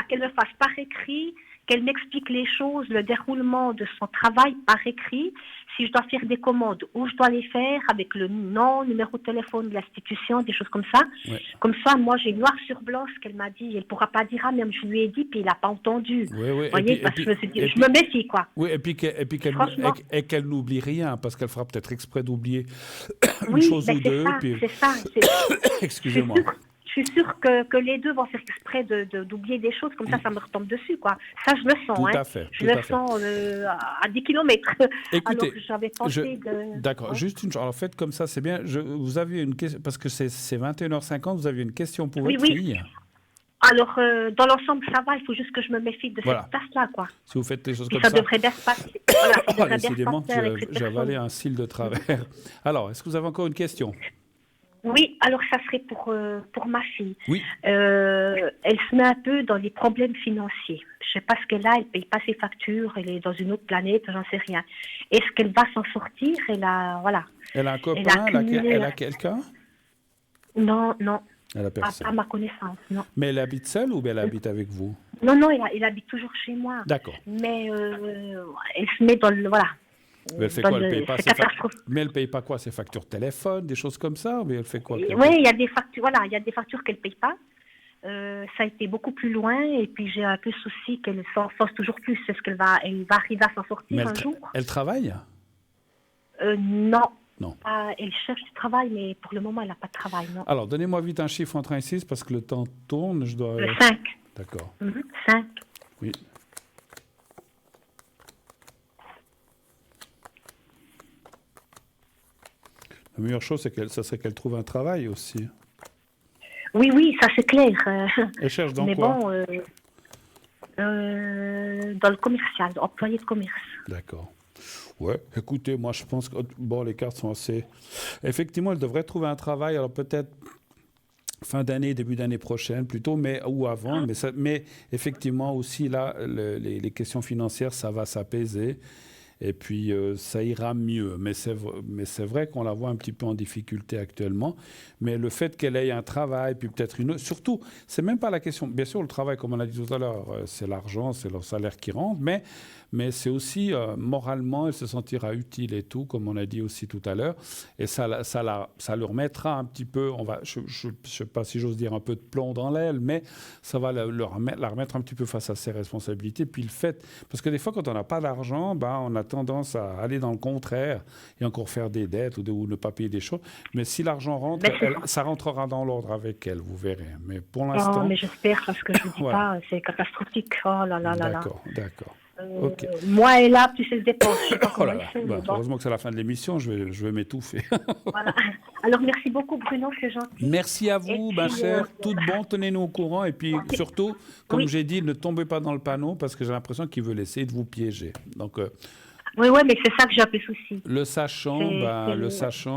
Qu'elle me fasse par écrit, qu'elle m'explique les choses, le déroulement de son travail par écrit, si je dois faire des commandes, où je dois les faire, avec le nom, numéro de téléphone de l'institution, des choses comme ça. Ouais. Comme ça, moi, j'ai noir sur blanc ce qu'elle m'a dit. Elle ne pourra pas dire, ah, même je lui ai dit, puis il n'a pas entendu. Oui. Vous voyez, parce que je me méfie, quoi. Oui, et puis qu'elle n'oublie rien, parce qu'elle fera peut-être exprès d'oublier une chose ou deux. C'est ça. Excusez-moi. Je suis sûre que les deux vont faire exprès d'oublier des choses, comme ça me retombe dessus, quoi. Ça, je le sens, tout à fait, je le sens à 10 kilomètres. Écoutez, alors, j'avais pensé D'accord, juste une chose. Alors, faites comme ça, c'est bien. Vous aviez une question, parce que c'est 21h50, vous aviez une question pour votre fille. Alors, dans l'ensemble, ça va. Il faut juste que je me méfie de cette place-là, quoi. Si vous faites des choses Et comme ça ça... devrait bien se passer. Voilà, ça devrait bien se décidément, passer avec cette j'ai avalé personne. un cil de travers. Alors, est-ce que vous avez encore une question? Oui, alors ça serait pour ma fille. Oui. Elle se met un peu dans les problèmes financiers. Je sais pas ce qu'elle a, elle paye pas ses factures, elle est dans une autre planète, j'en sais rien. Est-ce qu'elle va s'en sortir? Voilà. Elle a un copain, elle a quelqu'un? Non, Elle a personne. à ma connaissance, non. Mais elle habite seule ou elle habite avec vous? Non, elle habite toujours chez moi. D'accord. Mais elle se met dans le... Voilà. Mais elle fait quoi? Elle paye pas Mais elle paye pas quoi? Ses factures de téléphone, des choses comme ça? Mais elle fait quoi? Oui, il y a des factures, il y a des factures qu'elle paye pas. Ça a été beaucoup plus loin et puis j'ai un peu souci qu'elle s'en sorte toujours plus. Est-ce qu'elle va arriver à s'en sortir un jour? Elle travaille? Non. Non. Elle cherche du travail, mais pour le moment, elle n'a pas de travail, non. Alors, donnez-moi vite un chiffre entre 1 et 6 parce que le temps tourne. Je dois... Le 5. D'accord. 5. Oui. La meilleure chose, ça serait qu'elle trouve un travail aussi. Oui, ça c'est clair. Elle cherche dans mais quoi? Bon, dans le commercial, employé de commerce. D'accord. Ouais, écoutez, moi je pense que les cartes sont assez... Effectivement, elle devrait trouver un travail, alors peut-être fin d'année, début d'année prochaine plutôt, ou avant, mais effectivement aussi là, les questions financières, ça va s'apaiser. Et puis, ça ira mieux. Mais c'est vrai qu'on la voit un petit peu en difficulté actuellement. Mais le fait qu'elle ait un travail, puis peut-être une autre... Surtout, c'est même pas la question... Bien sûr, le travail, comme on a dit tout à l'heure, c'est l'argent, c'est leur salaire qui rentre. Mais c'est aussi, moralement, elle se sentira utile et tout, comme on a dit aussi tout à l'heure. Et ça leur mettra un petit peu... je ne sais pas si j'ose dire un peu de plomb dans l'aile, mais ça va la remettre un petit peu face à ses responsabilités. Puis le fait... Parce que des fois, quand on n'a pas d'argent, on a tendance à aller dans le contraire et encore faire des dettes ou ne pas payer des choses. Mais si l'argent rentre, ça rentrera dans l'ordre avec elle, vous verrez. Mais pour l'instant... Oh, mais j'espère, parce que je ne vous dis pas, c'est catastrophique. Oh là là là là. D'accord. Okay. Moi et là, tu sais, se dépense. Je sais pas comment heureusement que c'est la fin de l'émission, je vais m'étouffer. Voilà. Alors, merci beaucoup, Bruno, c'est gentil. Merci à vous, ma chère. Tout bon, tenez-nous au courant. Et puis, surtout, comme j'ai dit, ne tombez pas dans le panneau parce que j'ai l'impression qu'il veut essayer de vous piéger. Donc... Oui, mais c'est ça que j'ai un peu souci. Le sachant,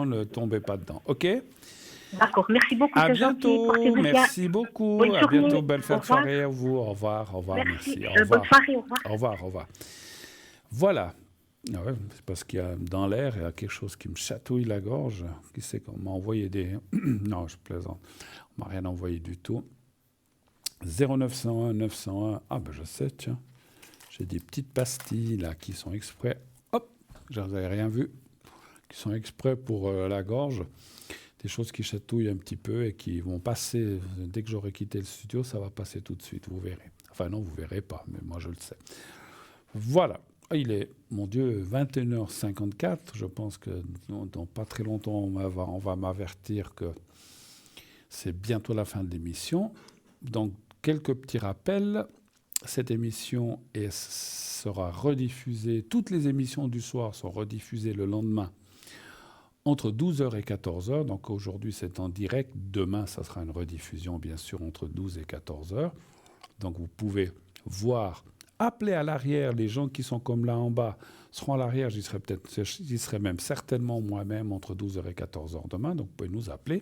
ne tombez pas dedans. OK? D'accord. Merci beaucoup. À bientôt. Merci beaucoup. Bonne à bientôt. Belle fin de soirée à vous. Au revoir. Merci. Merci. Bonne soirée. Au revoir. Voilà. Ah ouais, c'est parce qu'il y a dans l'air, il y a quelque chose qui me chatouille la gorge. Qui sait qu'on m'a envoyé des... Non, je plaisante. On m'a rien envoyé du tout. 0901 901. Ah ben je sais, tiens. J'ai des petites pastilles là qui sont exprès. Hop, je n'avais rien vu. Qui sont exprès pour la gorge. Des choses qui chatouillent un petit peu et qui vont passer. Dès que j'aurai quitté le studio, ça va passer tout de suite, vous verrez. Enfin non, vous ne verrez pas, mais moi je le sais. Voilà. Il est, mon Dieu, 21h54. Je pense que dans pas très longtemps, on va m'avertir que c'est bientôt la fin de l'émission. Donc, quelques petits rappels. Cette émission sera rediffusée. Toutes les émissions du soir sont rediffusées le lendemain entre 12h et 14h. Donc aujourd'hui, c'est en direct. Demain, ça sera une rediffusion, bien sûr, entre 12 et 14h. Donc vous pouvez voir, appeler à l'arrière. Les gens qui sont comme là en bas seront à l'arrière. J'y serai même certainement moi-même entre 12h et 14h demain. Donc vous pouvez nous appeler.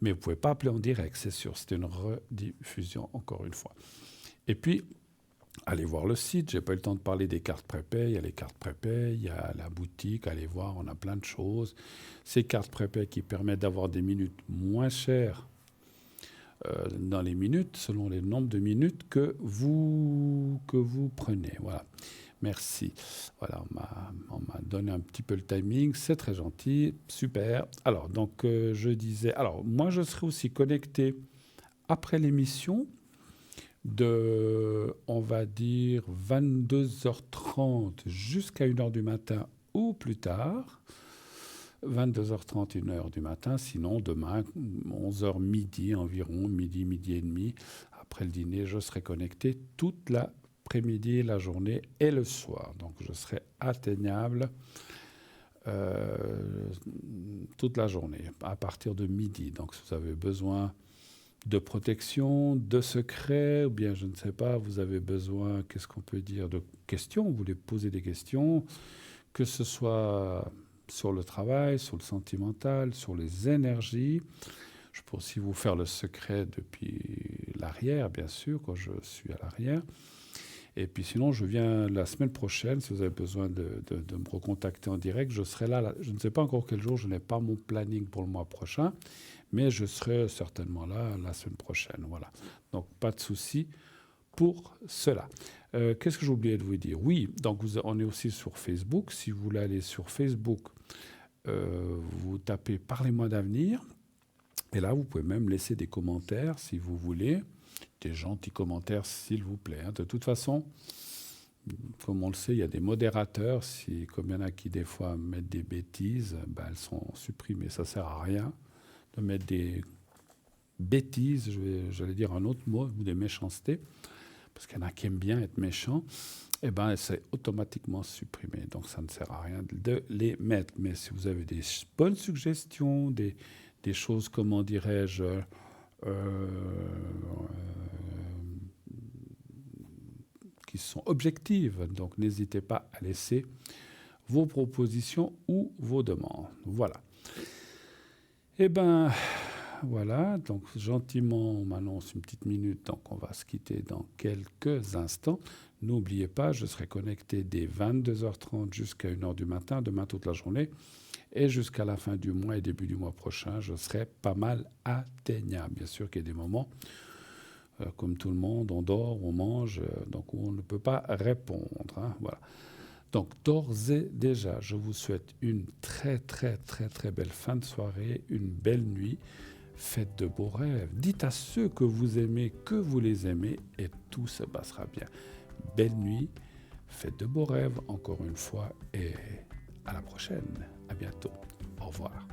Mais vous ne pouvez pas appeler en direct, c'est sûr. C'est une rediffusion, encore une fois. Et puis, allez voir le site. Je n'ai pas eu le temps de parler des cartes prépay. Il y a les cartes prépay, il y a la boutique. Allez voir, on a plein de choses. Ces cartes prépay qui permettent d'avoir des minutes moins chères dans les minutes, selon le nombre de minutes que vous prenez. Voilà. Merci. Voilà, on m'a donné un petit peu le timing. C'est très gentil. Super. Alors, donc, je disais... Alors, moi, je serai aussi connecté après l'émission de, on va dire, 22h30 jusqu'à 1h du matin ou plus tard. 22h30, 1h du matin. Sinon, demain, 11h midi environ, midi et demi. Après le dîner, je serai connecté toute l'après-midi, la journée et le soir. Donc, je serai atteignable toute la journée, à partir de midi. Donc, si vous avez besoin de protection, de secret, ou bien, je ne sais pas, vous avez besoin, qu'est-ce qu'on peut dire, de questions, vous voulez poser des questions, que ce soit sur le travail, sur le sentimental, sur les énergies. Je peux aussi vous faire le secret depuis l'arrière, bien sûr, quand je suis à l'arrière. Et puis sinon, je viens la semaine prochaine, si vous avez besoin de me recontacter en direct, je serai là. Je ne sais pas encore quel jour, je n'ai pas mon planning pour le mois prochain, mais je serai certainement là la semaine prochaine. Voilà. Donc, pas de souci pour cela. Qu'est-ce que j'ai oublié de vous dire? Oui, donc on est aussi sur Facebook. Si vous voulez aller sur Facebook, vous tapez « Parlez-moi d'avenir ». Et là, vous pouvez même laisser des commentaires si vous voulez. Des gentils commentaires, s'il vous plaît. De toute façon, comme on le sait, il y a des modérateurs. Comme il y en a qui, des fois, mettent des bêtises, elles sont supprimées. Ça ne sert à rien de mettre des bêtises, j'allais dire un autre mot, ou des méchancetés, parce qu'il y en a qui aiment bien être méchants. C'est automatiquement supprimé. Donc, ça ne sert à rien de les mettre. Mais si vous avez des bonnes suggestions, des choses, comment dirais-je, qui sont objectives. Donc, n'hésitez pas à laisser vos propositions ou vos demandes. Voilà. Voilà. Donc, gentiment, on m'annonce une petite minute. Donc, on va se quitter dans quelques instants. N'oubliez pas, je serai connecté dès 22h30 jusqu'à 1h du matin, demain toute la journée. Et jusqu'à la fin du mois et début du mois prochain, je serai pas mal atteignable. Bien sûr qu'il y a des moments, comme tout le monde, on dort, on mange, donc on ne peut pas répondre. Voilà. Donc, d'ores et déjà, je vous souhaite une très, très, très, très belle fin de soirée, une belle nuit. Faites de beaux rêves. Dites à ceux que vous aimez que vous les aimez et tout se passera bien. Belle nuit, faites de beaux rêves encore une fois et à la prochaine. À bientôt. Au revoir.